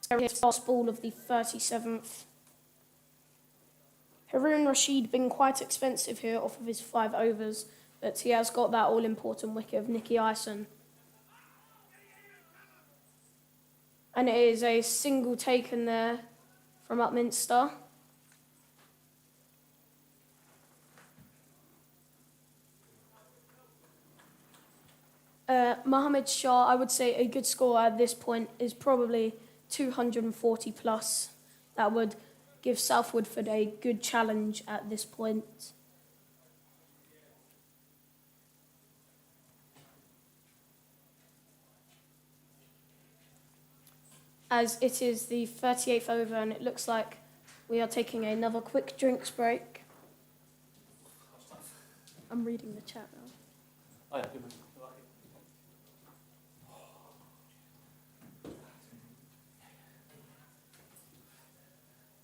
leg. His last ball of the 37th. Harun Rashid been quite expensive here off of his 5 overs, but he has got that all-important wicket of Nicky Ison. And it is a single taken there from Upminster. Mohammed Shah, I would say a good score at this point is probably 240 plus. That would give South Woodford a good challenge at this point. As it is the 38th over and it looks like we are taking another quick drinks break. I'm reading the chat now. Oh, yeah, good man.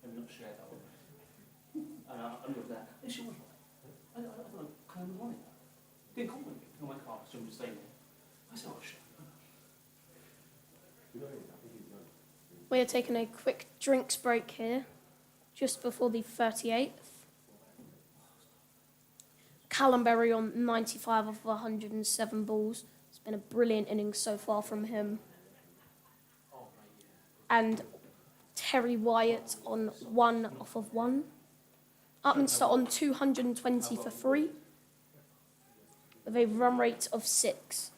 Let me not share that one. I'm with that. Yes, she was right. I don't know. Callum wanted that. Didn't call me on my car, so I'm just saying it. I said, oh, shit. We are taking a quick drinks break here, just before the 38th. Callum Berry on 95 of 107 balls. It's been a brilliant innings so far from him. And Terry Wyatt on 1 off of 1. Upminster on 220 for 3, with a run rate of 6.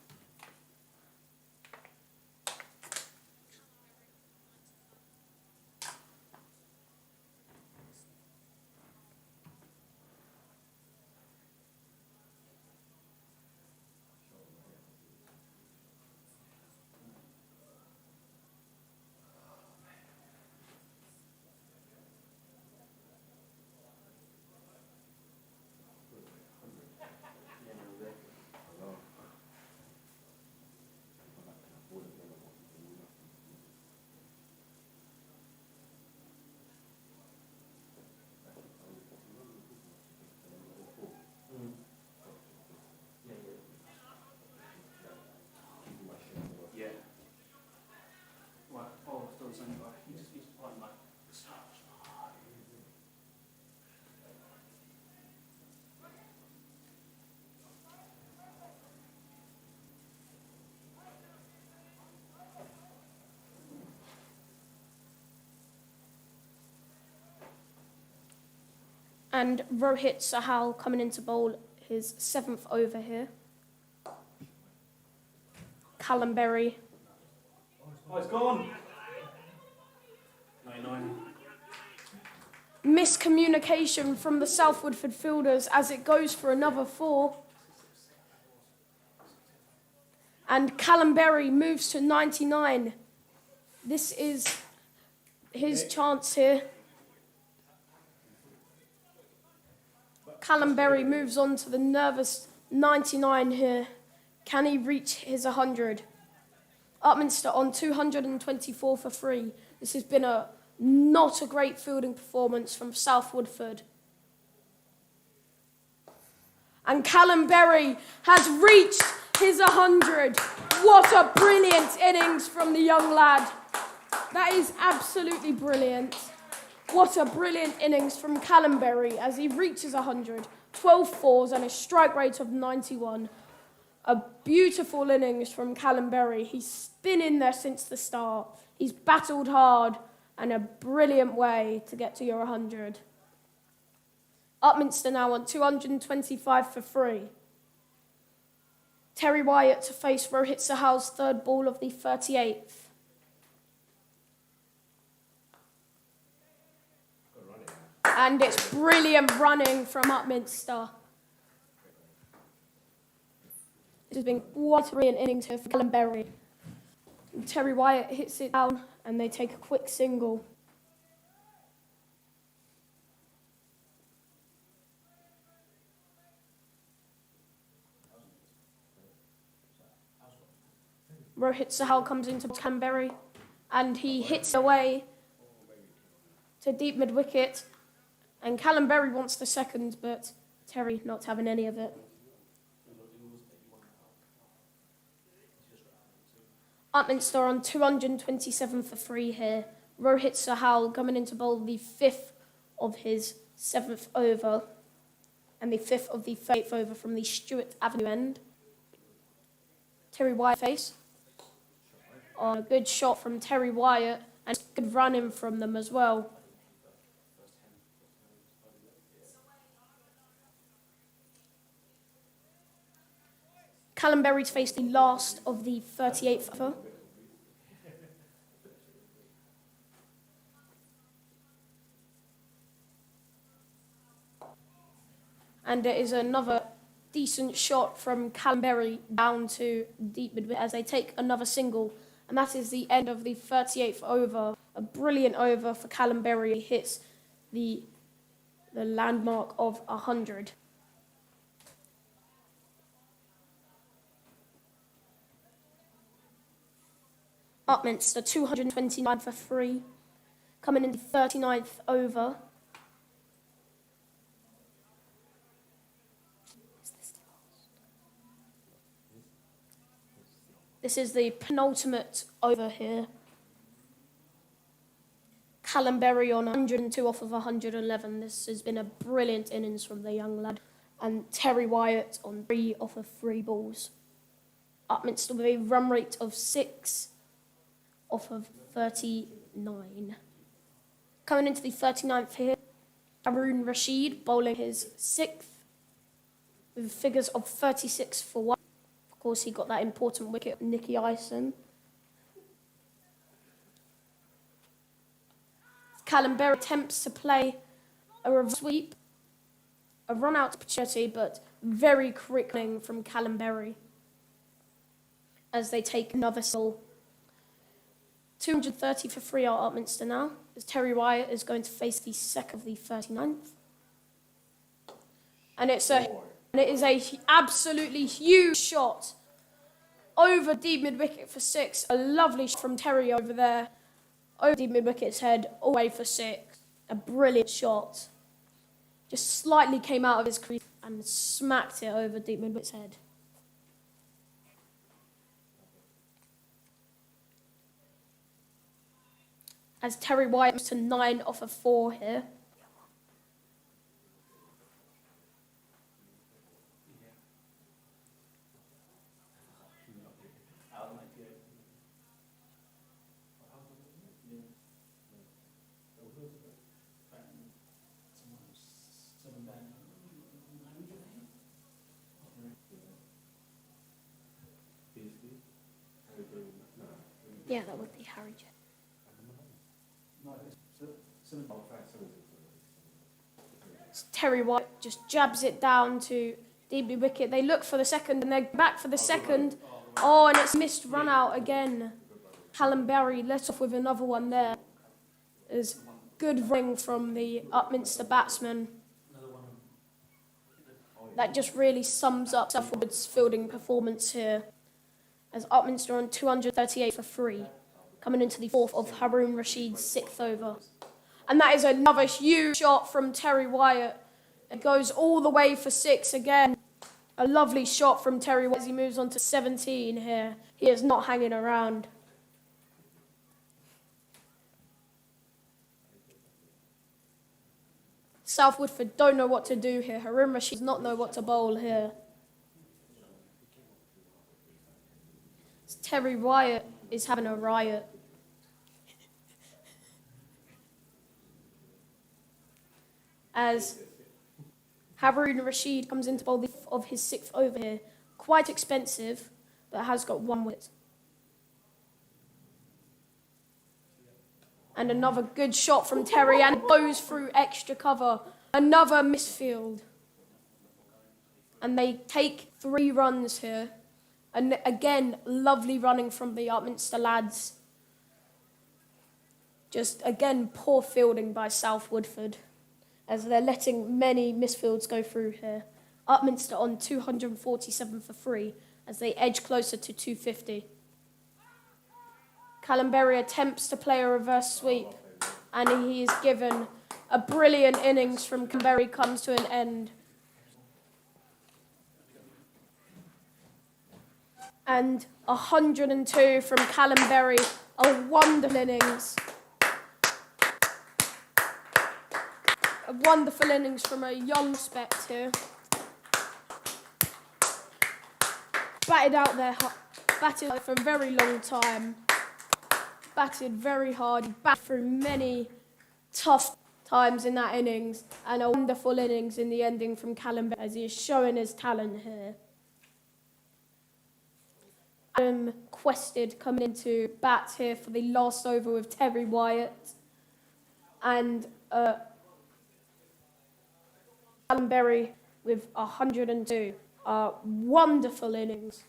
Yeah. Right. Oh, I thought the same guy. He's quite like stars. And Rohit Sahal coming into bowl his 7th over here. Callum Berry. Oh, it's gone. 99. Miscommunication from the South Woodford fielders as it goes for another 4. And Callum Berry moves to 99. This is his chance here. Callum Berry moves on to the nervous 99 here. Can he reach his 100? Upminster on 224 for 3. This has been not a great fielding performance from South Woodford. And Callum Berry has reached his 100. What a brilliant innings from the young lad. That is absolutely brilliant. What a brilliant innings from Callum Berry as he reaches 100. 12 fours and a strike rate of 91. A beautiful innings from Callum Berry. He's been in there since the start. He's battled hard and a brilliant way to get to your 100. Upminster now on 225 for 3. Terry Wyatt to face Rohit Sahal's 3rd ball of the 38th. And it's brilliant running from Upminster. This has been quite a brilliant innings here for Callum Berry. And Terry Wyatt hits it down and they take a quick single. Rohit Sahal comes into Callum Berry and he hits away to deep mid wicket. And Callum Berry wants the second, but Terry not having any of it. Upminster on 227 for 3 here. Rohit Sahal coming into bowl the 5th of his 7th over and the 5th of the 8th over from the Stewart Avenue end. Terry Wyatt face. On a good shot from Terry Wyatt and good running from them as well. Callum Berry to face the last of the 38th over. And it is another decent shot from Callum Berry down to deep mid as they take another single. And that is the end of the 38th over. A brilliant over for Callum Berry. He hits the landmark of 100. Upminster 229 for 3. Coming in the 39th over. This is the penultimate over here. Callum Berry on 102 off of 111. This has been a brilliant innings from the young lad. And Terry Wyatt on 3 off of 3 balls. Upminster with a run rate of 6 off of 39. Coming into the 39th here, Haroon Rashid bowling his 6th with figures of 36 for 1. Of course, he got that important wicket, Nicky Ison. Callum Berry attempts to play a reverse sweep, a run-out opportunity, but very quickly from Callum Berry as they take another single. 230 for 3 are Upminster now, as Terry Wyatt is going to face the second of the 39th. And it is a absolutely huge shot over deep mid-wicket for 6. A lovely shot from Terry over there, over deep mid-wicket's head, all the way for 6. A brilliant shot. Just slightly came out of his crease and smacked it over deep mid-wicket's head. As Terry Wyatt moves to 9 off of 4 here. Yeah, that would be Harry J. Terry Wyatt just jabs it down to deep mid wicket. They look for the second and they're back for the second. Oh, and it's missed run out again. Callum Berry let off with another one there. There's good ring from the Upminster batsman. That just really sums up Woodford's fielding performance here. As Upminster on 238 for 3. Coming into the 4th of Haroon Rashid's 6th over. And that is another huge shot from Terry Wyatt. It goes all the way for 6 again. A lovely shot from Terry Wyatt as he moves on to 17 here. He is not hanging around. South Woodford don't know what to do here. Haroon Rashid does not know what to bowl here. Terry Wyatt is having a riot. As Haroon Rashid comes into bowl of his 6th over here. Quite expensive, but has got 1 wicket. And another good shot from Terry, and goes through extra cover. Another misfield. And they take 3 runs here. And again, lovely running from the Upminster lads. Just again, poor fielding by South Woodford, as they're letting many misfields go through here. Upminster on 247 for 3, as they edge closer to 250. Callum Berry attempts to play a reverse sweep, and he is given a brilliant innings from Callum Berry comes to an end. And 102 from Callum Berry, a wonderful innings. A wonderful innings from a young spec here. Batted for a very long time. Batted very hard, batted through many tough times in that innings, and a wonderful innings in the ending from Callum Berry, as he is showing his talent here. Adam Quested coming into bat here for the last over with Terry Wyatt, and Callum Berry with 102. Wonderful innings.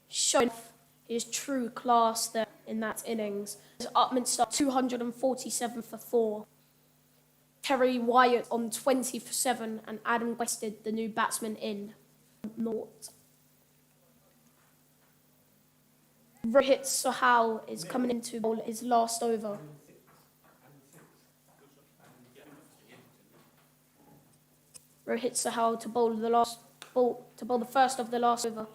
Showing his true class there in that innings. Upminster 247 for 4. Terry Wyatt on 20 for 7, and Adam Quested, the new batsman, in 0. Rohit Sahal is coming in to bowl his last over. Rohit Sahal to bowl the first of the last over,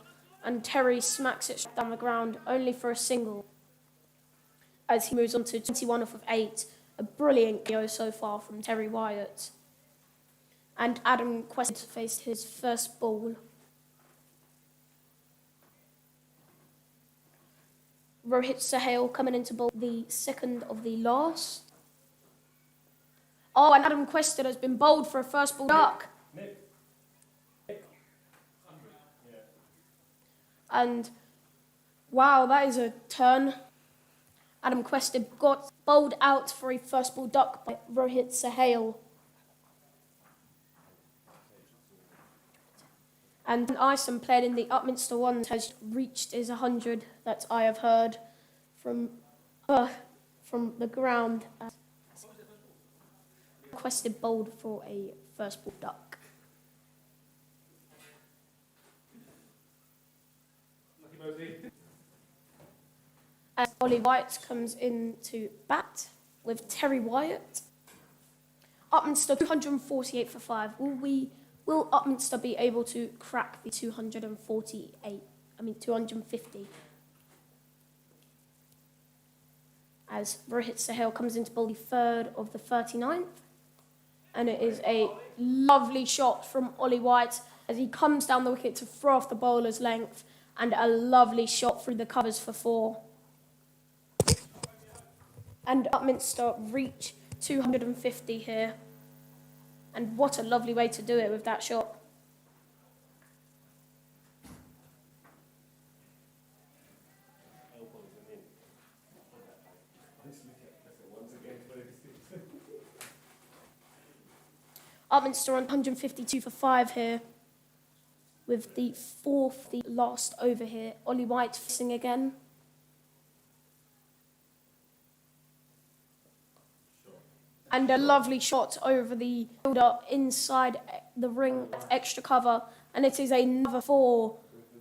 and Terry smacks it down the ground only for a single, as he moves on to 21 off of 8. A brilliant go so far from Terry Wyatt. And Adam Quested faced his first ball. Rohit Sahal coming in to bowl the second of the last. Oh, and Adam Quested has been bowled for a first ball duck. And wow, that is a turn. Adam Quested got bowled out for a first ball duck by Rohit Sahal. And Isom played in the Upminster Ones has reached his 100 that I have heard from the ground. Quested bowled for a first ball duck. As Ollie White comes in to bat with Terry Wyatt. Upminster 248 for 5. Will Upminster be able to crack the 250? As Rohit Sahal comes into bowl the third of the 39th. And it is a lovely shot from Ollie White as he comes down the wicket to throw off the bowler's length, and a lovely shot through the covers for 4. And Upminster reach 250 here. And what a lovely way to do it with that shot. Upminster on 152 for 5 here, with the last over here. Ollie White facing again. And a lovely shot over the fielder inside the ring at extra cover. And it is another 4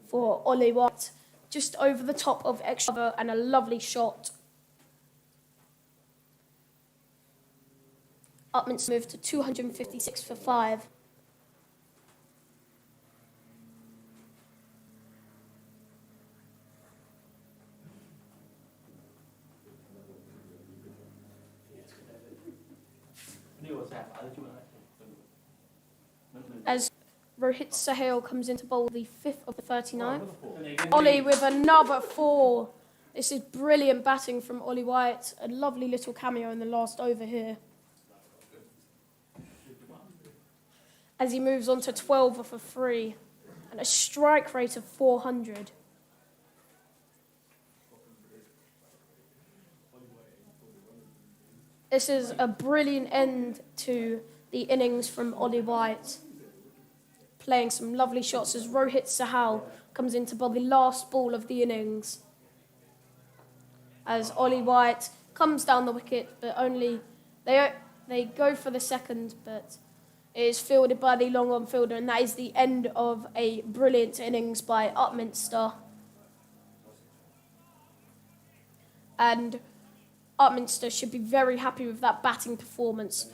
for Ollie White, just over the top of extra cover, and a lovely shot. Upminster moved to 256 for 5. As Rohit Sahal comes into bowl the 5th of the 39th. Ollie with another 4. This is brilliant batting from Ollie White. A lovely little cameo in the last over here. As he moves on to 12 off of 3. And a strike rate of 400. This is a brilliant end to the innings from Ollie White. Playing some lovely shots as Rohit Sahal comes in to bowl the last ball of the innings. As Ollie White comes down the wicket, but only they go for the second, but it is fielded by the long-on fielder, and that is the end of a brilliant innings by Upminster. And Upminster should be very happy with that batting performance.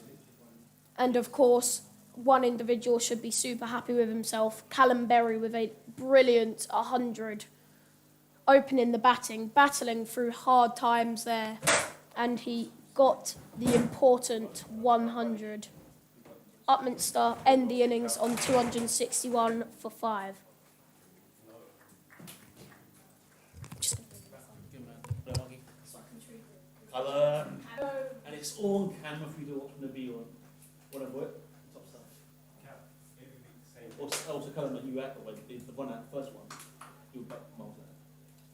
And of course, one individual should be super happy with himself, Callum Berry, with a brilliant 100. Opening the batting, battling through hard times there, and he got the important 100. Upminster end the innings on 261 for 5. Colour. And it's all on camera if we do what Nabil or whatever it. Top stuff. Also colour that you had, the one at the first one. You were miles there.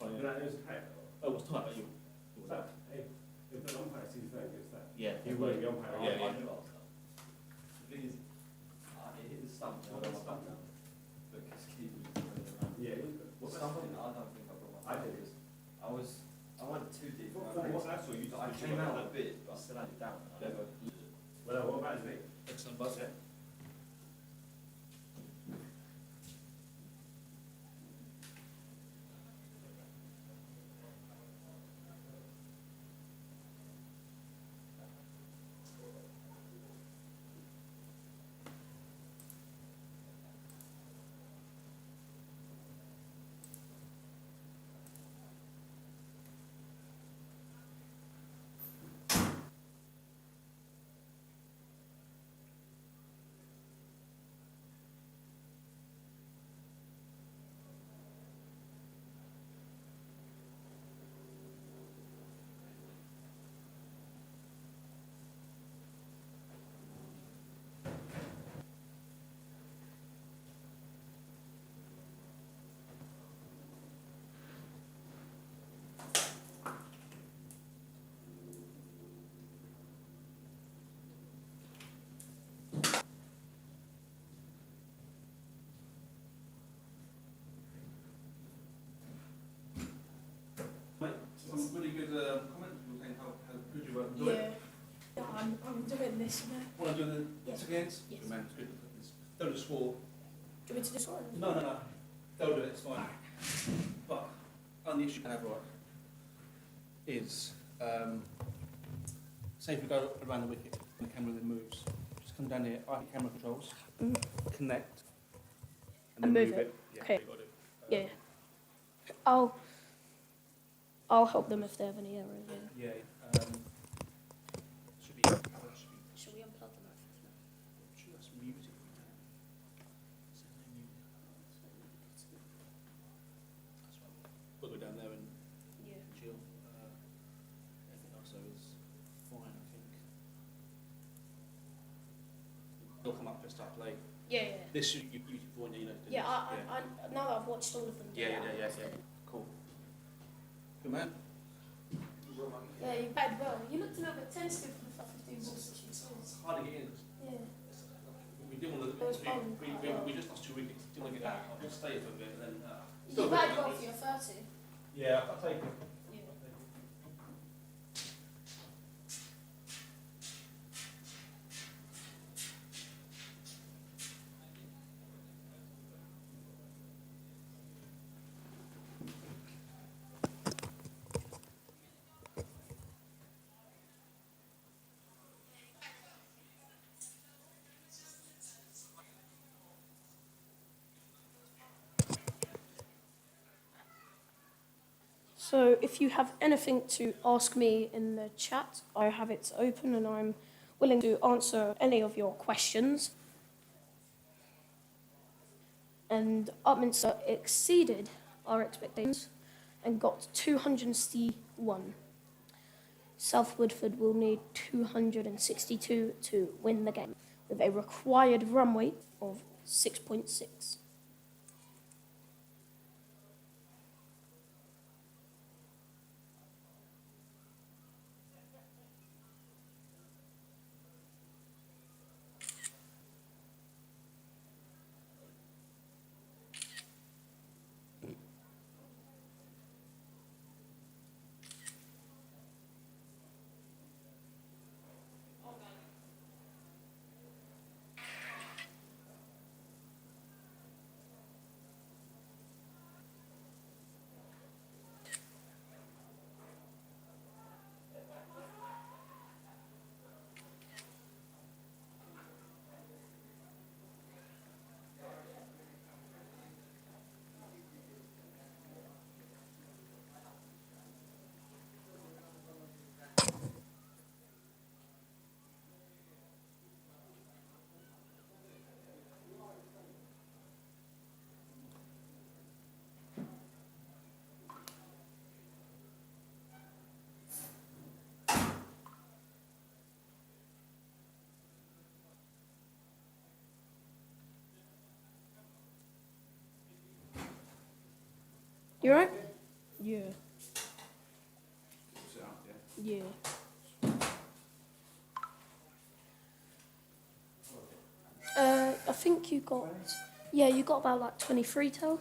Oh, it was tight, but you were there. Yeah. You were the umpire. Yeah, yeah. It hit the stump. I don't know. Because keepers Yeah. something I don't think I brought my I did. I went too deep. What I saw you I came out a bit, but I still had it down. I never. Well, what about me? Excellent buzz, yeah. Some really good comments. People saying how good you were doing. Yeah, I'm doing this, you know. Want to do the Yes. against? Yes. Good man, it's good. Don't just swore. Do you want me to do this one? No. Don't do it, it's fine. But only issue you can have, right, is say if we go around the wicket and the camera then moves, just come down here, I hit camera controls, connect, And move it. Yeah, Okay. you got to. Yeah. I'll help them if they have any errors. Yeah. Yeah. Should be. Shall we unplug them? Should have some music. That's right. We'll go down there and Yeah. chill. Everything else though is fine, I think. They'll come up just start play. Yeah. This you point, you know. Yeah. I now that I've watched all of them. Yeah. Cool. Good man. Yeah, you played well. You looked a little bit tentative for the first 15 balls. It's hard to get in. Yeah. We didn't want It was to. fun. We just lost 2 wickets. Didn't want to get out. I'll just stay for a bit and then. You still played good. well for your 30. Yeah, I'll take it. Yeah. So if you have anything to ask me in the chat, I have it open and I'm willing to answer any of your questions. And Upminster exceeded our expectations and got 261. South Woodford will need 262 to win the game, with a required run rate of 6.6. You right? Yeah. Sit up, yeah. Yeah. I think you got. Yeah, you got about like 23 till.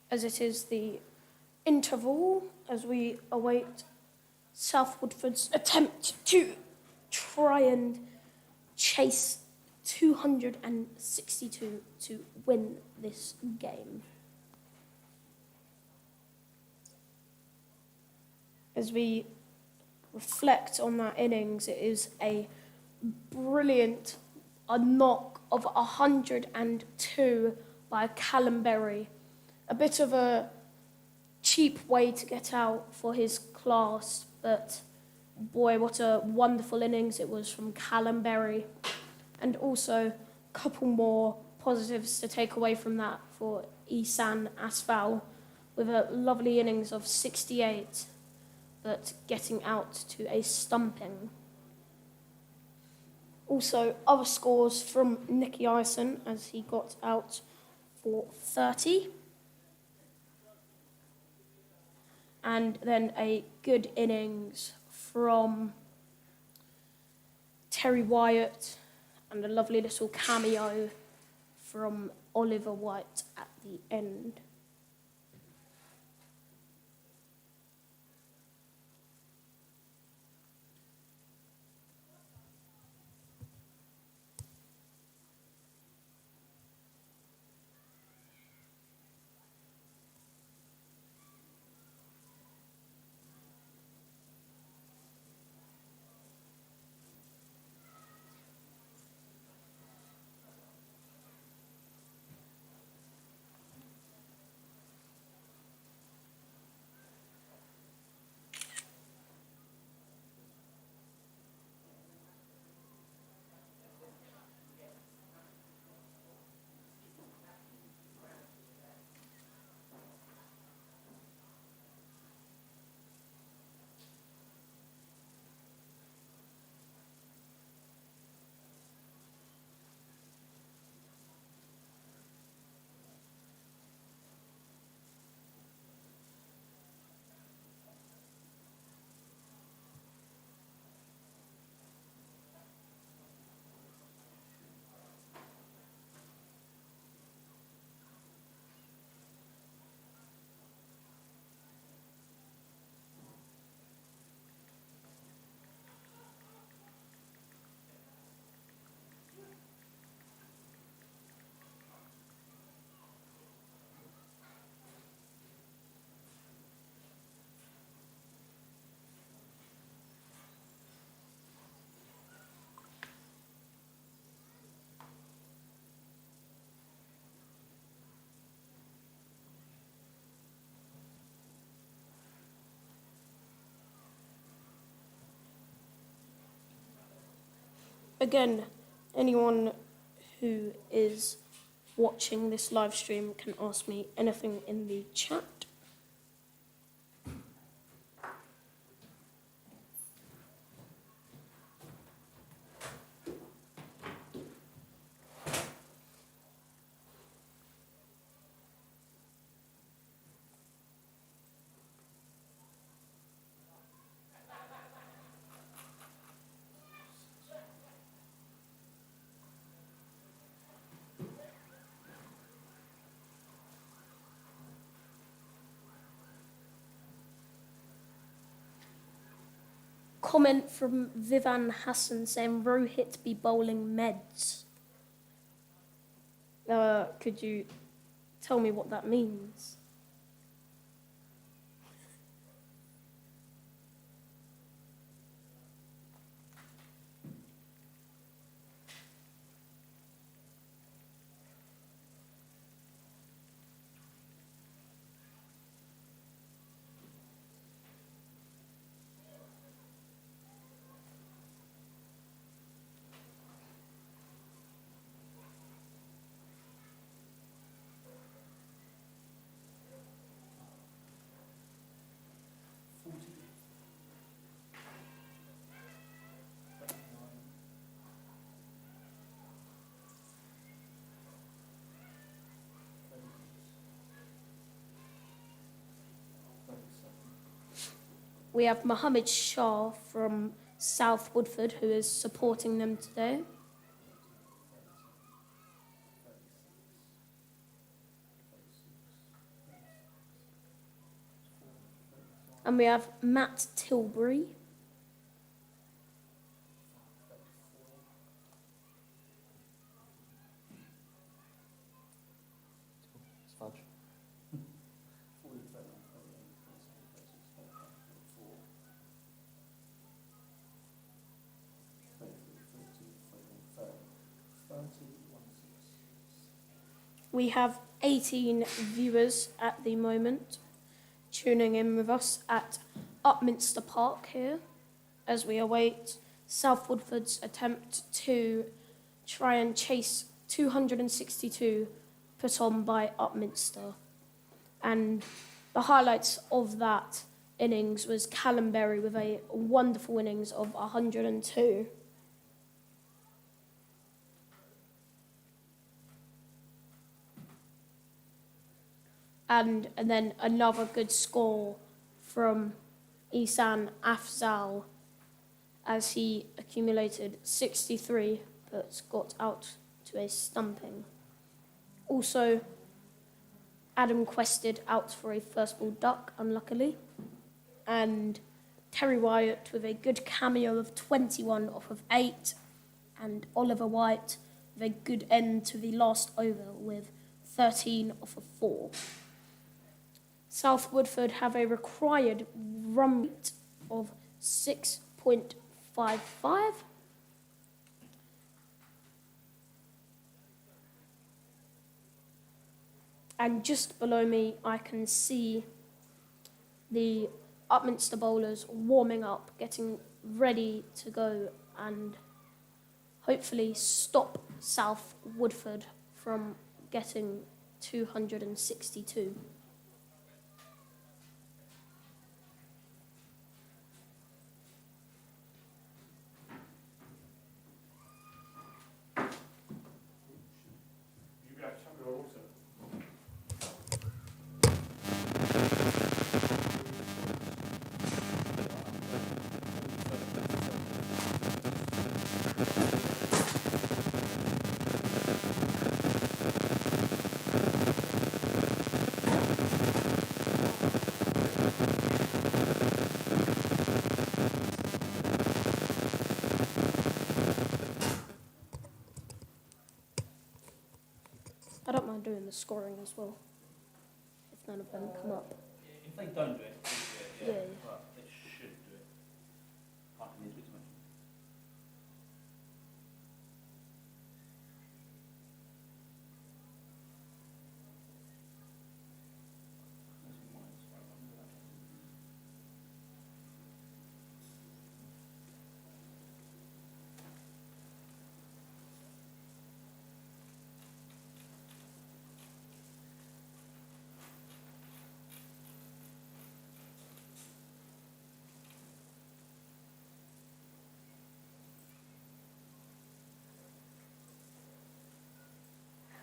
As it is the interval, as we await South Woodford's attempt to try and chase 262 to win this game. As we reflect on that innings, it is a brilliant knock of 102 by Callum Berry. A bit of a cheap way to get out for his class, but boy, what a wonderful innings it was from Callum Berry. And also a couple more positives to take away from that for Ihsan Asfal, with a lovely innings of 68, but getting out to a stumping. Also, other scores from Nicky Ison as he got out for 30. And then a good innings from Terry Wyatt and a lovely little cameo from Oliver White at the end. Again, anyone who is watching this live stream can ask me anything in the chat. Comment from Vivan Hassan saying Rohit be bowling meds. Could you tell me what that means? we have Mohammed Shah from South Woodford, who is supporting them today. And we have Matt Tilbury. It's fudge. We have 18 viewers at the moment tuning in with us at Upminster Park here as we await South Woodford's attempt to try and chase 262 put on by Upminster. And the highlights of that innings was Callum Berry with a wonderful innings of 102. And then another good score from Ihsan Afzal as he accumulated 63 but got out to a stumping. Also, Adam Quested out for a first ball duck, unluckily. And Terry Wyatt with a good cameo of 21 off of 8. And Oliver White with a good end to the last over with 13 off of 4. South Woodford have a required run rate of 6.55. And just below me, I can see the Upminster bowlers warming up, getting ready to go and hopefully stop South Woodford from getting 262. You got champion also. I don't mind doing the scoring as well, if none of them come up. If they don't do it, they do it, Yeah. but they should do it. Can't really do it too much.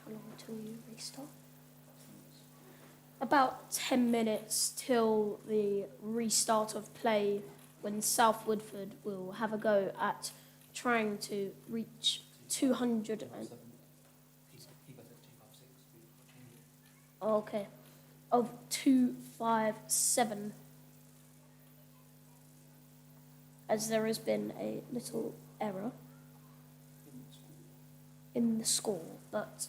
How long till you restart? About 10 minutes till the restart of play, when South Woodford will have a go at trying to reach 200 and... Oh, okay. Of 257. As there has been a little error in the score, but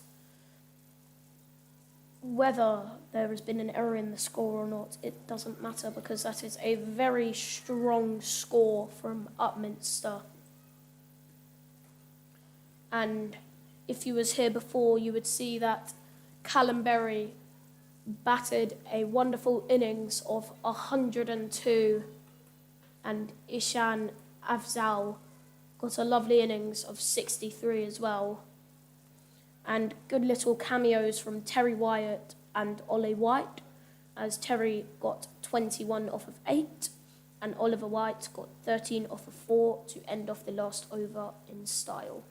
whether there has been an error in the score or not, it doesn't matter because that is a very strong score from Upminster. And if you was here before, you would see that Callum Berry batted a wonderful innings of 102 and Ihsan Afzal got a lovely innings of 63 as well. And good little cameos from Terry Wyatt and Ollie White, as Terry got 21 off of 8 and Oliver White got 13 off of 4 to end off the last over in style.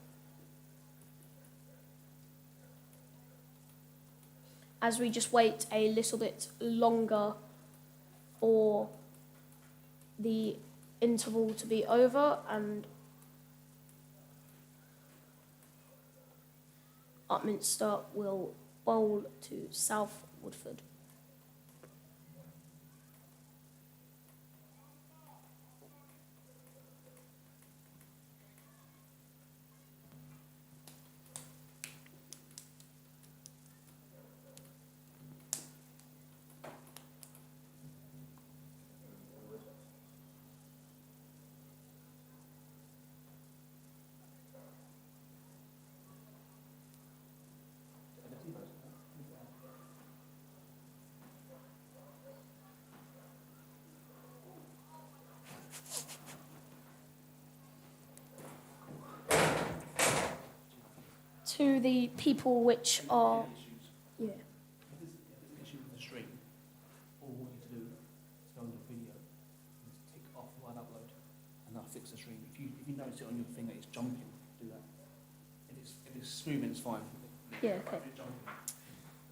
As we just wait a little bit longer for the interval to be over and Upminster will bowl to South Woodford. To the people which are, yeah, If there's an issue with the stream, all we need to do is go on the video and tick off line upload, and that'll fix the stream. If you notice it on your thing that it's jumping, do that. If it's streaming, it's fine. yeah, okay, If it's jumping,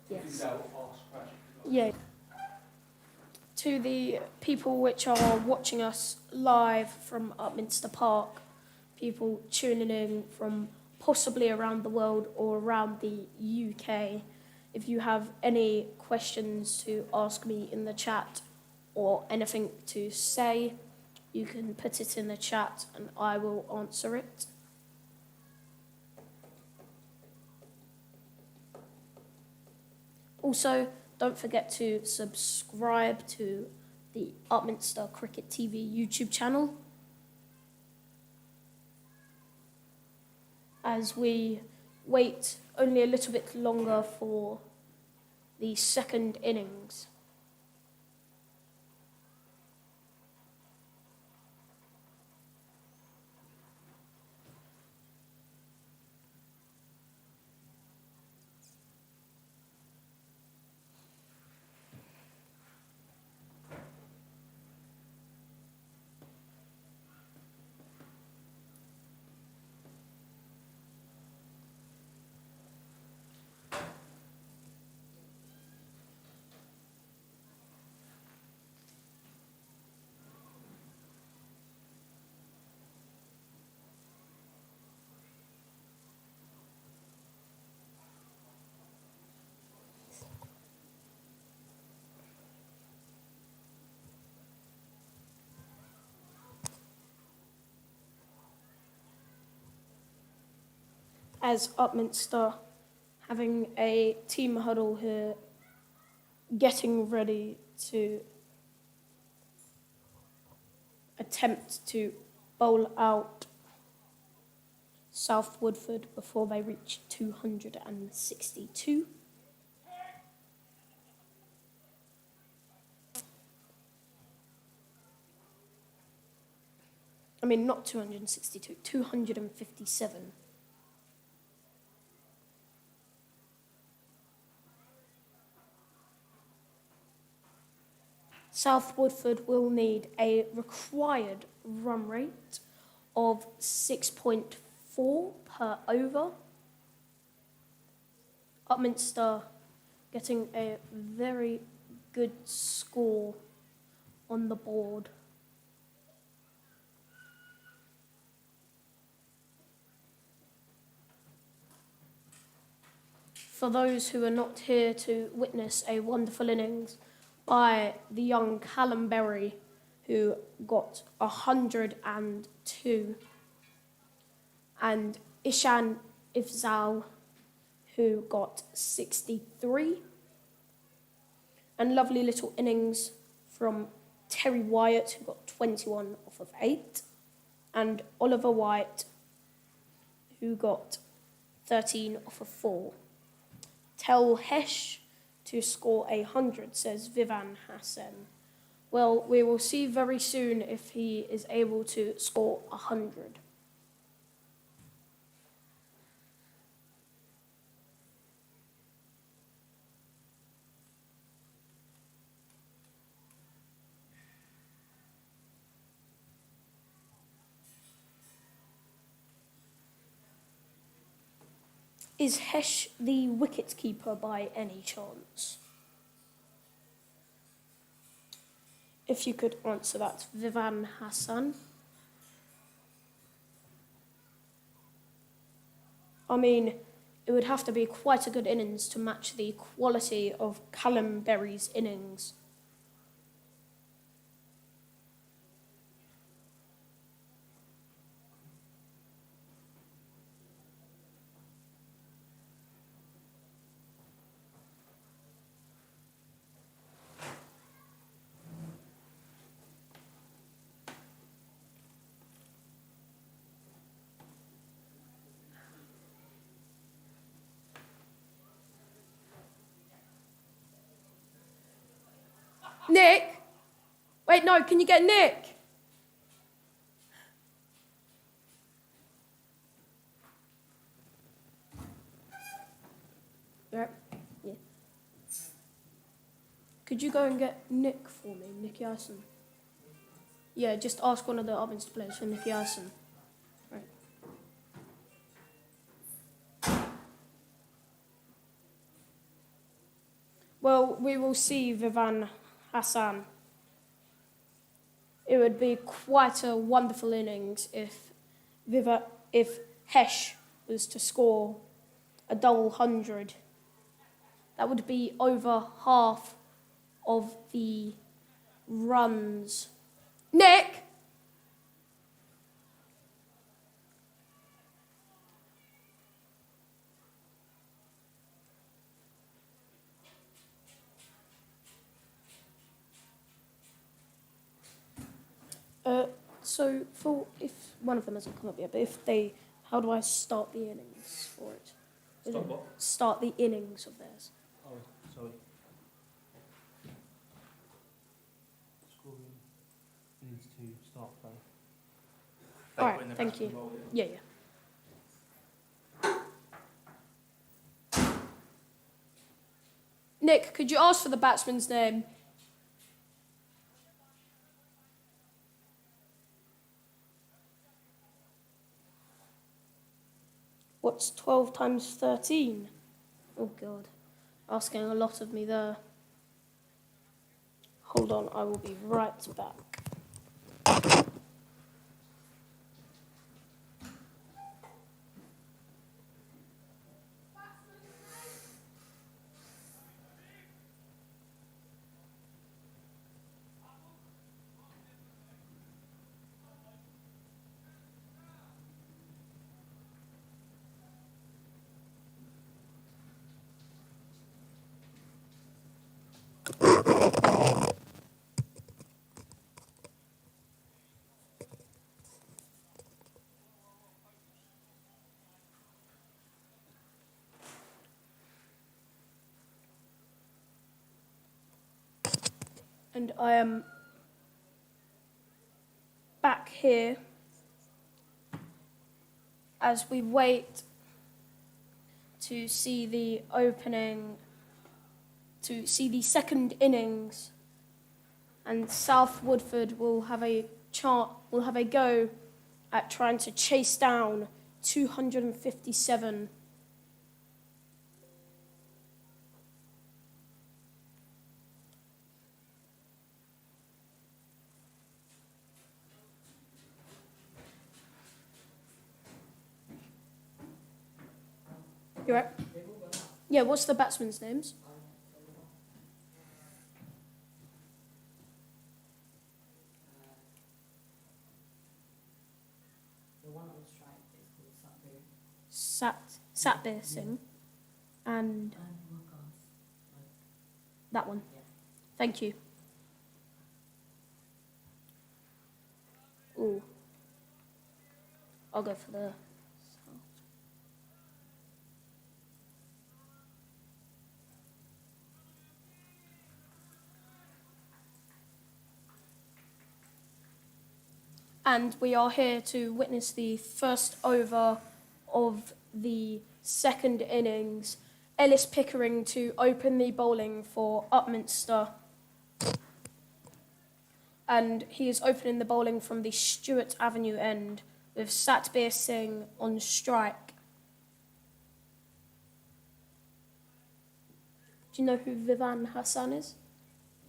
yes. that will fast crash. Yeah. To the people which are watching us live from Upminster Park, people tuning in from possibly around the world or around the UK, if you have any questions to ask me in the chat or anything to say, you can put it in the chat and I will answer it. Also, don't forget to subscribe to the Upminster Cricket TV YouTube channel as we wait only a little bit longer for the second innings. As Upminster having a team huddle here, getting ready to attempt to bowl out South Woodford before they reach 262. I mean, not 262, 257. South Woodford will need a required run rate of 6.4 per over. Upminster getting a very good score on the board. For those who are not here to witness a wonderful innings by the young Callum Berry, who got 102, and Ishan Ifzal, who got 63, and lovely little innings from Terry Wyatt, who got 21 off of 8, and Oliver White, who got 13 off of 4. Tell Hesh to score 100, says Vivan Hassan. Well, we will see very soon if he is able to score 100. Is Hesh the wicket keeper by any chance? if you could answer that, Vivan Hassan. I mean, it would have to be quite a good innings to match the quality of Callum Berry's innings. Nick? Wait, no, can you get Nick? Right, yeah. Could you go and get Nick for me, Nicky Arson? Yeah, just ask one of the Upminster players for Nicky Arson. Right. Well, we will see Vivan Hassan. It would be quite a wonderful innings if Hesh was to score a double hundred. That would be over half of the runs. Nick! So for if one of them hasn't come up yet, but if they, how do I start the innings for it? Stop what? Start the innings of theirs. Oh, sorry. Scoring needs to start play. All right, thank you. Yeah, yeah. Nick, could you ask for the batsman's name? What's 12 times 13? Oh, God. Asking a lot of me there. Hold on, I will be right back. And I am back here as we wait to see the opening, to see the second innings, and South Woodford will have a go at trying to chase down 257. You right? Yeah, what's the batsmen's names? The one on strike is called Satbir. Satbir Singh. And And Waqas. that one. Yeah. Thank you. Ooh. I'll go for the... And we are here to witness the first over of the second innings. Ellis Pickering to open the bowling for Upminster. And he is opening the bowling from the Stewart Avenue end with Satbir Singh on strike. Do you know who Vivan Hassan is?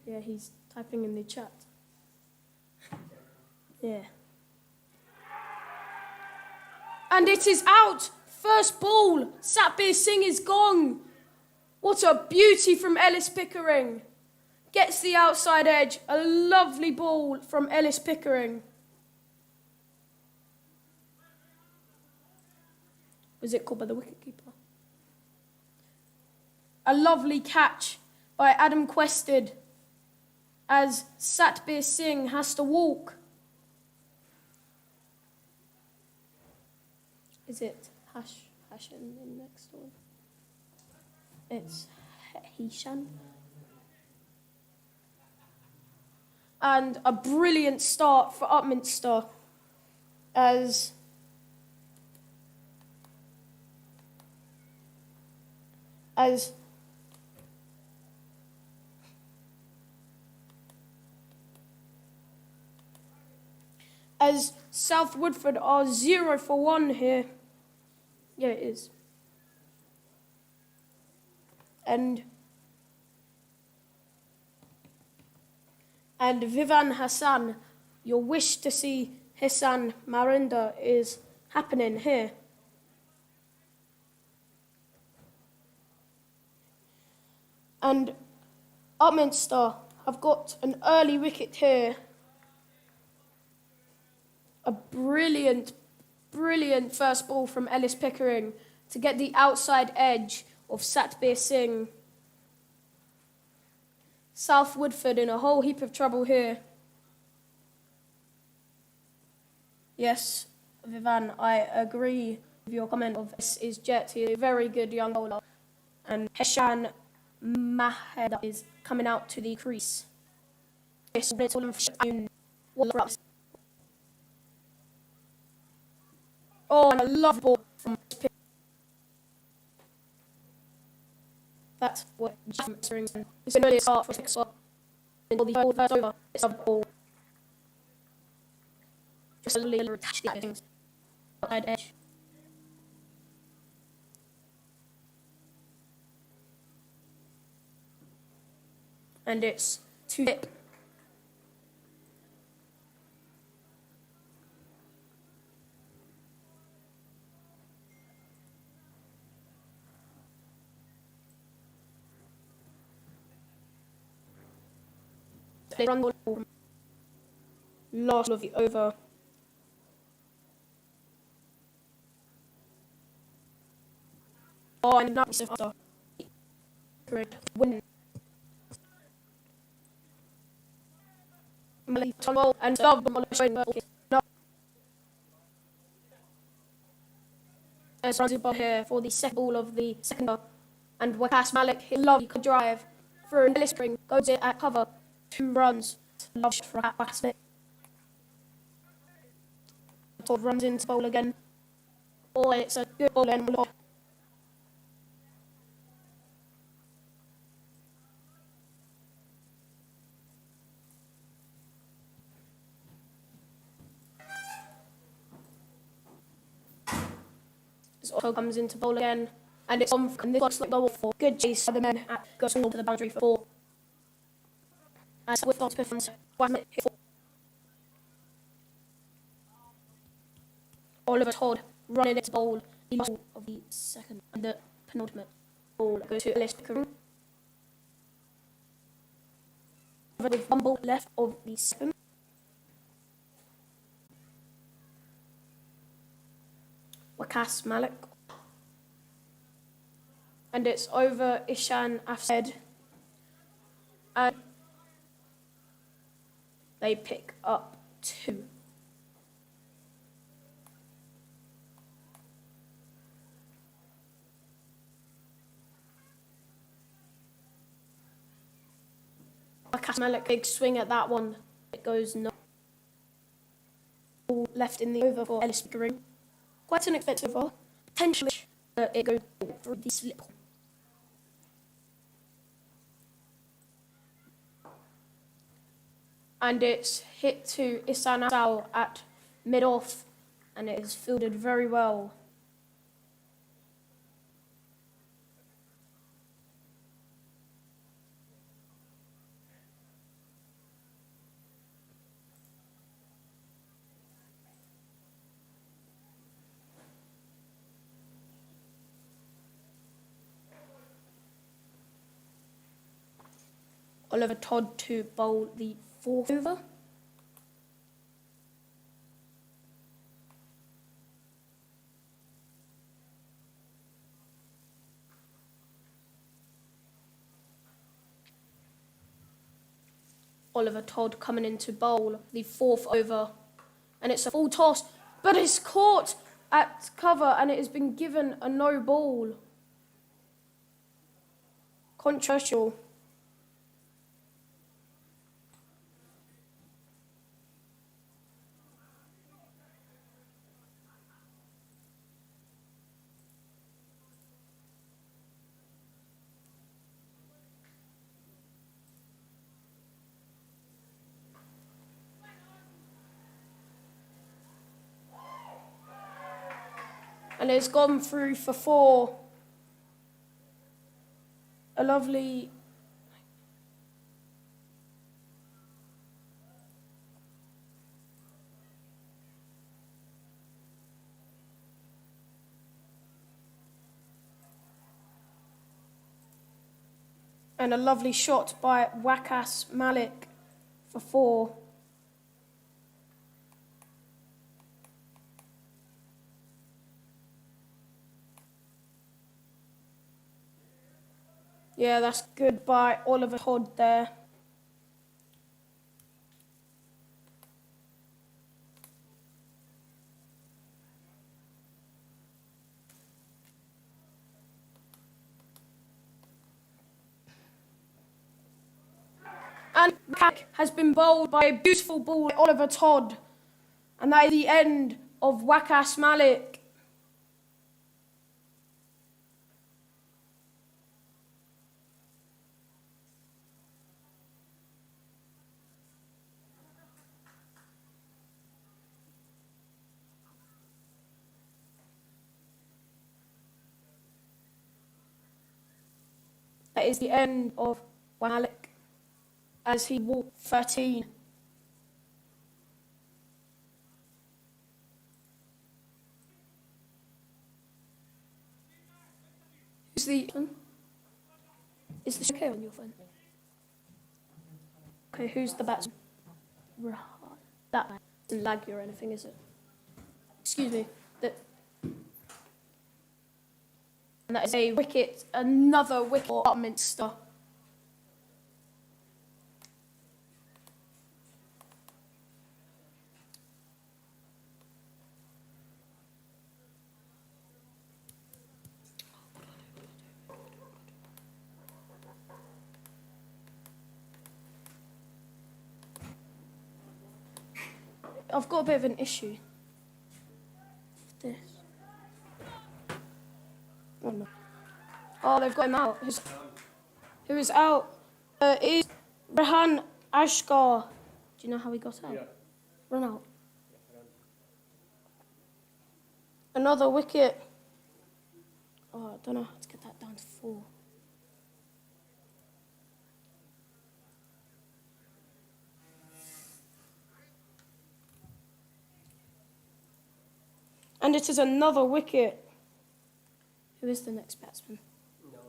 Yeah, he's typing in the chat. Yeah. And it is out. First ball. Satbir Singh is gone. What a beauty from Ellis Pickering. Gets the outside edge. A lovely ball from Ellis Pickering. Was it called by the wicketkeeper? A lovely catch by Adam Quested as Satbir Singh has to walk. Is it Hashan in next one? It's Hishan. And a brilliant start for Upminster as South Woodford are 0 for 1 here. Yeah, it is. And Vivan Hassan, your wish to see Hassan Marinda is happening here. And Upminster have got an early wicket here. A brilliant first ball from Ellis Pickering to get the outside edge of Satbir Singh. South Woodford in a whole heap of trouble here. Yes, Vivan, I agree with your comment of this is Jet. He is a very good young bowler. And Heshan Maheda is coming out to the crease. Yes, it's all in Oh, and a love ball from Pickering. That's what James brings in. It's been really a start for 6 o'clock. Until the ball first over, it's a ball. Just a little attached to things. Outside edge. And it's 2 hit. They run the ball last of the over. Oh, and now so after win. And love no. As runs the ball here for the second ball of the second over. And Wakas Malik hit a lovely drive through an Ellis Spring, goes in at cover. 2 runs. Love shot for Wakas Malik. Todd runs into bowl again. Oh, it's a good ball and block. Otto comes into bowl again, and it's on. And this looks like double for good chase. The men goes all to the boundary for 4. As with God's performance, 1 minute hit 4. Oliver Todd running into bowl. The last ball of the second and the penultimate ball goes to Ellis Pickering. With 1 ball left of the second. Wakas Malik. And it's over Ishan Afsed. And they pick up 2. Wakas Malik, big swing at that one. It goes no. Ball left in the over for Ellis Pickering. Quite an expensive over. Potentially it goes through the slip. And it's hit to Isan Asal at mid-off, and it is fielded very well. Oliver Todd to bowl the 4th over. Oliver Todd coming in to bowl the 4th over, and it's a full toss, but it's caught at cover and it has been given a no ball. Controversial. And it's gone through for 4. A lovely... And a lovely shot by Wickets Malik for 4. Yeah, that's good by Oliver Todd there. And back has been bowled by a beautiful ball by Oliver Todd. And that is the end of Wickets Malik. That is the end of Malik as he walked 13. Who's the... Is the okay on your phone? Okay, who's the batsman? That man isn't laggy or anything, is it? Excuse me. And that is a wicket, another wicket for Upminster. I've got a bit of an issue with this. Oh, no. Oh, they've got him out. Who is out is Rehan Ashkar. Do you know how he got out? Yeah. Run out. Another wicket. Oh, I don't know how to get that down to 4. And it is another wicket. Who is the next batsman? No,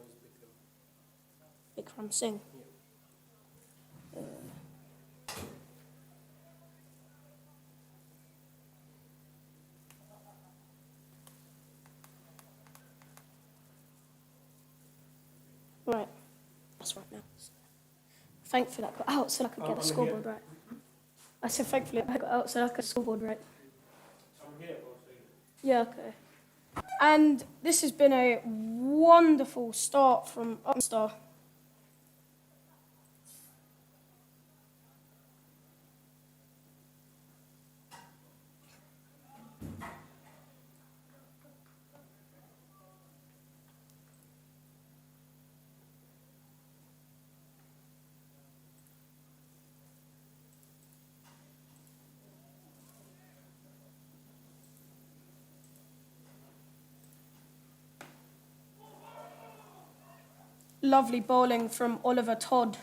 it's Vikram Singh. Right, that's right now. Thankfully I got out so I could get the scoreboard right. I said thankfully I got out so I could get the scoreboard right. Yeah, okay. And this has been a wonderful start from Upminster. Lovely bowling from Oliver Todd.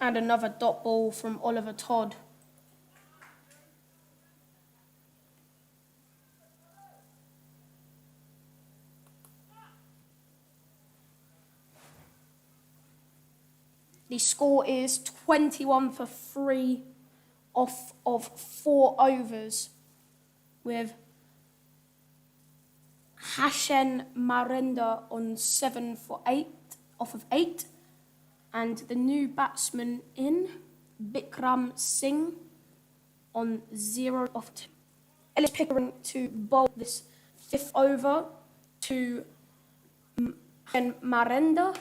And another dot ball from Oliver Todd. The score is 21 for 3 off of 4 overs, with Hashen Marenda on 7 for 8 off of 8, and the new batsman in, Bikram Singh, on 0 off 2. Ellis Pickering to bowl this 5th over to Hashen Marenda.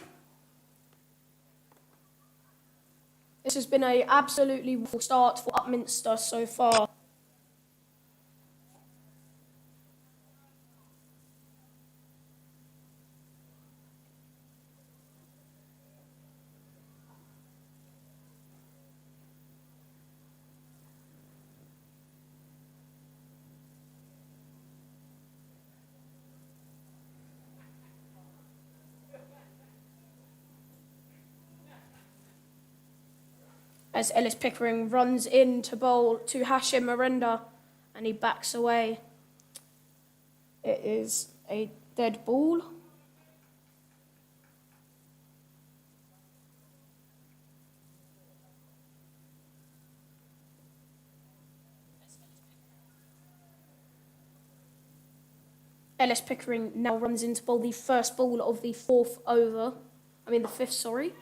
This has been an absolutely wonderful start for Upminster so far. As Ellis Pickering runs in to bowl to Hashim Marenda, and he backs away. It is a dead ball. Ellis Pickering now runs in to bowl the first ball of the 5th, sorry.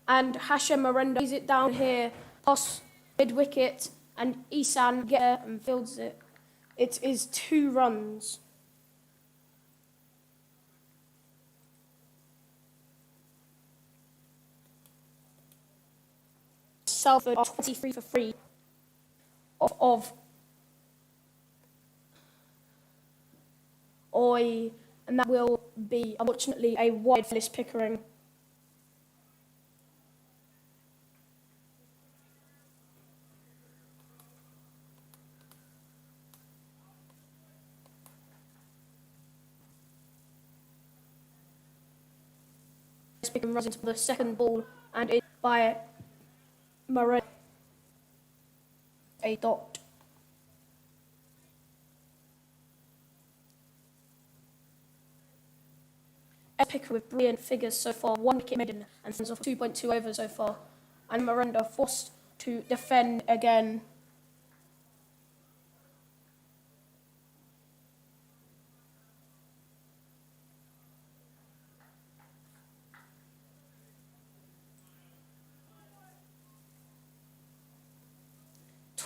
And Hashem Marenda lays it down here, past mid-wicket, and Isan gets there and fields it. It is 2 runs. Salford are 23 for 3 of Oi, and that will be, unfortunately, a wide for Ellis Pickering. Pickering runs into the second ball, and it's by Murray. A dot. Picker with brilliant figures so far, 1 wicket maiden and runs off 2.2 overs so far, and Miranda forced to defend again.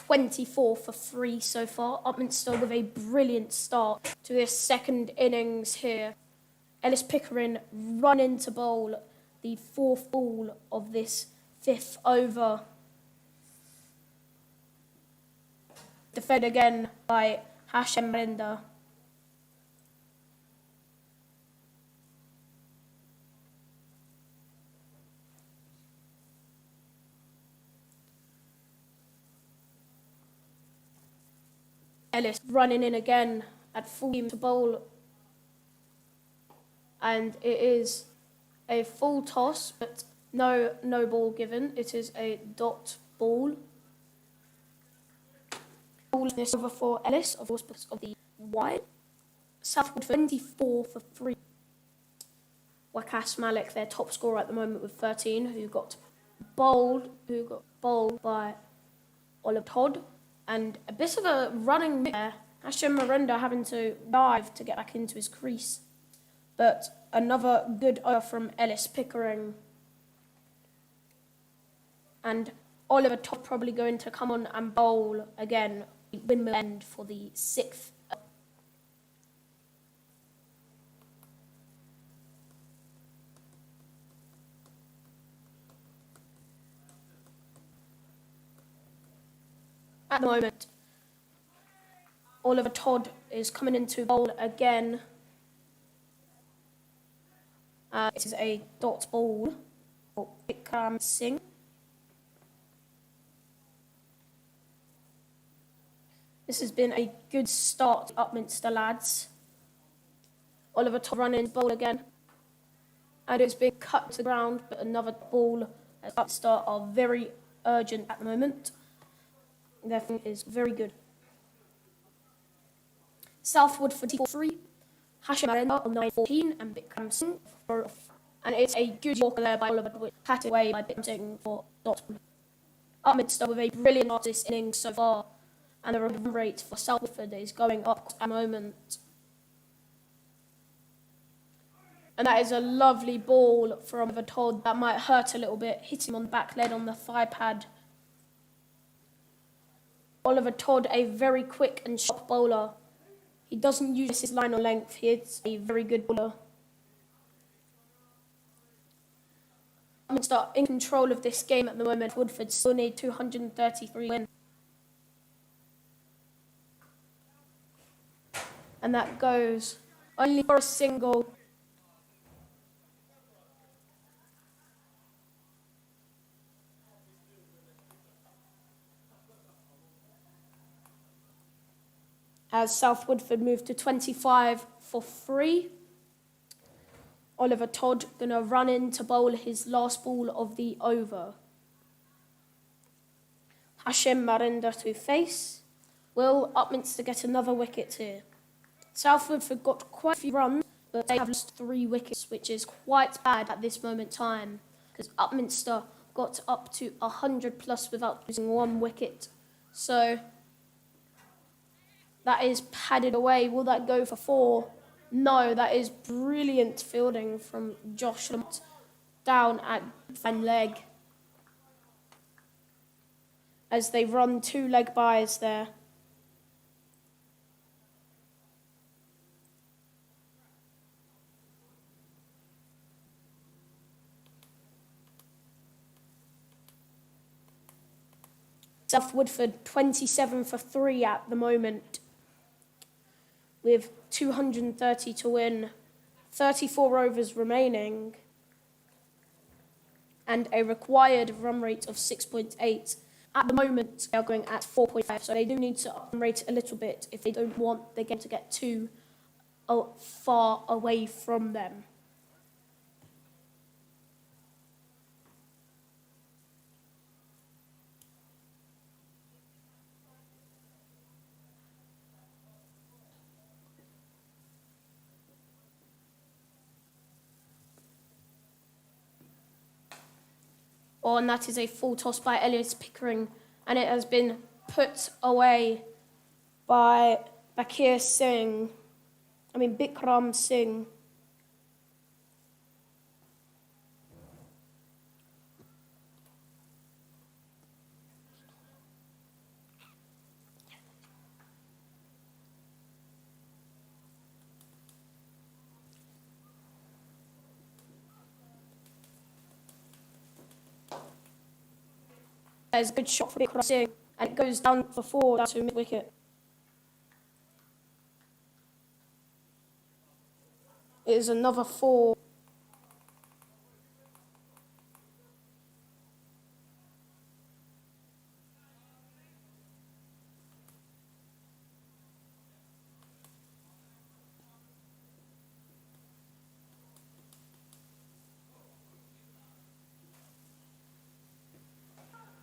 (24 for 3 so far. Upminster with a brilliant start to this second innings here. Ellis Pickering running to bowl the 4th ball of this 5th over. Defend again by Hashem Marenda. Ellis running in again at full steam to bowl, and it is a full toss, but no ball given. It is a dot ball. Ball this over for Ellis, of course, because of the wide. Southwood 24 for 3. Wakas Malik, their top scorer at the moment with 13, who got bowled by Oliver Todd. And a bit of a running there. Hashim Marenda having to dive to get back into his crease. But another good over from Ellis Pickering. And Oliver Todd probably going to come on and bowl again. Windmill end for the 6th. At the moment, Oliver Todd is coming into bowl again. It is a dot ball for Bikram Singh. This has been a good start, Upminster lads. Oliver Todd running bowl again. And it's been cut to the ground, but another ball as Upminster are very urgent at the moment. Their form is very good. South Woodford 3, Hashim Arenda on 9-14, and Bikram Singh for 4 off. And it's a good walker there by Oliver, which patted away by Bikram Singh for dot. Upminster with a brilliant start this innings so far, and the run rate for South Woodford is going up at the moment. And that is a lovely ball from Oliver Todd that might hurt a little bit, hit him on the back leg on the thigh pad. Oliver Todd, a very quick and sharp bowler. He doesn't use his line or length, he is a very good bowler. Upminster in control of this game at the moment. Woodford still need 233 wins. And that goes only for a single. As South Woodford move to 25 for 3. Oliver Todd going to run in to bowl his last ball of the over. Hashim Marinder to face. Will Upminster get another wicket here? South Woodford got quite a few runs, but they have lost 3 wickets, which is quite bad at this moment in time, because Upminster got up to 100 plus without losing 1 wicket. So that is padded away. Will that go for 4? No, that is brilliant fielding from Josh Lamont down at fan leg. As they run 2 leg byes there. South Woodford 27 for 3 at the moment, with 230 to win, 34 overs remaining, and a required run rate of 6.8. At the moment, they are going at 4.5, so they do need to up rate a little bit if they don't want the game to get too far away from them. And that is a full toss by Elliot Pickering, and it has been put away by Bikram Singh. There's a good shot for Bikram Singh, and it goes down for 4, down to mid-wicket. It is another 4.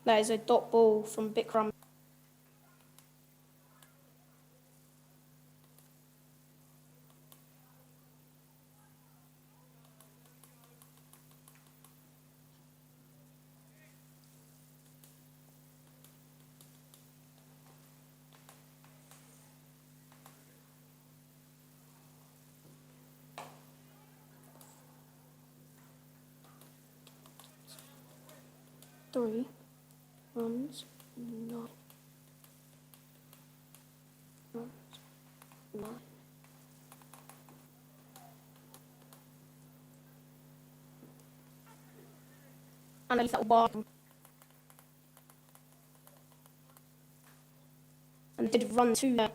That is a dot ball from Bikram. Three runs, 9 runs, 9. And a little bar. And did run 2 there.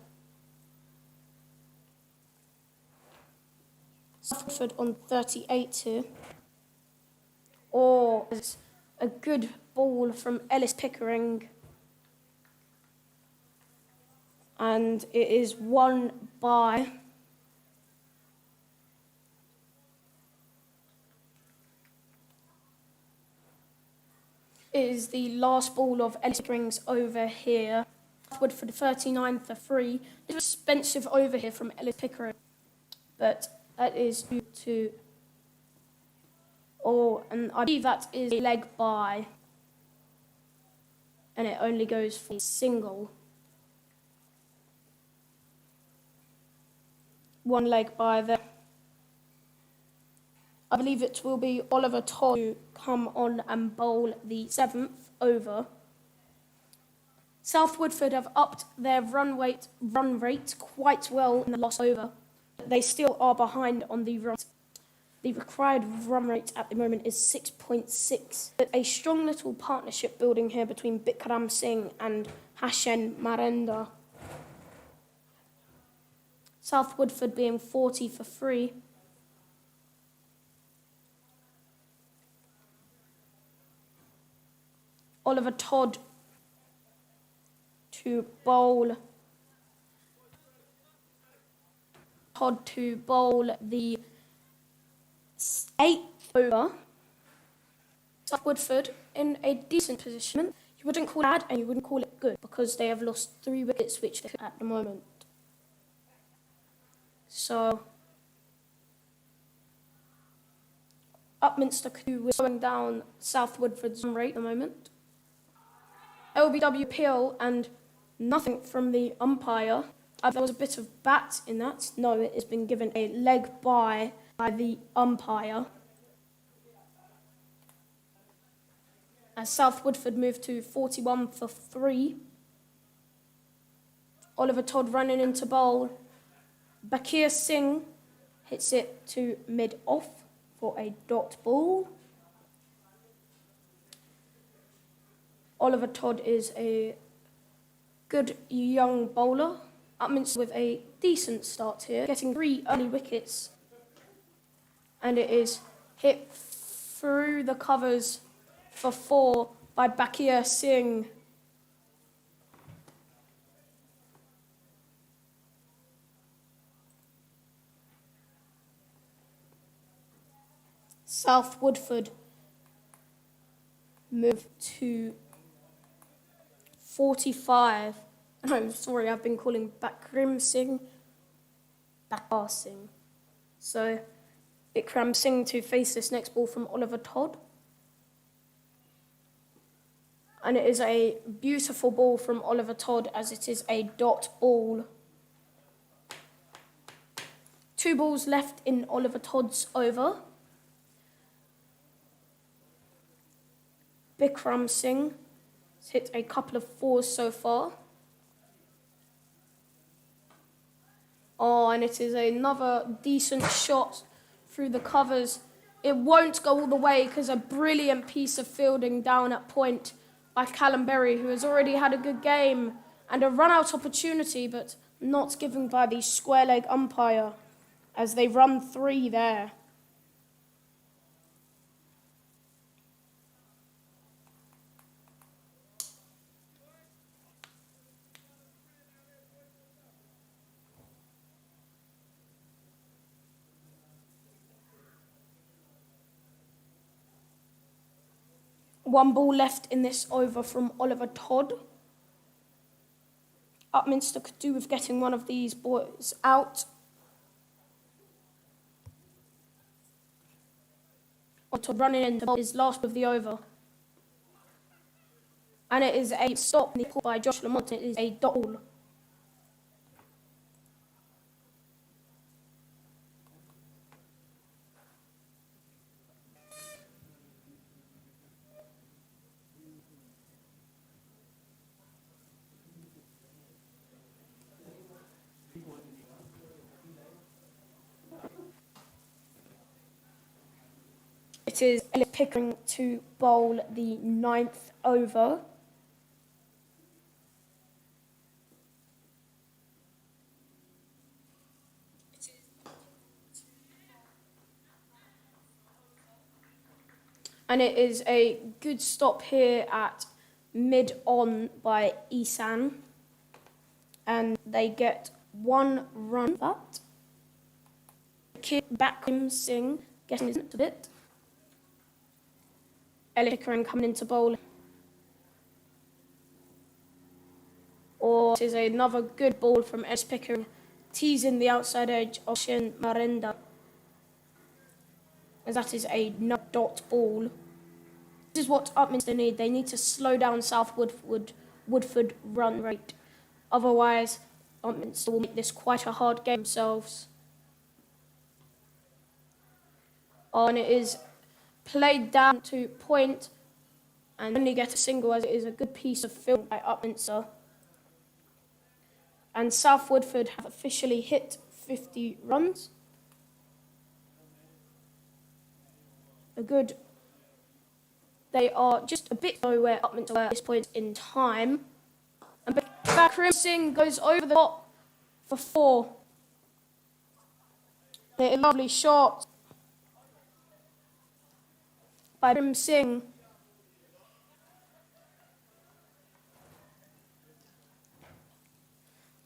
Woodford on 38 here. Or a good ball from Ellis Pickering, and it is 1 by is the last ball of Ellis Pickering's over here. Woodford 39 for 3. It's an expensive over here from Ellis Pickering, but that is due to... Oh, and I believe that is a leg by, and it only goes for a single. One leg by there. I believe it will be Oliver Todd to come on and bowl the 7th over. South Woodford have upped their run rate quite well in the last over. They still are behind on the run. The required run rate at the moment is 6.6. But a strong little partnership building here between Bikram Singh and Hashen Marenda. South Woodford being 40 for 3. Oliver Todd to bowl. Todd to bowl the 8th over. South Woodford in a decent position. You wouldn't call it bad and you wouldn't call it good because they have lost 3 wickets which they at the moment. So Upminster is slowing down South Woodford's run rate at the moment. LBWPL and nothing from the umpire. There was a bit of bat in that. No, it has been given a leg by the umpire. As South Woodford moved to 41 for 3. Oliver Todd running into bowl. Bakir Singh hits it to mid-off for a dot ball. Oliver Todd is a good young bowler. Upminster with a decent start here, getting 3 early wickets. And it is hit through the covers for 4 by Bakir Singh. South Woodford move to 45. No, sorry, I've been calling Bakram Singh Bakar Singh. So, Bikram Singh to face this next ball from Oliver Todd. And it is a beautiful ball from Oliver Todd as it is a dot ball. 2 balls left in Oliver Todd's over. Bikram Singh has hit a couple of 4s so far. Oh, and it is another decent shot through the covers. It won't go all the way because a brilliant piece of fielding down at point by Callum Berry, who has already had a good game, and a run-out opportunity, but not given by the square leg umpire as they run 3 there. One ball left in this over from Oliver Todd. Upminster could do with getting one of these boys out. Todd running into his last of the over. And it is a stop by Josh Lamont. It is a dot ball. It is Ellis Pickering to bowl the 9th over. And it is a good stop here at mid-on by Isan. And they get 1 run for that. Bakram Singh getting his a bit. Ellis Pickering coming into bowl. it is another good ball from Ellis Pickering, teasing the outside edge of Shin Marenda. As that is a dot ball. This is what Upminster need. They need to slow down South Woodford run rate. Otherwise, Upminster will make this quite a hard game themselves. And it is played down to point and only get a single, as it is a good piece of field by Upminster. And South Woodford have officially hit 50 runs. They are just a bit low where Upminster were at this point in time. And Bakrim Singh goes over the top for 4. A lovely shot by Bakrim Singh.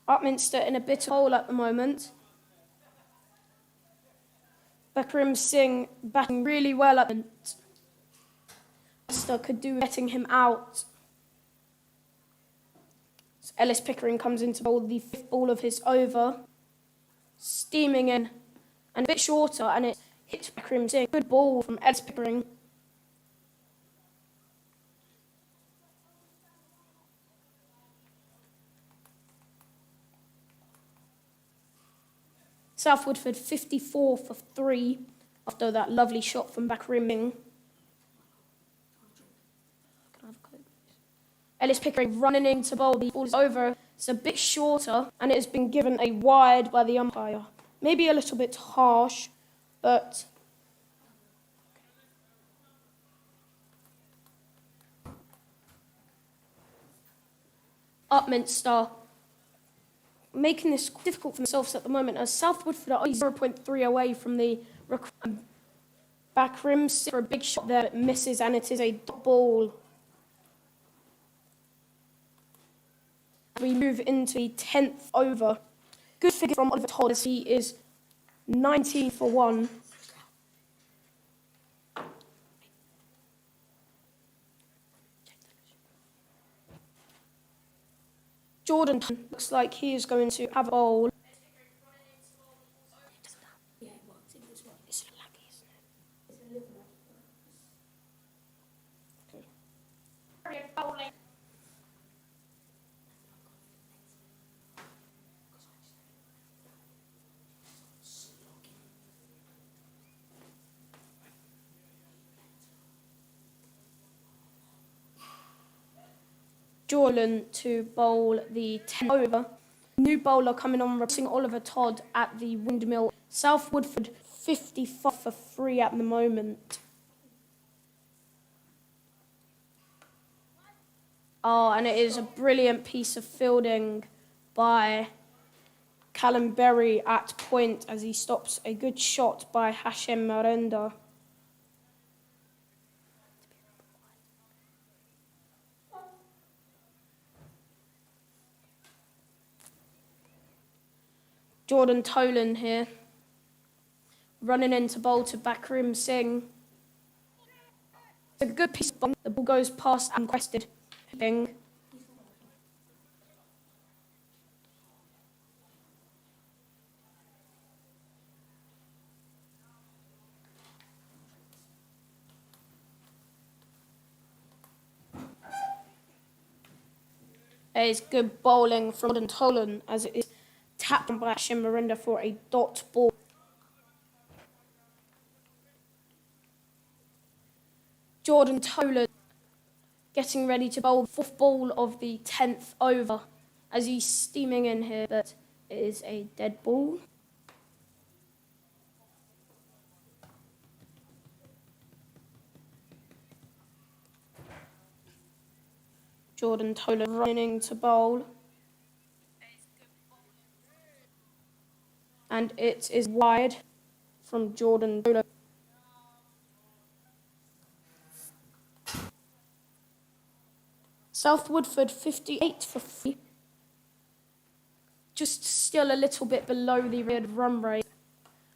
Upminster in a bit of hole at the moment. Bakrim Singh batting really well at the moment. Upminster could do getting him out. So Ellis Pickering comes into bowl, the 5th ball of his over. Steaming in and a bit shorter, and it hits Bakrim Singh. Good ball from Ellis Pickering. South Woodford 54 for 3 after that lovely shot from Bakrim Singh. Ellis Pickering running into bowl. The ball is over. It's a bit shorter, and it has been given a wide by the umpire. Maybe a little bit harsh, but Upminster making this difficult for themselves at the moment, as South Woodford are only 0.3 away from the Bakrim for a big shot there. It misses, and it is a dot ball. We move into the 10th over. Good figure from Oliver Todd, as he is 19 for 1. Jordan looks like he is going to have a bowl. Yeah, well, it's lucky, isn't it? It's a little lucky. Jordan to bowl the 10th over. New bowler coming on, replacing Oliver Todd at the windmill. South Woodford 55 for 3 at the moment. And it is a brilliant piece of fielding by Callum Berry at point, as he stops a good shot by Hashem Marenda. Jordan Tolan here, running into bowl to Bakrim Singh. It's a good piece of ball. The ball goes past and quested. It's good bowling from Jordan Tolan, as it is tapped by Hashem Marenda for a dot ball. Jordan Tolan getting ready to bowl the 4th ball of the 10th over, as he's steaming in here, but it is a dead ball. Jordan Tolan running to bowl. And it is wide from Jordan Tolan. South Woodford 58 for 3. Just still a little bit below the red run rate.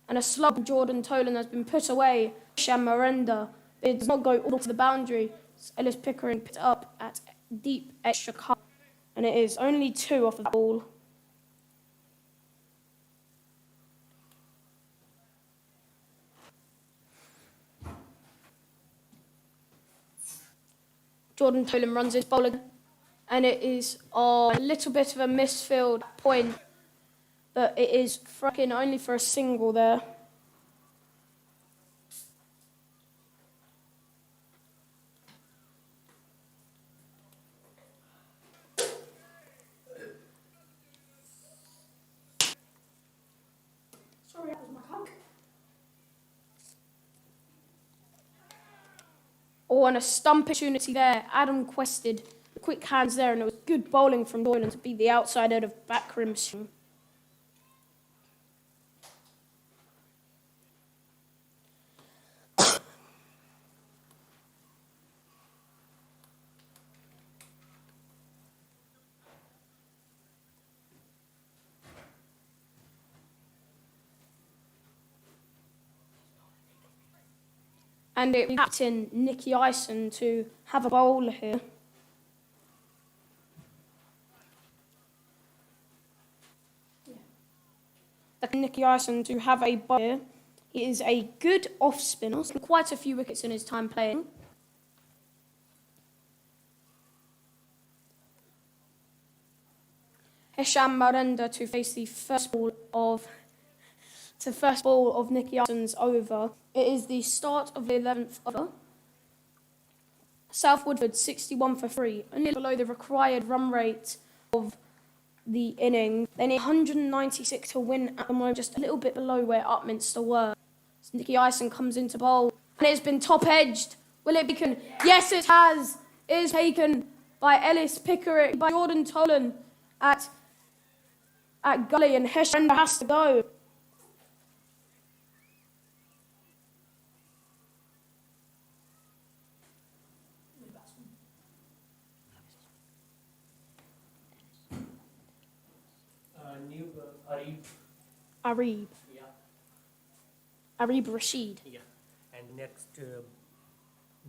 And a slug from Jordan Tolan has been put away. Sham Marenda. It does not go all to the boundary. Ellis Pickering picked up at deep extra cover. And it is only 2 off of the ball. Jordan Tolan runs his bowler, and it is a little bit of a misfield point, but it is fracking only for a single there. Sorry, that was my cock. Oh, and a stump opportunity there. Adam quested quick hands there, and it was good bowling from Doylan to beat the outside edge of backrim swing. And it was captain Nicky Ison to have a bowler here. Nicky Ison to have a bowler here. He is a good off spinner, quite a few wickets in his time playing. Hisham Marenda to face the first ball of Nicky Ison's over. It is the start of the 11th over. South Woodford 61 for 3, only below the required run rate of the inning. They need 196 to win at the moment, just a little bit below where Upminster were. So Nicky Ison comes into bowl, and it's been top-edged. Will it be taken? Yes, it has. It is taken by Ellis Pickerick, by Jordan Tolan at Gully, and Heshender has to go. New Arif. Arib. Yeah. Arib Rashid. Yeah. And next,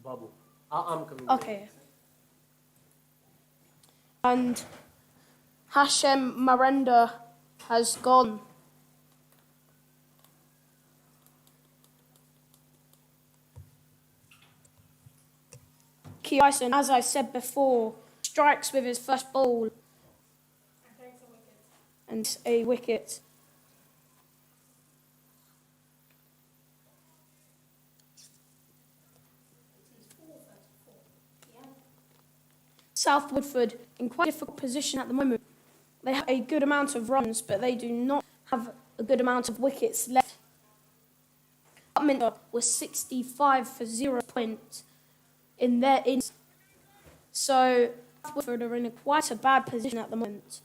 Babu. I'm coming. Okay. And Hashem Marenda has gone. Keison, as I said before, strikes with his first ball. And a wicket. South Woodford in quite a difficult position at the moment. They have a good amount of runs, but they do not have a good amount of wickets left. Upminster was 65 for 0 points in their innings. So South Woodford are in quite a bad position at the moment.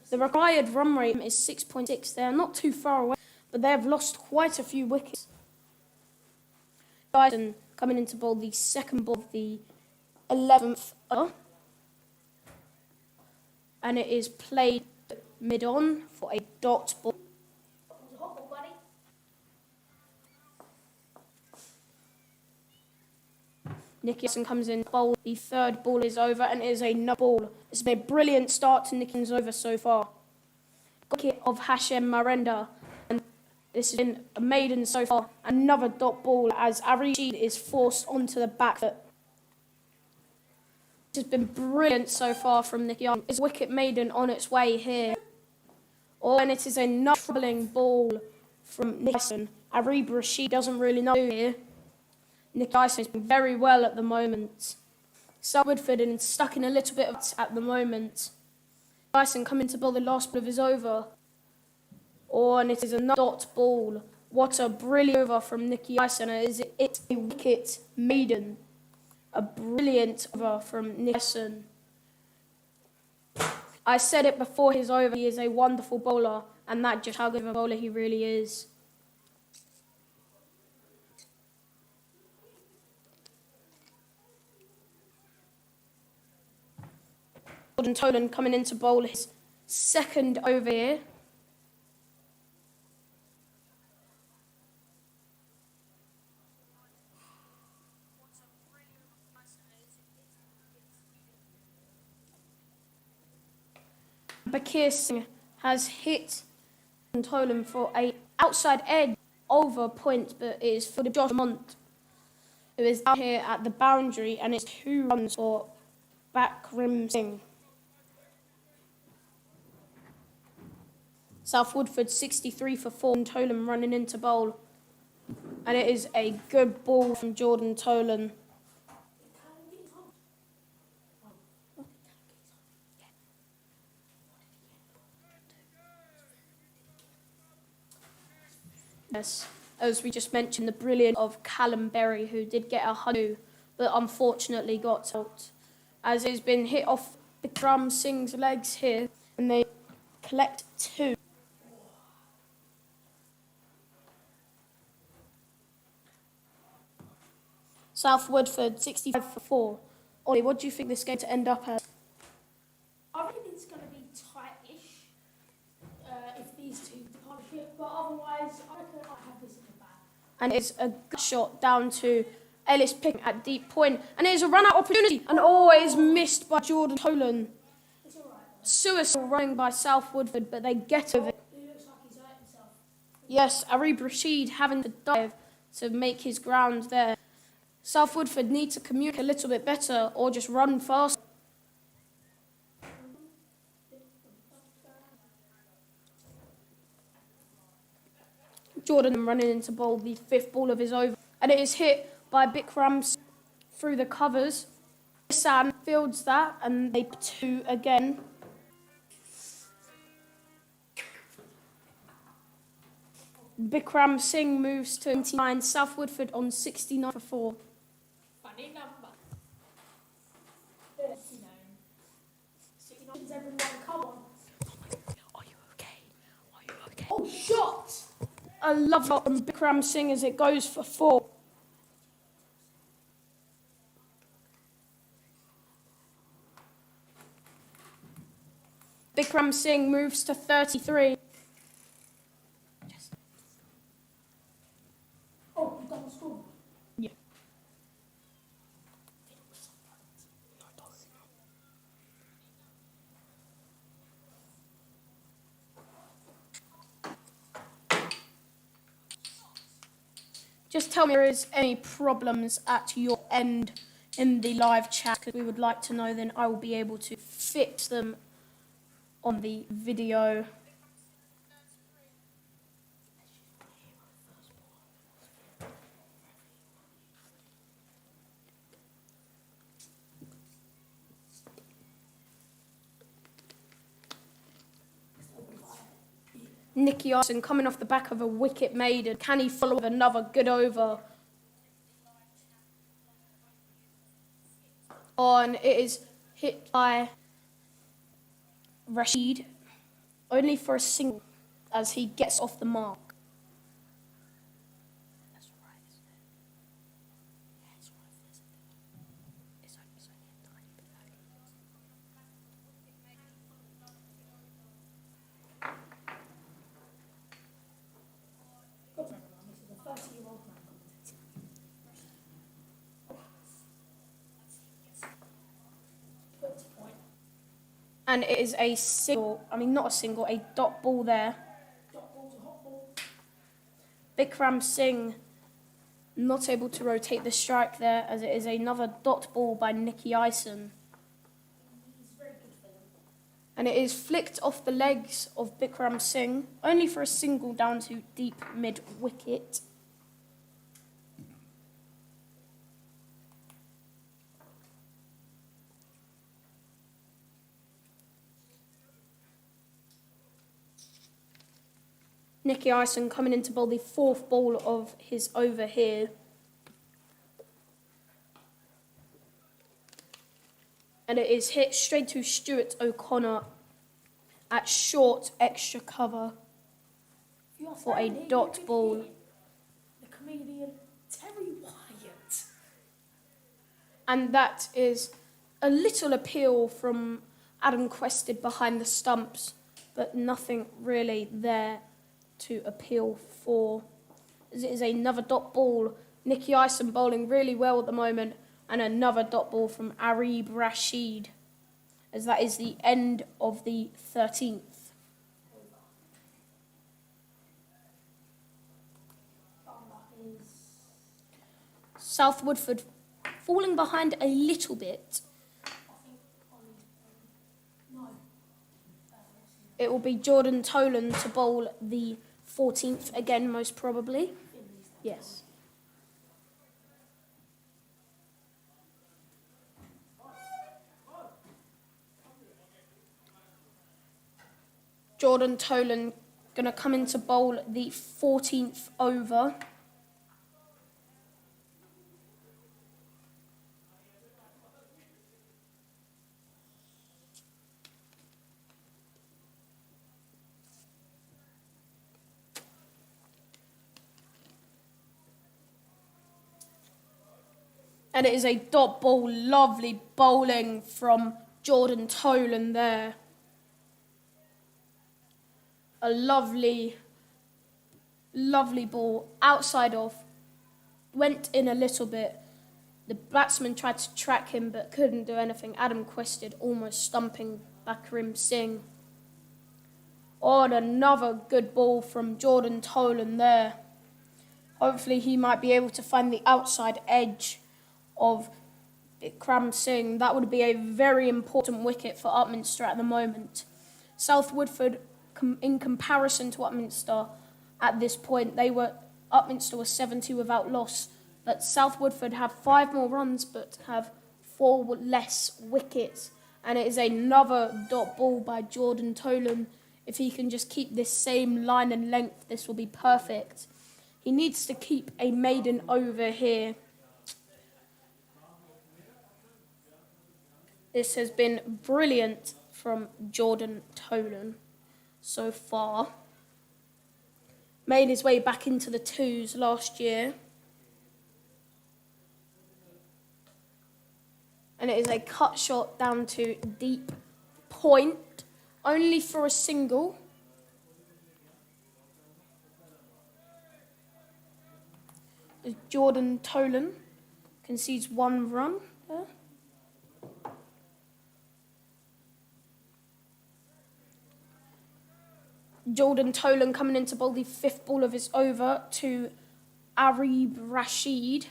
The required run rate is 6.6. They are not too far away, but they have lost quite a few wickets. Dyson coming into bowl the second ball of the 11th over. And it is played mid-on for a dot ball. Nickinson comes in, bowl. The third ball is over, and it is a no ball. It's been a brilliant start to Nickinson's over so far. Wicket of Hashem Marenda, and this has been a maiden so far. Another dot ball as Rashid is forced onto the back foot. This has been brilliant so far from Nicky Ison. Is wicket maiden on its way here? Oh, and it is a troubling ball from Nicky Ison. Arib Rashid doesn't really know here. Nicky Ison has been very well at the moment. South Woodford is stuck in a little bit of at the moment. Ison coming to bowl the last ball of his over. Oh, and it is a dot ball. What a brilliant over from Nicky Ison. It's a wicket maiden. A brilliant over from Nicky Ison. I said it before his over, he is a wonderful bowler, and that's just how good of a bowler he really is. Jordan Tolan coming in to bowl his second over here. Bakir Singh has hit Tolan for a outside edge over point, but it is for the Josh Mont, who is down here at the boundary, and it's 2 runs for Bakrim Singh. South Woodford 63 for 4, and Tolan running into bowl. And it is a good ball from Jordan Tolan. Yes, as we just mentioned, the brilliance of Callum Berry, who did get 100, but unfortunately got out, as it's been hit off Bikram Singh's legs here, and they collect 2. South Woodford 65 for 4. Ollie, what do you think this is going to end up as? I reckon it's going to be tight-ish if these two partnership, but otherwise, I reckon I have this in the bag. And it's a good shot down to Ellis picking at deep point, and it is a run-out opportunity, and it is missed by Jordan Tolan. It's alright. Suicide running by South Woodford, but they get over it. He looks like he's hurt himself. Yes, Arib Rashid having to dive to make his ground there. South Woodford need to communicate a little bit better or just run fast. Jordan running into ball, the 5th ball of his over, and it is hit by Bikram through the covers. San fields that, and they 2 again. Bikram Singh moves to 29, South Woodford on 69 for 4. Funny number. 39. 69 is everyone, come on. Are you okay? Are you okay? Oh, shot! A love shot from Bikram Singh as it goes for 4. Bikram Singh moves to 33. Oh, you double score. Yeah. Just tell me if there is any problems at your end in the live chat, because we would like to know, then I will be able to fix them on the video. Nicky Arson coming off the back of a wicket made, and can he follow with another good over? On it is hit by Rashid, only for a single, as he gets off the mark. That's all right, isn't it? Yeah, it's all right, isn't it? It's only a tiny bit early. Good man, this is a 30-year-old man commentating. Good point. And it is a single, not a single, a dot ball there. Dot ball's a hot ball. Bikram Singh not able to rotate the strike there, as it is another dot ball by Nicky Ison. He's very good for them. And it is flicked off the legs of Bikram Singh, only for a single down to deep mid-wicket. Nicky Ison coming in to bowl the 4th ball of his over here. And it is hit straight to Stuart O'Connor at short extra cover You are for a very dot good ball. here. The comedian Terry Wyatt. And that is a little appeal from Adam Quested behind the stumps, but nothing really there to appeal for. As it is another dot ball. Nicky Ison bowling really well at the moment, and another dot ball from Arib Rashid. as that is the end of the 13th. South Woodford falling behind a little bit. It will be Jordan Tolan to bowl the 14th again, most probably. Yes. Jordan Tolan going to come in to bowl the 14th over. And it is a dot ball, lovely bowling from Jordan Tolan there. A lovely, lovely ball, outside off, went in a little bit. The batsman tried to track him but couldn't do anything. Adam Quested almost stumping Bakrim Singh. Oh, and another good ball from Jordan Tolan there. Hopefully he might be able to find the outside edge of Bakrim Singh. That would be a very important wicket for Upminster at the moment. South Woodford, in comparison to Upminster at this point, Upminster was 70 without loss, but South Woodford have 5 more runs but have 4 less wickets. And it is another dot ball by Jordan Tolan. If he can just keep this same line and length, this will be perfect. He needs to keep a maiden over here. This has been brilliant from Jordan Tolan so far. Made his way back into the 2s last year. And it is a cut shot down to deep point, only for a single. As Jordan Tolan concedes 1 run there. Jordan Tolan coming in to bowl the 5th ball of his over to Arib Rashid.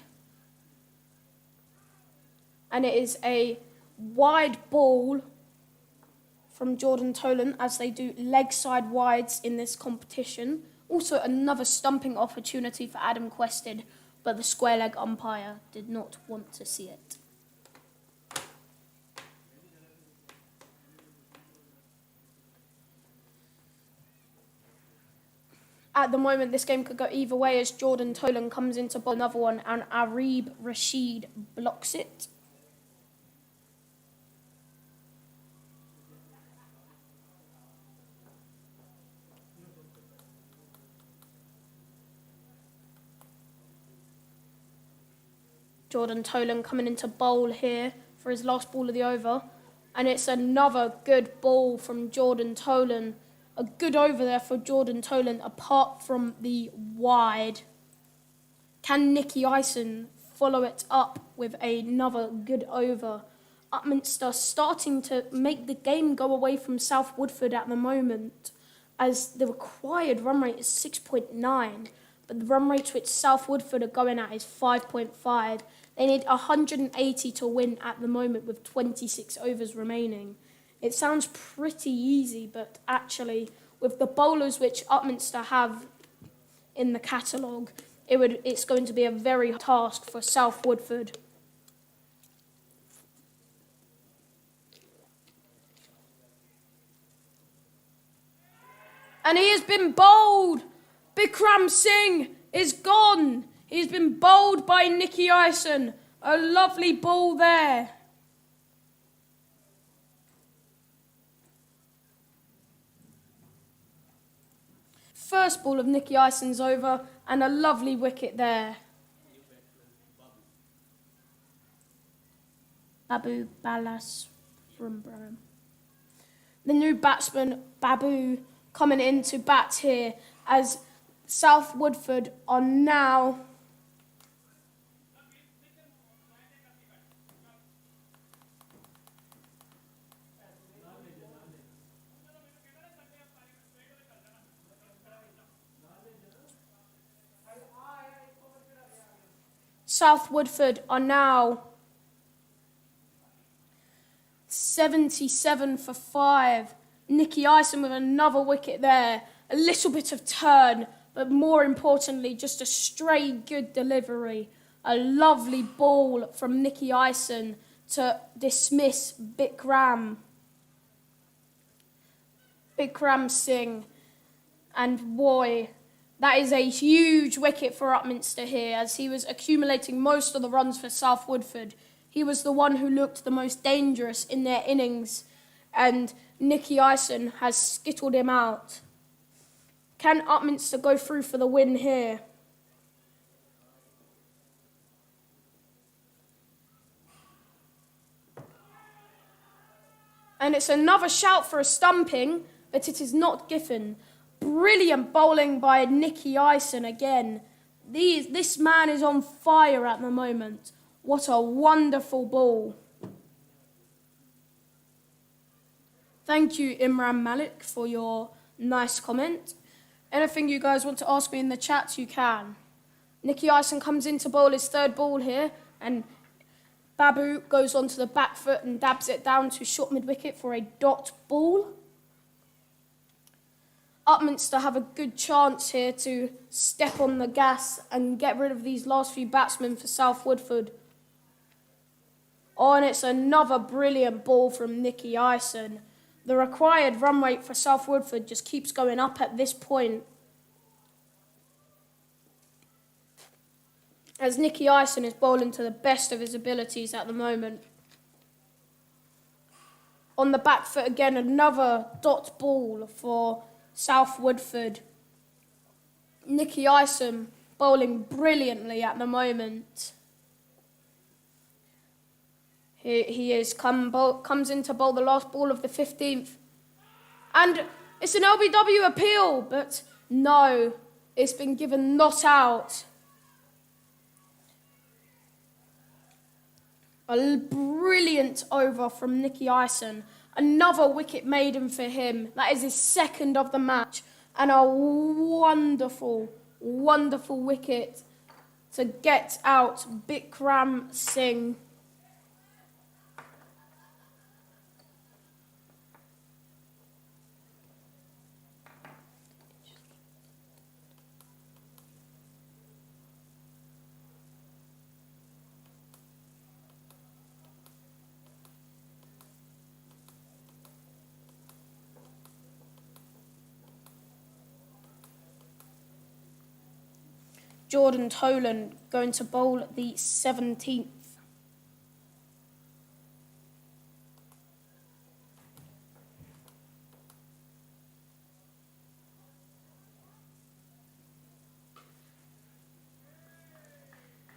And it is a wide ball from Jordan Tolan, as they do leg side wides in this competition. Also another stumping opportunity for Adam Quested, but the square leg umpire did not want to see it. At the moment, this game could go either way as Jordan Tolan comes in to bowl another one and Arib Rashid blocks it. Jordan Tolan coming in to bowl here for his last ball of the over. And it's another good ball from Jordan Tolan. A good over there for Jordan Tolan, apart from the wide. Can Nicky Ison follow it up with another good over? Upminster starting to make the game go away from South Woodford at the moment, as the required run rate is 6.9, but the run rate which South Woodford are going at is 5.5. They need 180 to win at the moment with 26 overs remaining. It sounds pretty easy, but actually, with the bowlers which Upminster have in the catalogue, it's going to be a very hard task for South Woodford. And he has been bowled. Bakrim Singh is gone. He's been bowled by Nicky Ison. A lovely ball there. First ball of Nicky Ison's over, and a lovely wicket there. Babu Balasubramanian. The new batsman, Babu, coming in to bat here, as South Woodford are now South Woodford are now 77 for 5. Nicky Ison with another wicket there. A little bit of turn, but more importantly, just a straight good delivery. A lovely ball from Nicky Ison to dismiss Bikram Singh. And boy, that is a huge wicket for Upminster here, as he was accumulating most of the runs for South Woodford. He was the one who looked the most dangerous in their innings, and Nicky Ison has skittled him out. Can Upminster go through for the win here? And it's another shout for a stumping, but it is not given. Brilliant bowling by Nicky Ison again. This man is on fire at the moment. What a wonderful ball. Thank you, Imran Malik, for your nice comment. Anything you guys want to ask me in the chat, you can. Nicky Ison comes in to bowl his third ball here, and Babu goes onto the back foot and dabs it down to short mid-wicket for a dot ball. Upminster have a good chance here to step on the gas and get rid of these last few batsmen for South Woodford. Oh, and it's another brilliant ball from Nicky Ison. The required run rate for South Woodford just keeps going up at this point, as Nicky Ison is bowling to the best of his abilities at the moment. On the back foot again, another dot ball for South Woodford. Nicky Ison bowling brilliantly at the moment. He comes in to bowl the last ball of the 15th. And it's an LBW appeal, but no, it's been given not out. A brilliant over from Nicky Ison. Another wicket maiden for him. That is his second of the match. And a wonderful, wonderful wicket to get out Bikram Singh. Jordan Tolan going to bowl the 17th.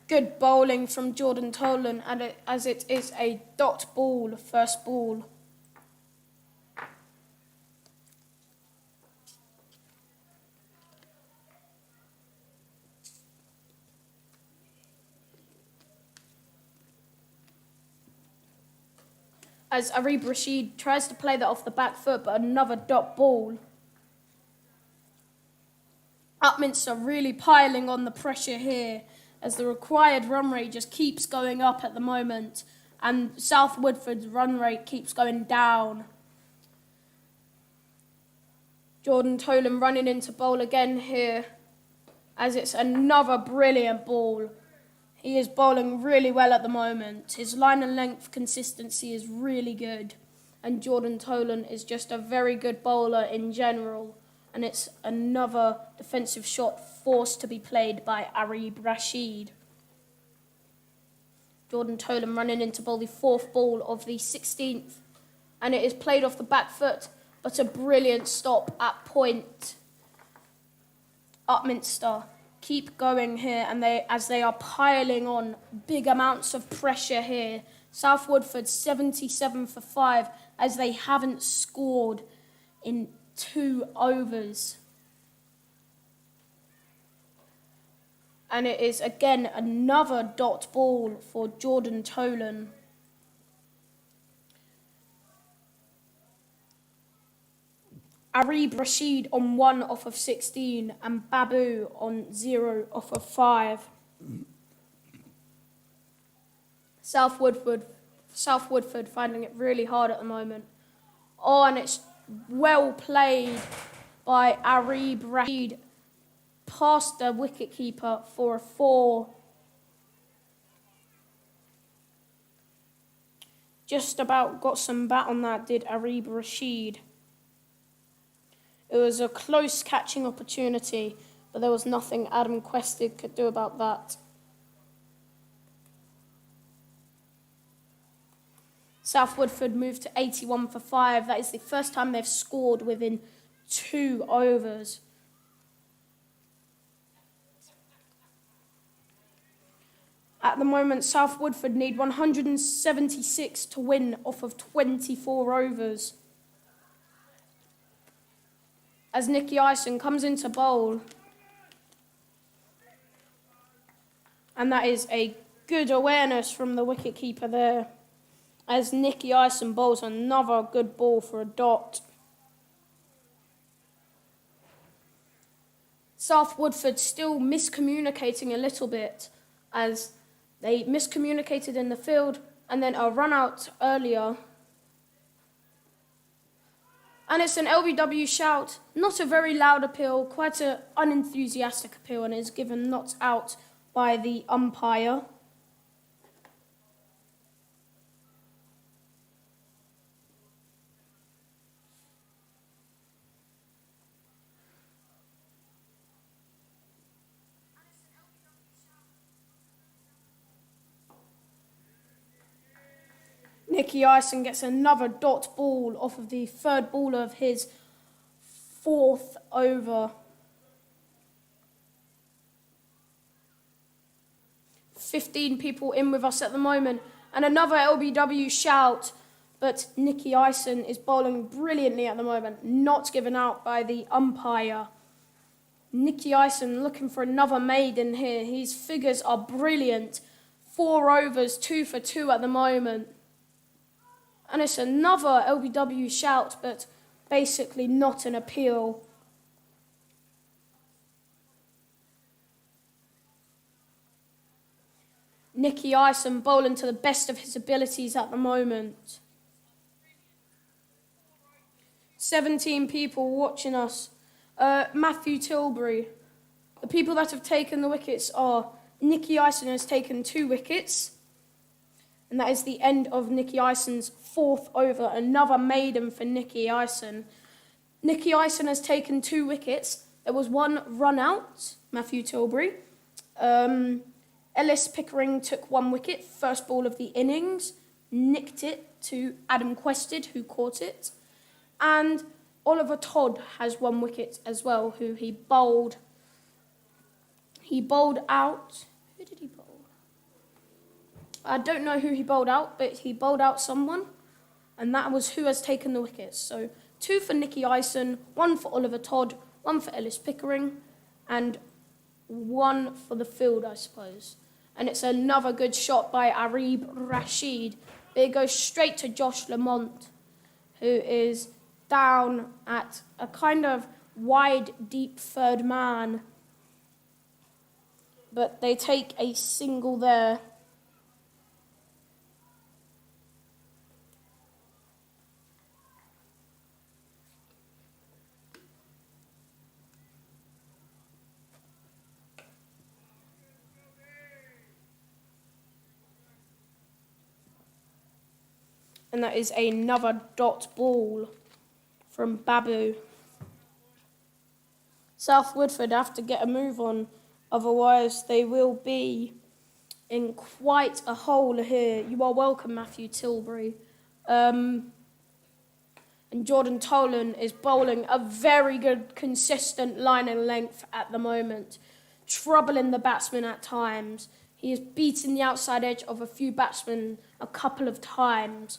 Good bowling from Jordan Tolan, and as it is a dot ball, first ball. As Arib Rashid tries to play that off the back foot, but another dot ball. Upminster really piling on the pressure here, as the required run rate just keeps going up at the moment, and South Woodford's run rate keeps going down. Jordan Tolan running into bowl again here, as it's another brilliant ball. He is bowling really well at the moment. His line and length consistency is really good. And Jordan Tolan is just a very good bowler in general. And it's another defensive shot forced to be played by Arib Rashid. Jordan Tolan running in to bowl the fourth ball of the 16th. And it is played off the back foot, but a brilliant stop at point. Upminster keep going here, and as they are piling on big amounts of pressure here. South Woodford 77 for 5, as they haven't scored in 2 overs. And it is again another dot ball for Jordan Tolan. Arib Rashid on 1 off of 16 and Babu on 0 off of 5. South Woodford finding it really hard at the moment. Oh, and it's well played by Arib Rashid past the wicketkeeper for a 4. Just about got some bat on that, did Arib Rashid. It was a close catching opportunity, but there was nothing Adam Quested could do about that. South Woodford moved to 81 for 5. That is the first time they've scored within 2 overs. At the moment, South Woodford need 176 to win off of 24 overs. As Nicky Ison comes into bowl. And that is a good awareness from the wicketkeeper there. As Nicky Ison bowls another good ball for a dot. South Woodford still miscommunicating a little bit as they miscommunicated in the field and then a run out earlier. And it's an LBW shout, not a very loud appeal, quite an unenthusiastic appeal, and is given not out by the umpire. Nicky Ison gets another dot ball off of the 3rd ball of his 4th over. 15 people in with us at the moment. And another LBW shout. But Nicky Ison is bowling brilliantly at the moment. Not given out by the umpire. Nicky Ison looking for another maiden here. His figures are brilliant. 4 overs, 2 for 2 at the moment. And it's another LBW shout, but basically not an appeal. Nicky Ison bowling to the best of his abilities at the moment. 17 people watching us. Matthew Tilbury. The people that have taken the wickets are Nicky Ison has taken 2 wickets. And that is the end of Nicky Ison's 4th over. Another maiden for Nicky Ison. Nicky Ison has taken 2 wickets. There was 1 run out, Matthew Tilbury. Ellis Pickering took 1 wicket, first ball of the innings. Nicked it to Adam Quested, who caught it. And Oliver Todd has 1 wicket as well, who he bowled. He bowled out. Who did he bowl? I don't know who he bowled out, but he bowled out someone, and that was who has taken the wickets. So 2 for Nicky Ison, 1 for Oliver Todd, 1 for Ellis Pickering, and 1 for the field, I suppose. And it's another good shot by Arib Rashid. It goes straight to Josh Lamont, who is down at a kind of wide, deep 3rd man. But they take a single there. And that is another dot ball from Babu. South Woodford have to get a move on, otherwise they will be in quite a hole here. You are welcome, Matthew Tilbury. And Jordan Tolan is bowling a very good, consistent line and length at the moment, troubling the batsman at times. He has beaten the outside edge of a few batsmen a couple of times.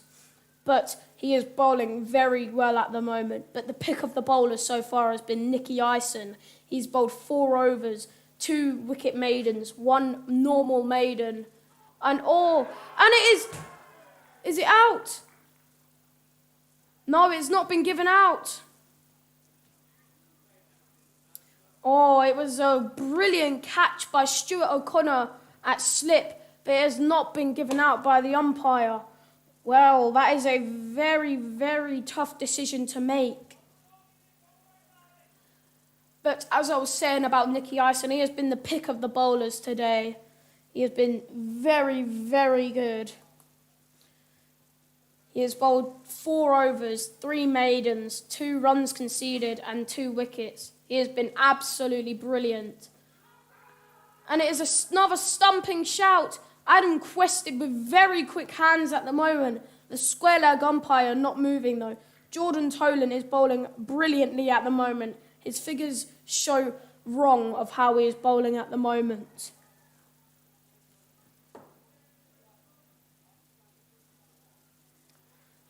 But he is bowling very well at the moment. But the pick of the bowlers so far has been Nicky Ison. He's bowled 4 overs, 2 wicket maidens, 1 normal maiden. And it is it out? No, it's not been given out. Oh, it was a brilliant catch by Stuart O'Connor at slip. but it has not been given out by the umpire. Well, that is a very, very tough decision to make. But as I was saying about Nicky Ison, he has been the pick of the bowlers today. He has been very, very good. He has bowled 4 overs, 3 maidens, 2 runs conceded and 2 wickets. He has been absolutely brilliant. And it is another stumping shout. Adam quested with very quick hands at the moment. The square leg umpire not moving though. Jordan Tolan is bowling brilliantly at the moment. His figures show wrong of how he is bowling at the moment.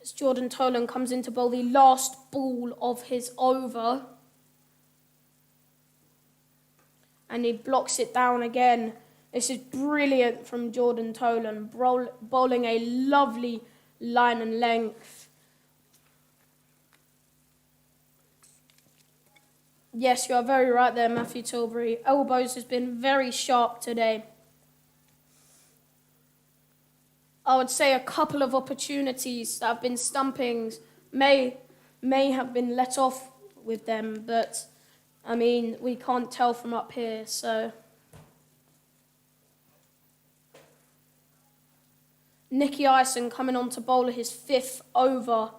As Jordan Tolan comes in to bowl the last ball of his over. And he blocks it down again. This is brilliant from Jordan Tolan, bowling a lovely line and length. Yes, you are very right there, Matthew Tilbury. Elbows has been very sharp today. I would say a couple of opportunities that have been stumpings may have been let off with them, but I mean, we can't tell from up here, so. Nicky Ison coming on to bowl his 5th over.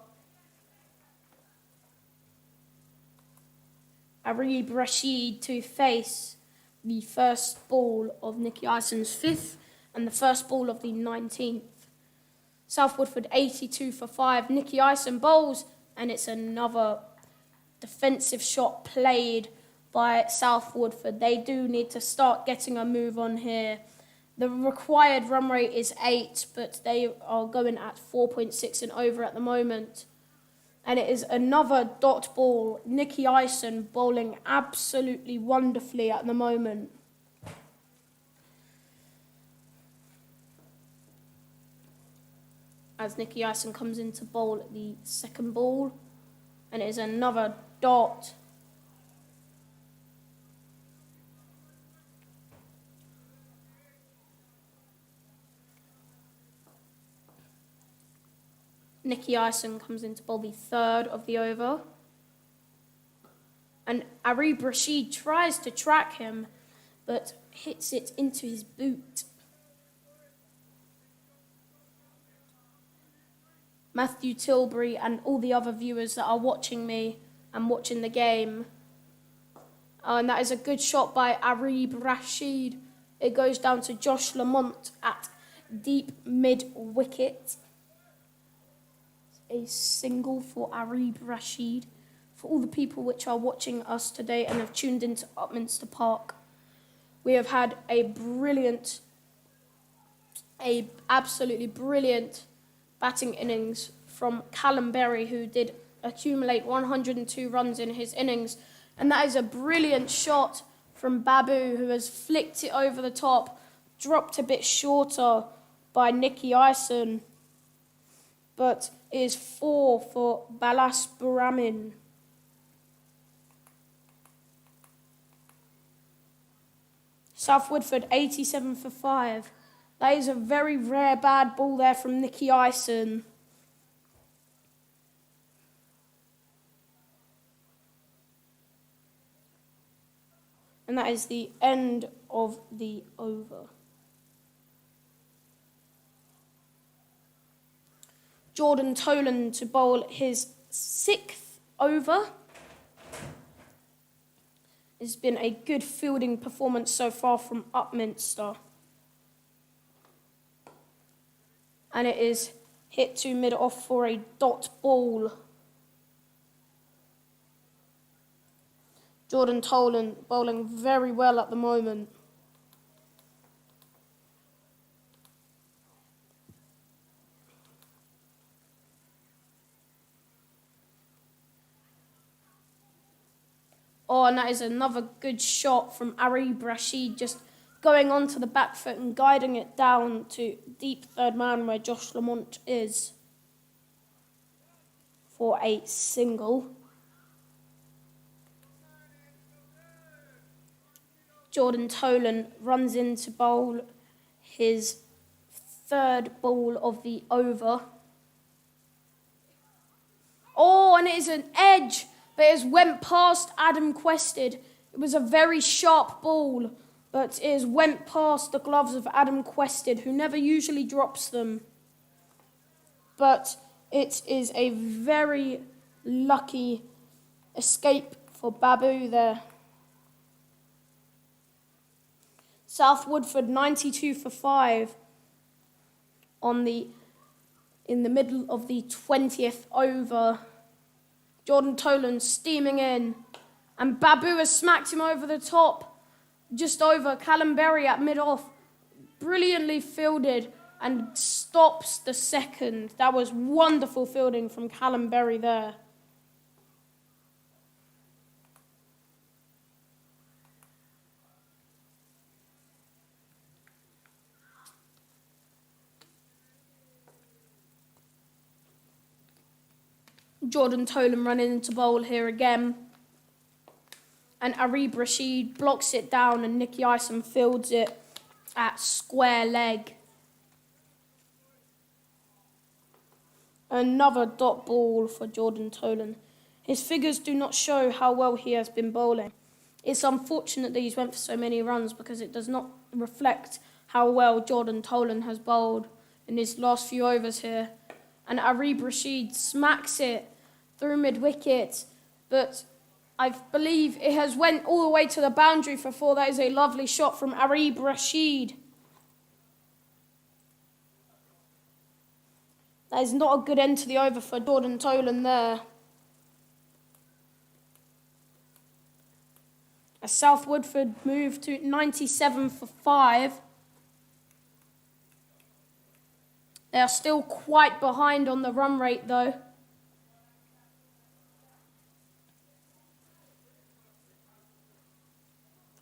Arib Rashid to face the first ball of Nicky Ison's 5th and the first ball of the 19th. South Woodford 82 for 5. Nicky Ison bowls, and it's another defensive shot played by South Woodford. They do need to start getting a move on here. The required run rate is 8, but they are going at 4.6 and over at the moment. And it is another dot ball. Nicky Ison bowling absolutely wonderfully at the moment. As Nicky Ison comes in to bowl at the second ball. And it is another dot. Nicky Ison comes in to bowl the 3rd of the over. And Arib Rashid tries to track him, but hits it into his boot. Matthew Tilbury and all the other viewers that are watching me and watching the game. And that is a good shot by Arib Rashid. It goes down to Josh Lamont at deep mid-wicket. A single for Arib Rashid. For all the people which are watching us today and have tuned into Upminster Park, we have had a absolutely brilliant batting innings from Callum Berry, who did accumulate 102 runs in his innings. And that is a brilliant shot from Babu, who has flicked it over the top, dropped a bit shorter by Nicky Ison. But it is 4 for Balas Buramin. South Woodford 87 for 5. That is a very rare bad ball there from Nicky Ison. And that is the end of the over. Jordan Tolan to bowl his 6th over. It's been a good fielding performance so far from Upminster. And it is hit to mid-off for a dot ball. Jordan Tolan bowling very well at the moment. Oh, and that is another good shot from Arib Rashid, just going onto the back foot and guiding it down to deep third man where Josh Lamont is for a single. Jordan Tolan runs in to bowl his third ball of the over. Oh, and it is an edge, but it has went past Adam Quested. It was a very sharp ball, but it has went past the gloves of Adam Quested, who never usually drops them. But it is a very lucky escape for Babu there. South Woodford 92 for 5 in the middle of the 20th over. Jordan Tolan steaming in, and Babu has smacked him over the top, just over. Callum Berry at mid-off, brilliantly fielded and stops the second. That was wonderful fielding from Callum Berry there. Jordan Tolan running into bowl here again. And Arib Rashid blocks it down and Nicky Isom fields it at square leg. Another dot ball for Jordan Tolan. His figures do not show how well he has been bowling. It's unfortunate that he's went for so many runs because it does not reflect how well Jordan Tolan has bowled in his last few overs here. And Arib Rashid smacks it through mid-wicket, but I believe it has went all the way to the boundary for 4. That is a lovely shot from Arib Rashid. That is not a good end to the over for Jordan Tolan there. As South Woodford move to 97 for 5. They are still quite behind on the run rate though.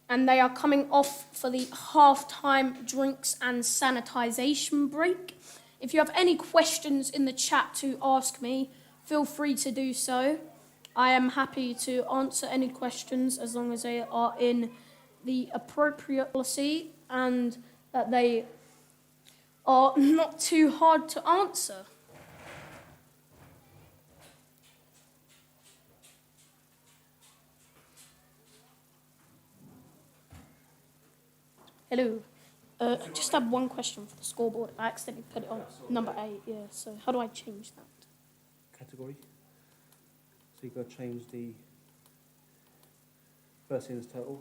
And they are coming off for the half-time drinks and sanitisation break. If you have any questions in the chat to ask me, feel free to do so. I am happy to answer any questions as long as they are in the appropriate policy and that they are not too hard to answer. Hello. I just have one question for the scoreboard. I accidentally put it on number 8, yeah. So how do I change that? Category. So you've got to change the first innings total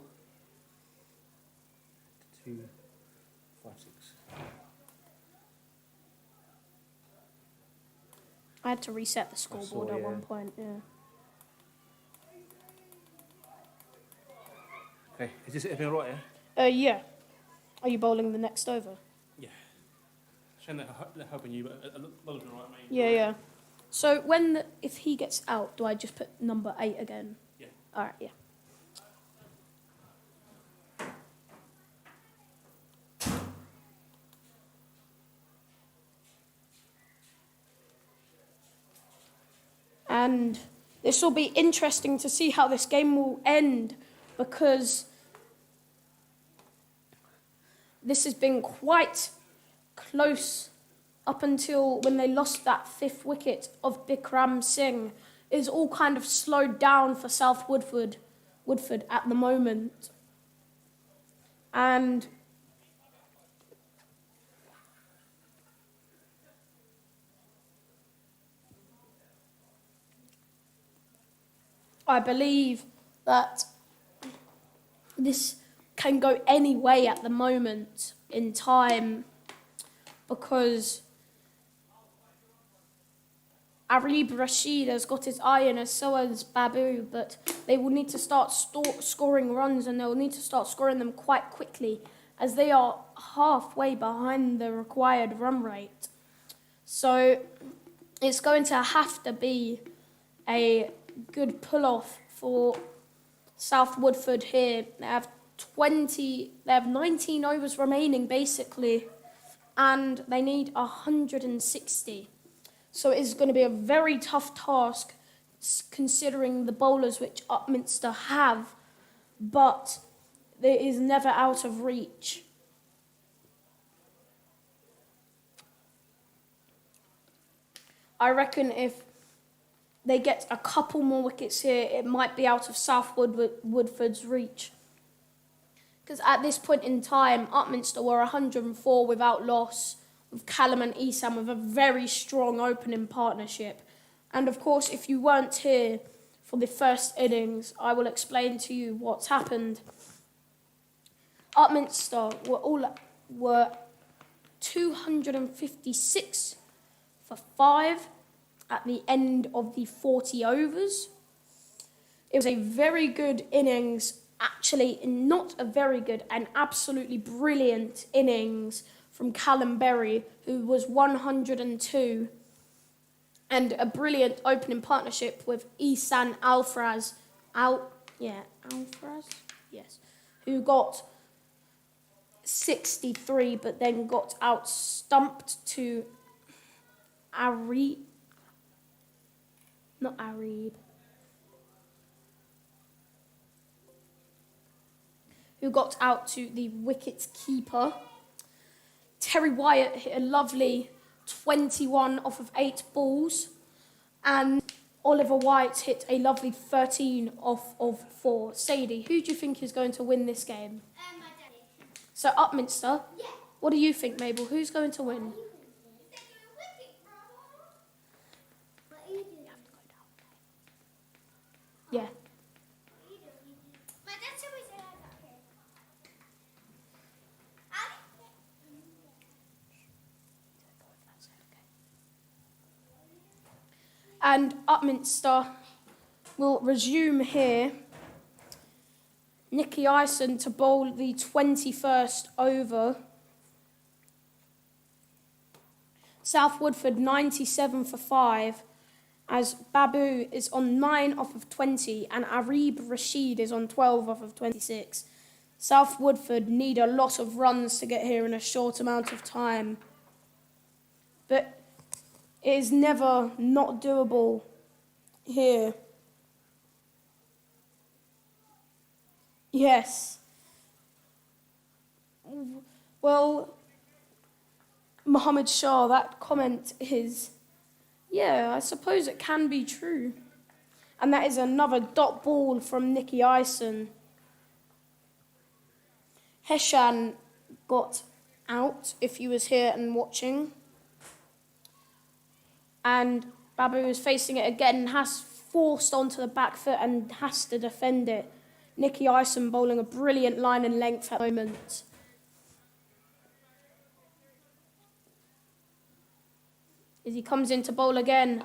to 256. I had to reset the scoreboard at one point, yeah. Okay, is this everything all right, Yeah. Are you bowling the next over? yeah? Shane, they're helping you, but a lot of them are right, mate. Yeah. So if he gets out, do I just put number 8 again? Yeah. All right, yeah. And this will be interesting to see how this game will end because this has been quite close up until when they lost that 5th wicket of Bikram Singh. It's all kind of slowed down for South Woodford at the moment. And I believe that this can go any way at the moment in time because Arib Rashid has got his eye in as so has Babu, but they will need to start scoring runs and they'll need to start scoring them quite quickly as they are halfway behind the required run rate. So it's going to have to be a good pull-off for South Woodford here. They have 19 overs remaining basically, and they need 160. So it is going to be a very tough task considering the bowlers which Upminster have, but it is never out of reach. I reckon if they get a couple more wickets here, it might be out of Woodford's reach. Because at this point in time, Upminster were 104 without loss, with Callum and Esam with a very strong opening partnership. And of course, if you weren't here for the first innings, I will explain to you what's happened. Upminster were 256 for 5 at the end of the 40 overs. It was a very good innings, actually not a very good, an absolutely brilliant innings from Callum Berry, who was 102, and a brilliant opening partnership with Ihsan Alfraz, who got 63, but then got out-stumped to who got out to the wicket keeper. Terry Wyatt hit a lovely 21 off of 8 balls, and Oliver White hit a lovely 13 off of 4. Sadie, who do you think is going to win this game? My daddy. So Upminster, Yeah. what do you think, Mabel? Who's going to win? Yeah. My dad always said I got here. And Upminster will resume here. Nicky Ison to bowl the 21st over. South Woodford 97 for 5, as Babu is on 9 off of 20 and Arib Rashid is on 12 off of 26. South Woodford need a lot of runs to get here in a short amount of time. But it is never not doable here. Yes. Well, Mohammed Shah, that comment is, yeah, I suppose it can be true. And that is another dot ball from Nicky Ison. Heshan got out, if he was here and watching. And Babu is facing it again, has forced onto the back foot and has to defend it. Nicky Ison bowling a brilliant line and length at the moment. As he comes into bowl again.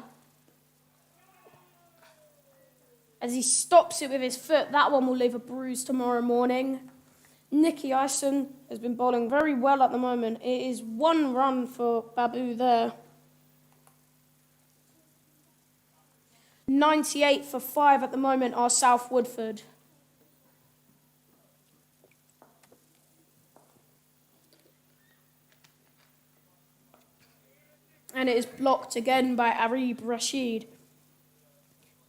As he stops it with his foot, that one will leave a bruise tomorrow morning. Nicky Ison has been bowling very well at the moment. It is 1 run for Babu there. 98 for 5 at the moment are South Woodford. And it is blocked again by Arib Rashid.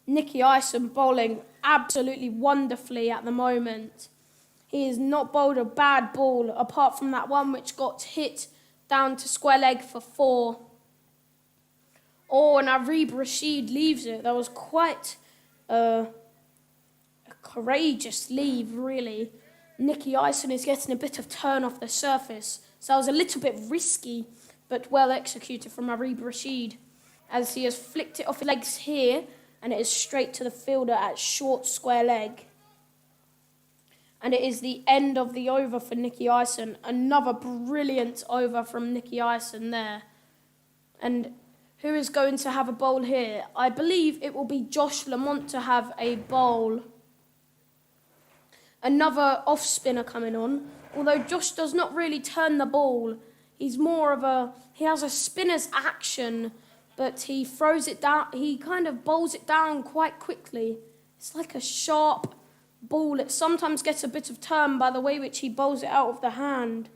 Nicky Ison bowling absolutely wonderfully at the moment. He has not bowled a bad ball, apart from that one which got hit down to square leg for 4. Oh, and Arib Rashid leaves it. That was quite a courageous leave, really. Nicky Ison is getting a bit of turn off the surface, so that was a little bit risky, but well executed from Arib Rashid, as he has flicked it off his legs here, and it is straight to the fielder at short square leg. And it is the end of the over for Nicky Ison. Another brilliant over from Nicky Ison there. And who is going to have a bowl here? I believe it will be Josh Lamont to have a bowl. Another off-spinner coming on. Although Josh does not really turn the ball. He's more of he has a spinner's action, but he throws it down, he kind of bowls it down quite quickly. It's like a sharp ball. It sometimes gets a bit of turn by the way which he bowls it out of the hand.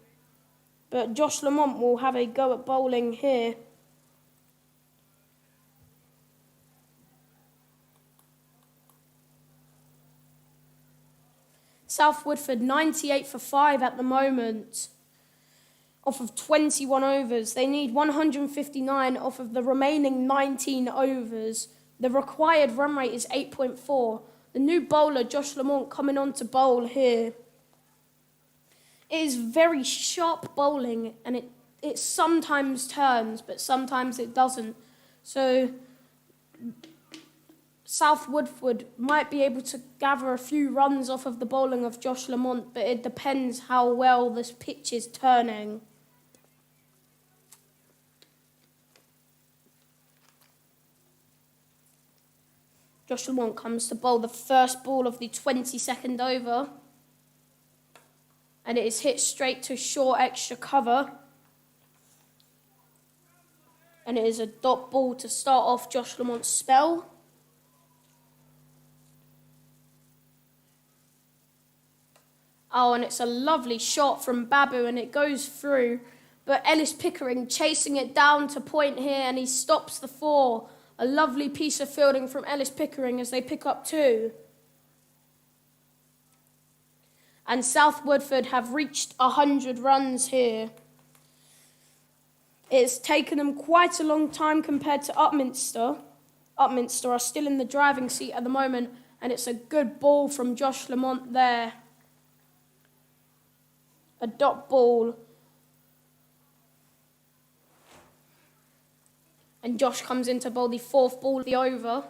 But Josh Lamont will have a go at bowling here. South Woodford 98 for 5 at the moment. off of 21 overs. They need 159 off of the remaining 19 overs. The required run rate is 8.4. The new bowler, Josh Lamont, coming on to bowl here. It is very sharp bowling, and it sometimes turns, but sometimes it doesn't. So South Woodford might be able to gather a few runs off of the bowling of Josh Lamont, but it depends how well this pitch is turning. Josh Lamont comes to bowl the first ball of the 22nd over. And it is hit straight to short extra cover. And it is a dot ball to start off Josh Lamont's spell. Oh, and it's a lovely shot from Babu, and it goes through. But Ellis Pickering chasing it down to point here, and he stops the 4. A lovely piece of fielding from Ellis Pickering as they pick up 2. And South Woodford have reached 100 runs here. It's taken them quite a long time compared to Upminster. Upminster are still in the driving seat at the moment, and it's a good ball from Josh Lamont there. A dot ball. And Josh comes in to bowl the 4th ball of the over.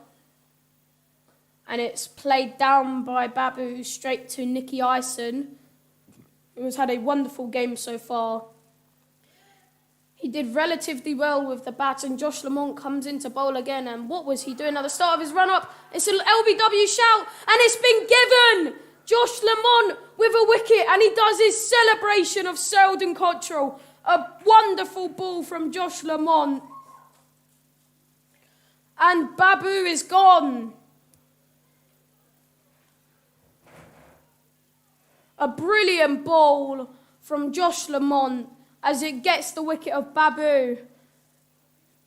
And it's played down by Babu straight to Nicky Ison, who has had a wonderful game so far. He did relatively well with the bat, and Josh Lamont comes in to bowl again. And what was he doing at the start of his run-up? It's an LBW shout, and it's been given! Josh Lamont with a wicket, and he does his celebration of Selden Cottrell. A wonderful ball from Josh Lamont. And Babu is gone. A brilliant ball from Josh Lamont as it gets the wicket of Babu.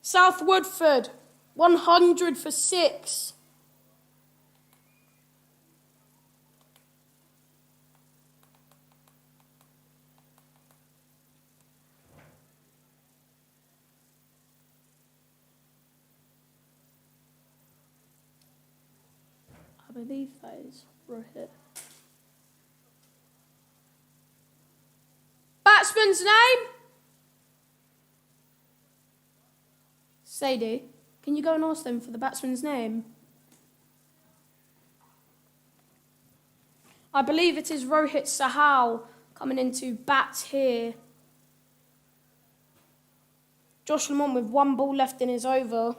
South Woodford, 100 for 6. I believe that is Rohit. Batsman's name? Sadie, can you go and ask them for the batsman's name? I believe it is Rohit Sahal coming into bat here. Josh Lamont with 1 ball left in his over.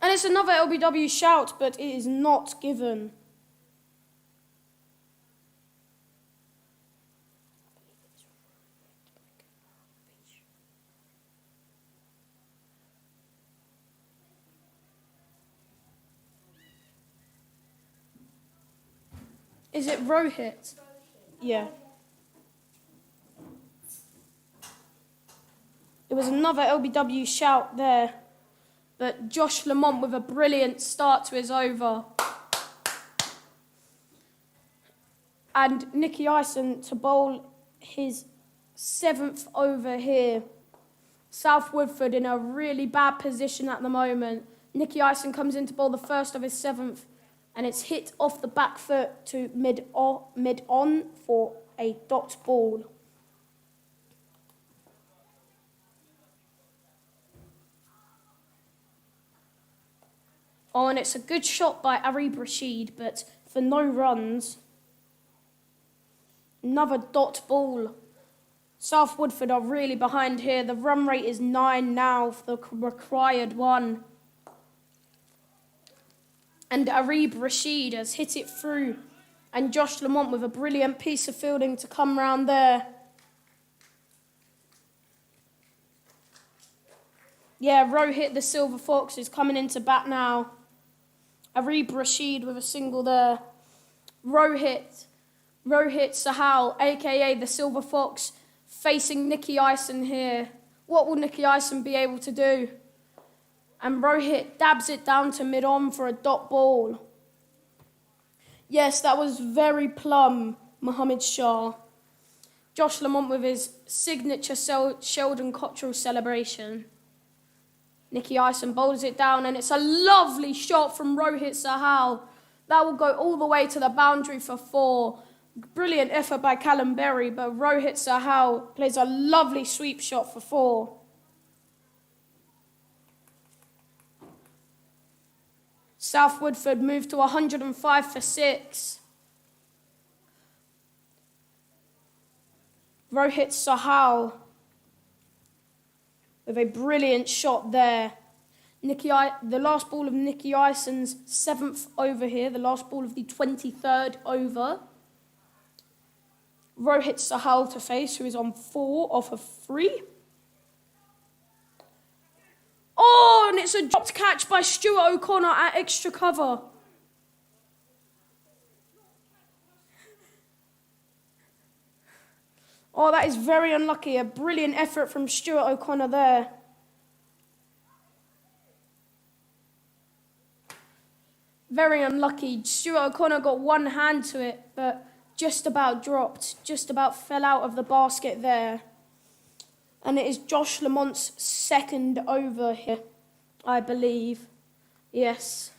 And it's another LBW shout, but it is not given. Is it Rohit? Yeah. It was another LBW shout there. But Josh Lamont with a brilliant start to his over. And Nicky Ison to bowl his 7th over here. South Woodford in a really bad position at the moment. Nicky Ison comes in to bowl the first of his 7th, and it's hit off the back foot to mid-on for a dot ball. Oh, and it's a good shot by Arib Rashid, but for no runs. Another dot ball. South Woodford are really behind here. The run rate is 9 now for the required 1. And Arib Rashid has hit it through. And Josh Lamont with a brilliant piece of fielding to come round there. Yeah, Rohit the Silver Fox is coming into bat now. Arib Rashid with a single there. Rohit Sahal, a.k.a. the Silver Fox, facing Nicky Ison here. What will Nicky Ison be able to do? And Rohit dabs it down to mid-on for a dot ball. Yes, that was very plumb, Mohammed Shah. Josh Lamont with his signature Sheldon Cottrell celebration. Nicky Ison bowls it down, and it's a lovely shot from Rohit Sahal. That will go all the way to the boundary for 4. Brilliant effort by Callum Berry, but Rohit Sahal plays a lovely sweep shot for 4. South Woodford moved to 105 for 6. Rohit Sahal with a brilliant shot there. The last ball of Nicky Ison's 7th over here, the last ball of the 23rd over. Rohit Sahal to face, who is on 4 off of 3. Oh, and it's a dropped catch by Stuart O'Connor at extra cover. Oh, that is very unlucky. A brilliant effort from Stuart O'Connor there. Very unlucky. Stuart O'Connor got one hand to it, but just about dropped, just about fell out of the basket there. And it is Josh Lamont's 2nd over here, I believe. Yes.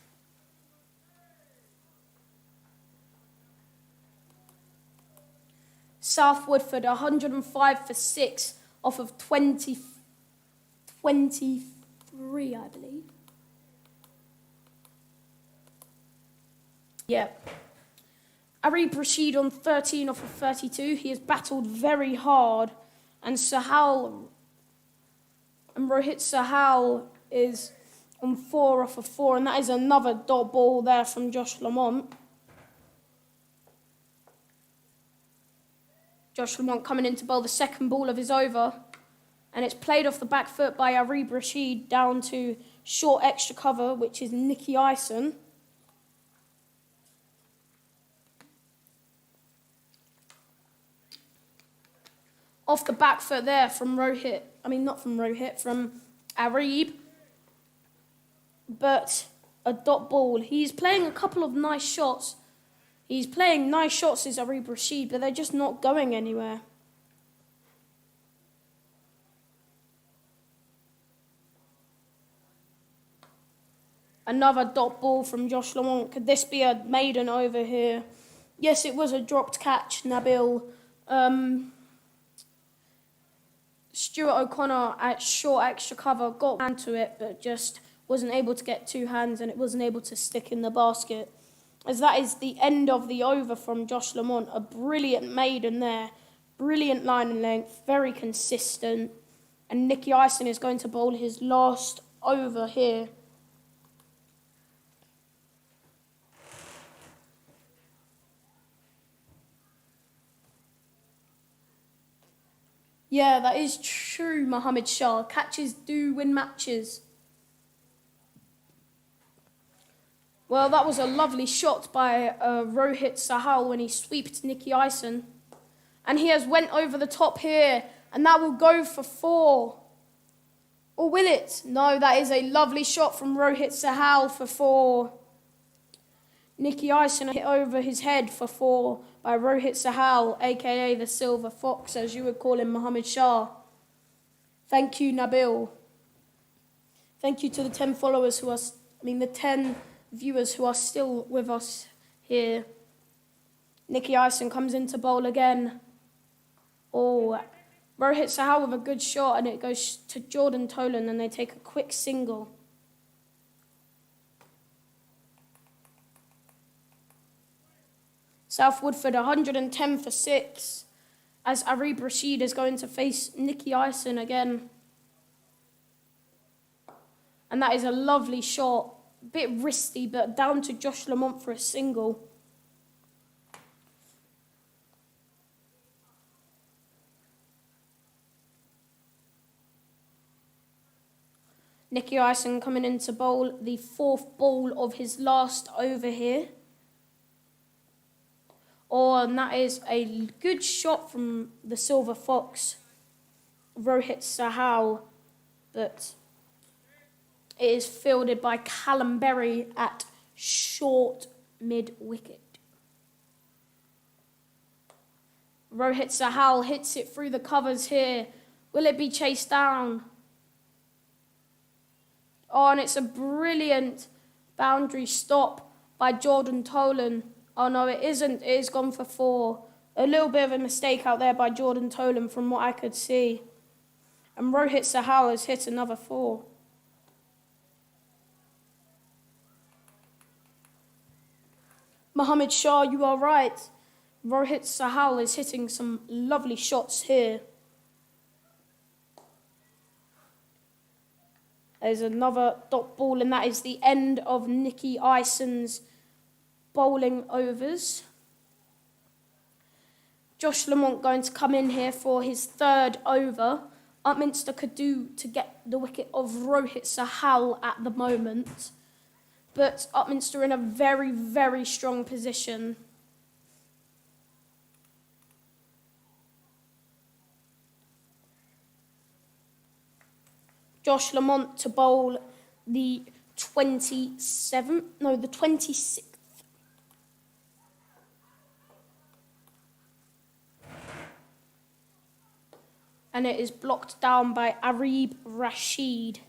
South Woodford, 105 for 6 off of 23, I believe. Yep. Arib Rashid on 13 off of 32. He has battled very hard. And Rohit Sahal is on 4 off of 4. And that is another dot ball there from Josh Lamont. Josh Lamont coming in to bowl the 2nd ball of his over. And it's played off the back foot by Arib Rashid down to short extra cover, which is Nicky Ison. Off the back foot there from Arib. But a dot ball. He's playing a couple of nice shots. He's playing nice shots as Arib Rashid, but they're just not going anywhere. Another dot ball from Josh Lamont. Could this be a maiden over here? Yes, it was a dropped catch, Nabil. Stuart O'Connor at short extra cover got hand to it, but just wasn't able to get 2 hands, and it wasn't able to stick in the basket. As that is the end of the over from Josh Lamont. A brilliant maiden there. Brilliant line and length. Very consistent. And Nicky Ison is going to bowl his last over here. Yeah, that is true, Mohammed Shah. Catches do win matches. Well, that was a lovely shot by Rohit Sahal when he sweeped Nicky Ison. And he has went over the top here, and that will go for 4. Or will it? No, that is a lovely shot from Rohit Sahal for 4. Nicky Ison hit over his head for 4 by Rohit Sahal, a.k.a. the Silver Fox, as you would call him, Mohammed Shah. Thank you, Nabil. Thank you to the 10 followers the 10 viewers who are still with us here. Nicky Ison comes into bowl again. Oh, Rohit Sahal with a good shot, and it goes to Jordan Tolan, and they take a quick single. South Woodford 110 for 6, as Arib Rashid is going to face Nicky Ison again. And that is a lovely shot. A bit wristy, but down to Josh Lamont for a single. Nicky Ison coming in to bowl the 4th ball of his last over here. Oh, and that is a good shot from the Silver Fox, Rohit Sahal, but It is fielded by Callum Berry at short mid-wicket. Rohit Sahal hits it through the covers here. Will it be chased down? Oh, and it's a brilliant boundary stop by Jordan Tolan. Oh no, it isn't. It is gone for 4. A little bit of a mistake out there by Jordan Tolan from what I could see. And Rohit Sahal has hit another 4. Mohammed Shah, you are right. Rohit Sahal is hitting some lovely shots here. There's another dot ball, and that is the end of Nicky Ison's bowling overs. Josh Lamont going to come in here for his 3rd over. Upminster could do to get the wicket of Rohit Sahal at the moment. But Upminster in a very, very strong position. Josh Lamont to bowl the 26th. And it is blocked down by Arib Rashid.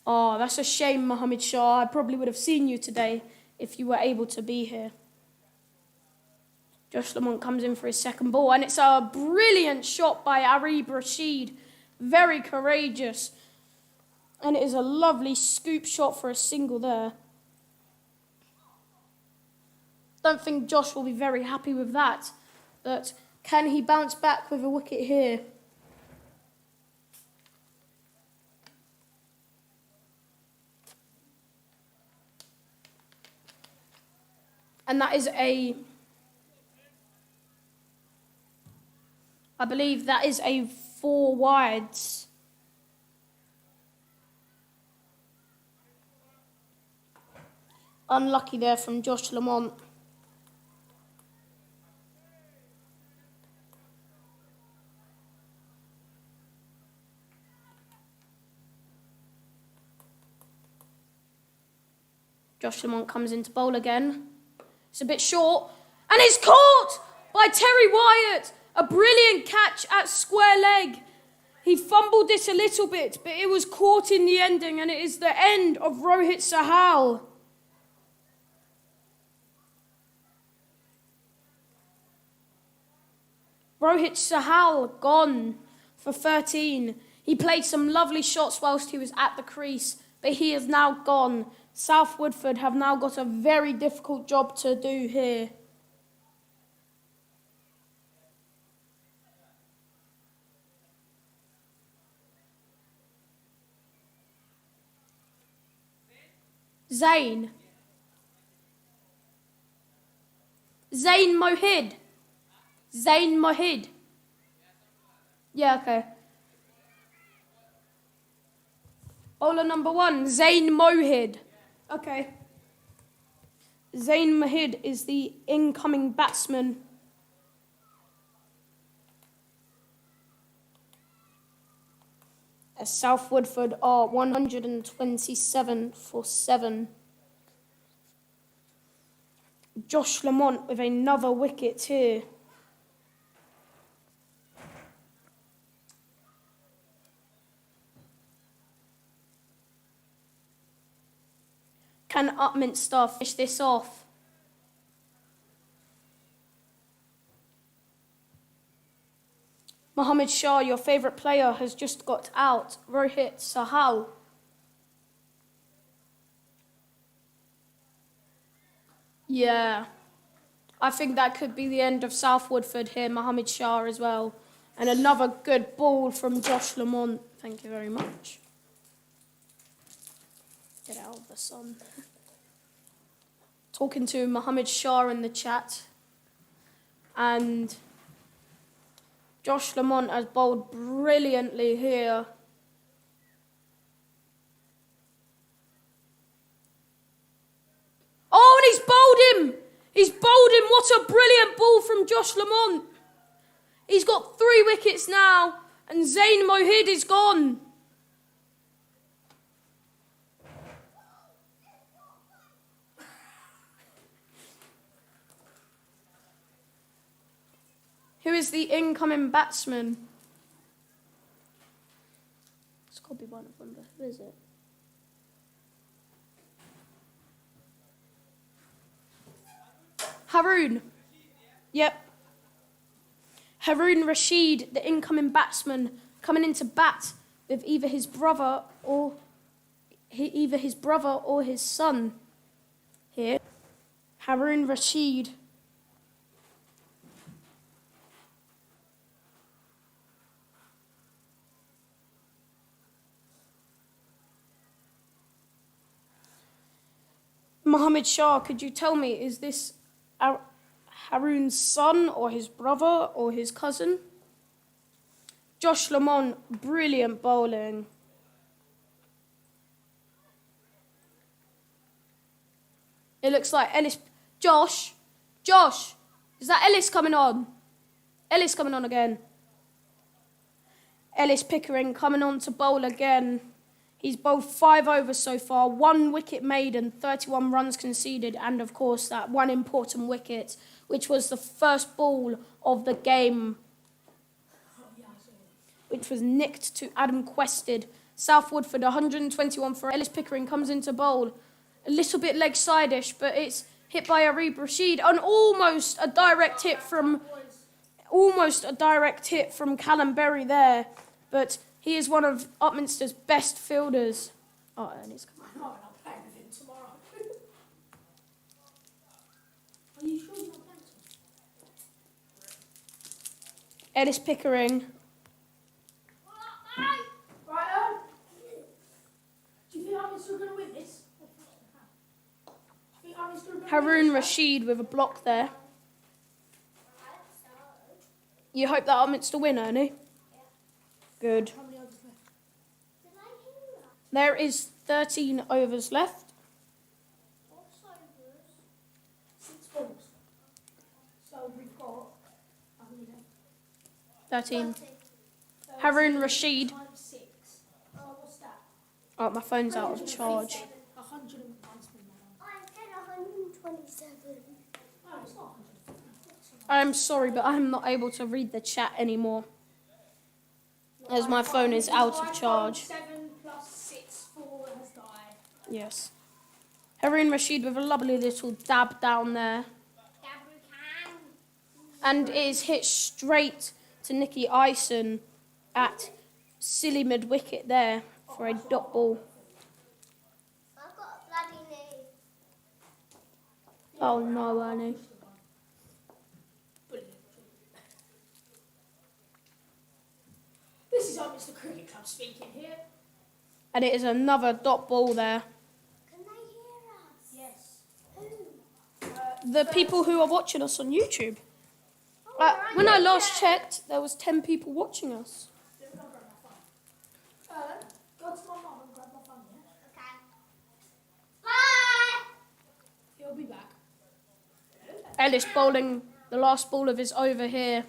Oh, that's a shame, Mohammed Shah. I probably would have seen you today if you were able to be here. Josh Lamont comes in for his 2nd ball, and it's a brilliant shot by Arib Rashid. Very courageous. And it is a lovely scoop shot for a single there. Don't think Josh will be very happy with that. But can he bounce back with a wicket here? And that is I believe that is a 4 wides. Unlucky there from Josh Lamont. Josh Lamont comes into bowl again. It's a bit short. And it's caught by Terry Wyatt. A brilliant catch at square leg. He fumbled it a little bit, but it was caught in the ending, and it is the end of Rohit Sahal. Rohit Sahal gone for 13. He played some lovely shots whilst he was at the crease, but he is now gone. South Woodford have now got a very difficult job to do here. Zain Mohid. Zain Mohid. Yeah, okay. Bowler number 1, Zain Mohid. Okay. Zain Mohid is the incoming batsman. As South Woodford are 127 for 7. Josh Lamont with another wicket here. Can Upminster finish this off? Mohammed Shah, your favourite player, has just got out. Rohit Sahal. Yeah. I think that could be the end of South Woodford here. Mohammed Shah as well. And another good ball from Josh Lamont. Thank you very much. Get out of the sun. Talking to Mohammed Shah in the chat. And Josh Lamont has bowled brilliantly here. Oh, and he's bowled him! He's bowled him. What a brilliant ball from Josh Lamont. He's got 3 wickets now, and Zayn Mohid is gone. Who is the incoming batsman? It's got to be one of them, but who is it? Haroon. Yep. Haroon Rashid, the incoming batsman, coming into bat with either his brother or his son here. Haroon Rashid. Mohammed Shah, could you tell me, is this Haroon's son or his brother or his cousin? Josh Lamont, brilliant bowling. It looks like Ellis. Josh, is that Ellis coming on? Ellis coming on again. Ellis Pickering coming on to bowl again. He's bowled 5 overs so far, 1 wicket made and 31 runs conceded, and of course that one important wicket, which was the first ball of the game, which was nicked to Adam Quested. South Woodford, 121 for Ellis Pickering, comes into bowl. A little bit leg side-ish, but it's hit by Arib Rashid, and almost a direct hit from Callum Berry there, but he is one of Upminster's best fielders. Oh, and he's coming. I know, and I'm playing with him tomorrow. Are you sure you're not playing tomorrow? Ellis Pickering. Right, do you think I'm still going to win this? Haroon Rashid with a block there. You hope that Upminster win, Ernie? Good. How many overs left? There is 13 overs left. 6 balls. So we've got, how many left? 13. Haroon Rashid. Times 6. What's that? Oh, my phone's out of charge. 100 and I said 127. no, it's not 150. I'm sorry, but I'm not able to read the chat anymore, as my phone is out of charge. 7 plus 6, 4 has died. Yes. Haroon Rashid with a lovely little dab down there. And it is hit straight to Nicky Ison at silly mid-wicket there for a dot ball. I've got a bloody knee. Oh no, Ernie. This is Upminster Cricket Club speaking here. And it is another dot ball there. Can they hear us? Yes. Who? The people who are watching us on YouTube. Oh, When I last checked, there was 10 people watching us. Let me go grab my phone. Go to my mum and grab my phone, yeah? Okay. Bye! He'll be back. Ellis bowling the last ball of his over here.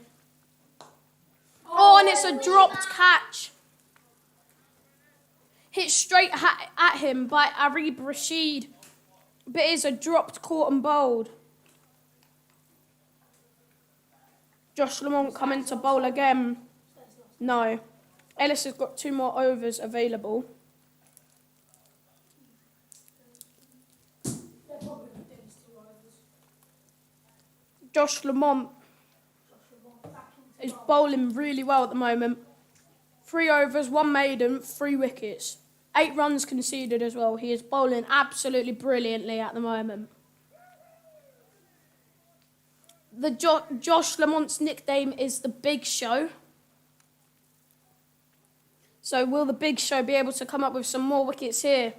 Oh, and it's a dropped catch. Hit straight at him by Arib Rashid. But it is a dropped, caught and bowled. Josh Lamont coming to bowl again. No. Ellis has got 2 more overs available. They're probably going to do this 2 overs. Josh Lamont is bowling really well at the moment. 3 overs, 1 maiden, 3 wickets. 8 runs conceded as well. He is bowling absolutely brilliantly at the moment. The Josh Lamont's nickname is the Big Show. So will the Big Show be able to come up with some more wickets here?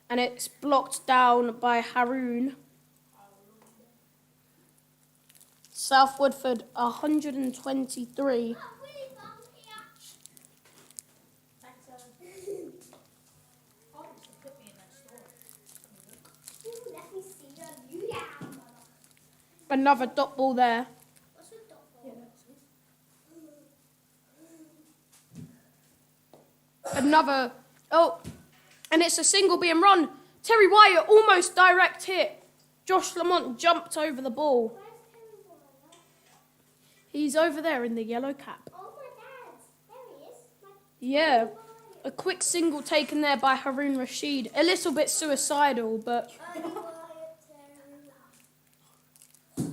And it's blocked down by Haroon. South Woodford, 123. Another dot ball there. What's a dot ball? Another. Oh, and it's a single being run. Terry Wyatt almost direct hit. Josh Lamont jumped over the ball. Where's Terry Wyatt? He's over there in the yellow cap. Oh, my dad. There he is. Yeah. Terry Wyatt. A quick single taken there by Haroon Rashid. A little bit suicidal, but Terry Wyatt, Terry Wyatt.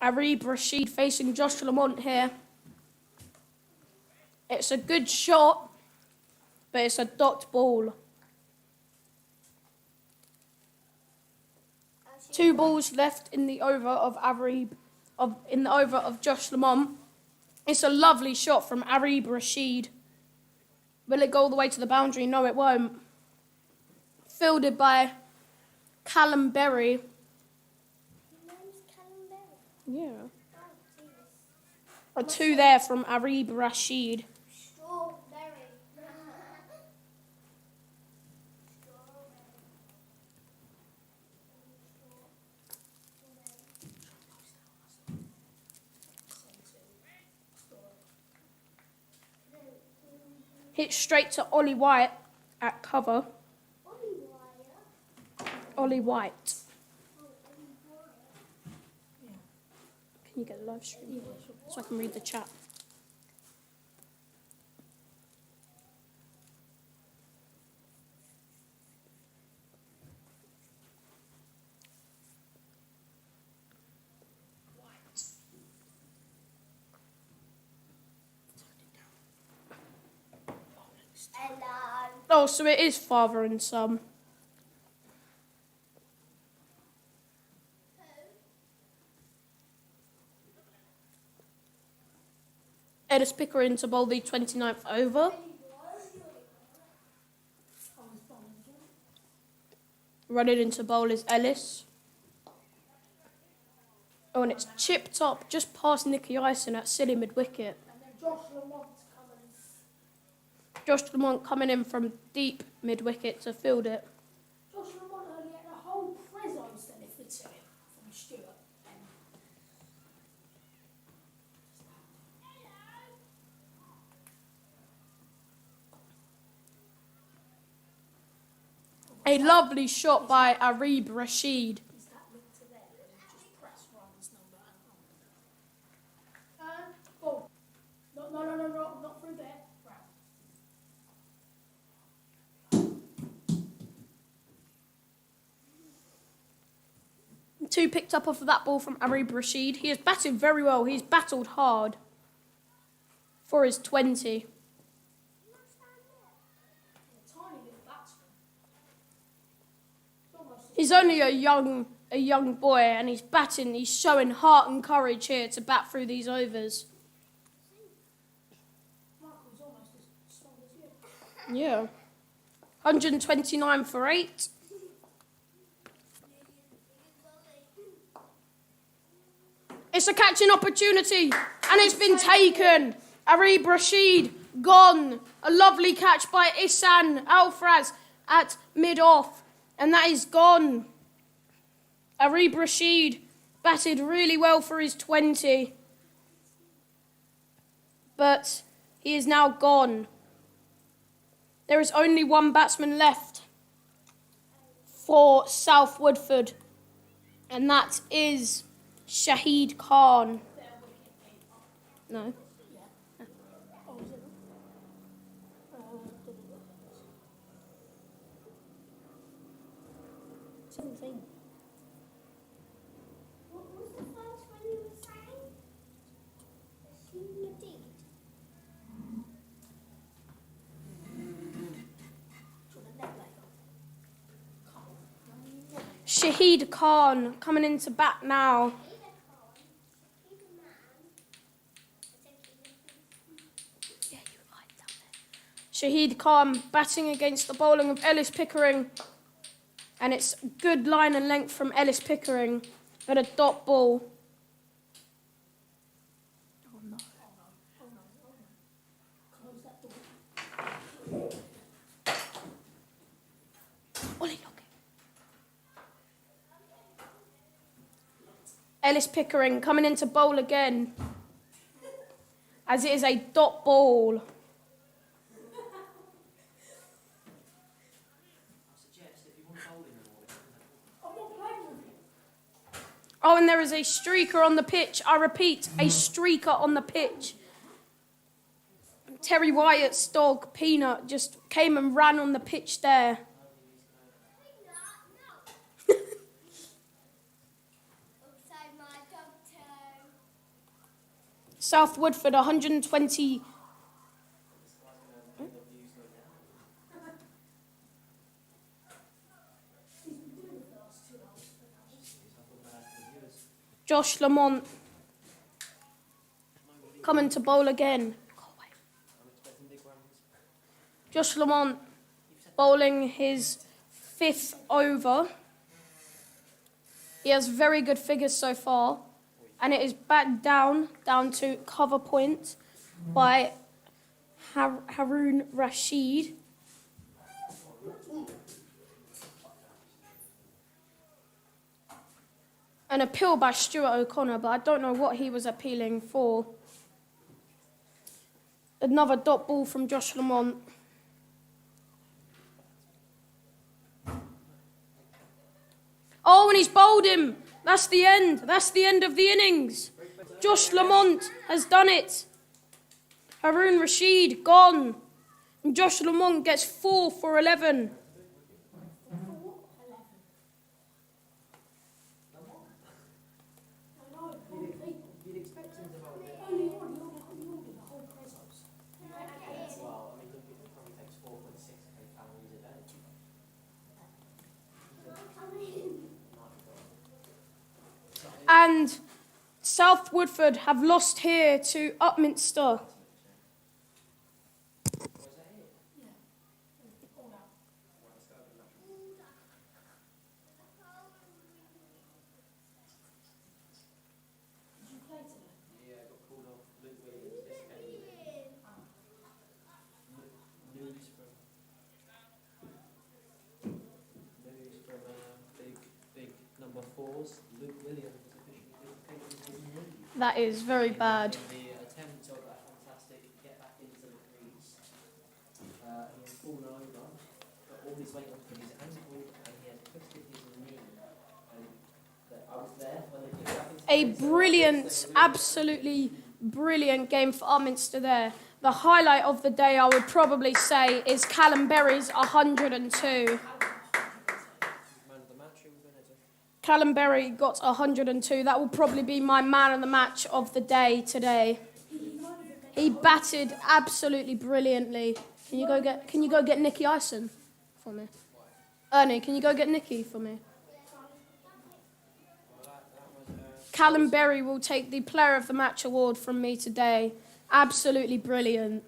Arib Rashid facing Josh Lamont here. It's a good shot, but it's a dot ball. 2 balls left in the over of Josh Lamont. It's a lovely shot from Arib Rashid. Will it go all the way to the boundary? No, it won't. Fielded by Callum Berry. His name's Callum Berry. Yeah. Oh, Jesus. A 2 there from Arib Rashid. Strawberry. Hit straight to Ollie White at cover. Ollie Wyatt. Ollie White. Oh, Ollie Wyatt. Can you get the live stream? So I can read the chat. Hello. Oh, so it is father and son. Ellis Pickering to bowl the 29th over. Running into bowl is Ellis. Oh, and it's chipped up just past Nicky Ison at silly mid-wicket. And then Josh Lamont's coming. Josh Lamont coming in from deep mid-wicket to field it. Josh Lamont earlier had a whole prezzo delivered to him from Stuart. A lovely shot by Arib Rashid. Is that linked to there? Or you just press runs number and oh. No, not through there. Right. 2 picked up off of that ball from Arib Rashid. He is batting very well. He's battled hard for his 20. Tiny little batsman. He's only a young boy, and he's batting. He's showing heart and courage here to bat through these overs. Michael's almost as strong as you. Yeah. 129 for 8. It's a catching opportunity, and it's been taken. Arib Rashid gone. A lovely catch by Ihsan Alfraz at mid-off, and that is gone. Arib Rashid batted really well for his 20, but he is now gone. There is only one batsman left for South Woodford, and that is Shahid Khan. No. Oh, is it? 17. What was the first one you were saying? Assume deed. Shahid Khan coming into bat now. Shahid Khan batting against the bowling of Ellis Pickering. And it's good line and length from Ellis Pickering, but a dot ball. Oh no. Close that door. Ollie, look. Ellis Pickering coming into bowl again, as it is a dot ball. Oh, and there is a streaker on the pitch. I repeat, a streaker on the pitch. Terry Wyatt's dog, Peanut, just came and ran on the pitch there. South Woodford, 120. Josh Lamont coming to bowl again. Josh Lamont bowling his 5th over. He has very good figures so far. And it is back down to cover point by Haroon Rashid. An appeal by Stuart O'Connor, but I don't know what he was appealing for. Another dot ball from Josh Lamont. Oh, and he's bowled him. That's the end. That's the end of the innings. Josh Lamont has done it. Haroon Rashid gone. And Josh Lamont gets 4 for 11. And South Woodford have lost here to Upminster. That is very bad. The attempt of that fantastic get back into the crease. He has fallen over, got all his weight onto his ankle, and he has twisted his knee. And I was there when they kicked back into A brilliant, absolutely brilliant game for Upminster there. The highlight of the day, I would probably say, is Callum Berry's 102. Callum Berry got 102. That will probably be my man of the match of the day today. He batted absolutely brilliantly. Can you go get Nicky Ison for me? Ernie, can you go get Nicky for me? Callum Berry will take the Player of the Match award from me today. Absolutely brilliant.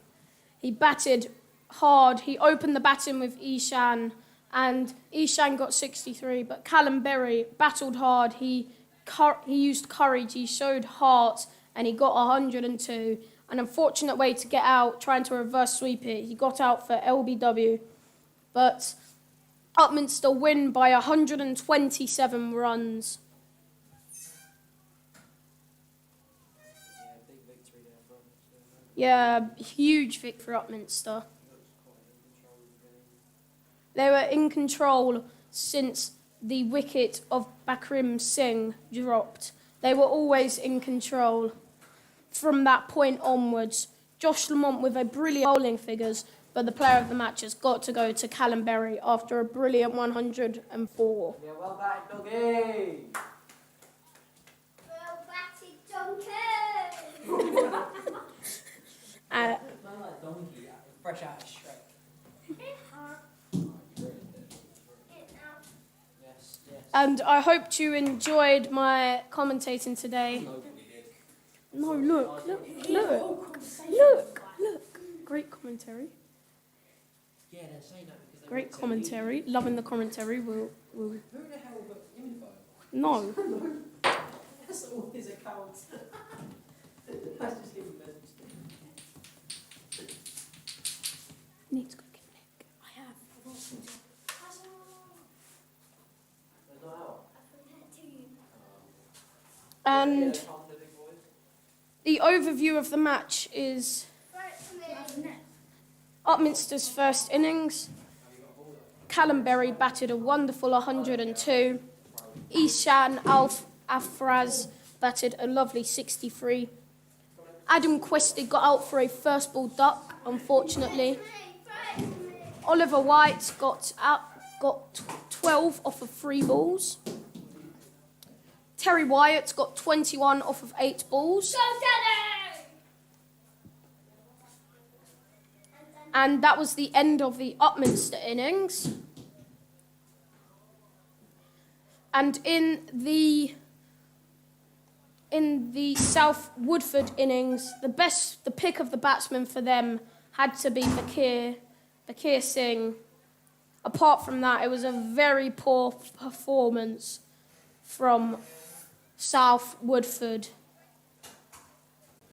He batted hard. He opened the batting with Ishan, and Ishan got 63, but Callum Berry battled hard. He used courage, he showed heart, and he got 102. An unfortunate way to get out, trying to reverse sweep it. He got out for LBW. But Upminster win by 127 runs. Yeah, huge victory for Upminster. They were in control since the wicket of Bakrim Singh dropped. They were always in control from that point onwards. Josh Lamont with a brilliant bowling figures, but the player of the match has got to go to Callum Berry after a brilliant 104. Yeah, well batted, doggy! Well batted, donkey! Man like donkey, fresh out of Shrek. And I hope you enjoyed my commentating today. No, look. Great commentary. Yeah, they're saying that because Great commentary. Loving the commentary. We'll... Who the hell got info? No. That's all his accounts. Let's just leave a message. Need to go get Nick. I have. I've asked him to. There's not out. I forgot to you. And the overview of the match is Upminster's first innings. Callum Berry batted a wonderful 102. Ishan Afraz batted a lovely 63. Adam Quested got out for a first ball duck, unfortunately. Oliver White got 12 off of 3 balls. Terry Wyatt got 21 off of 8 balls. And that was the end of the Upminster innings. And in the South Woodford innings, the pick of the batsman for them had to be Bakir Singh. Apart from that, it was a very poor performance from South Woodford.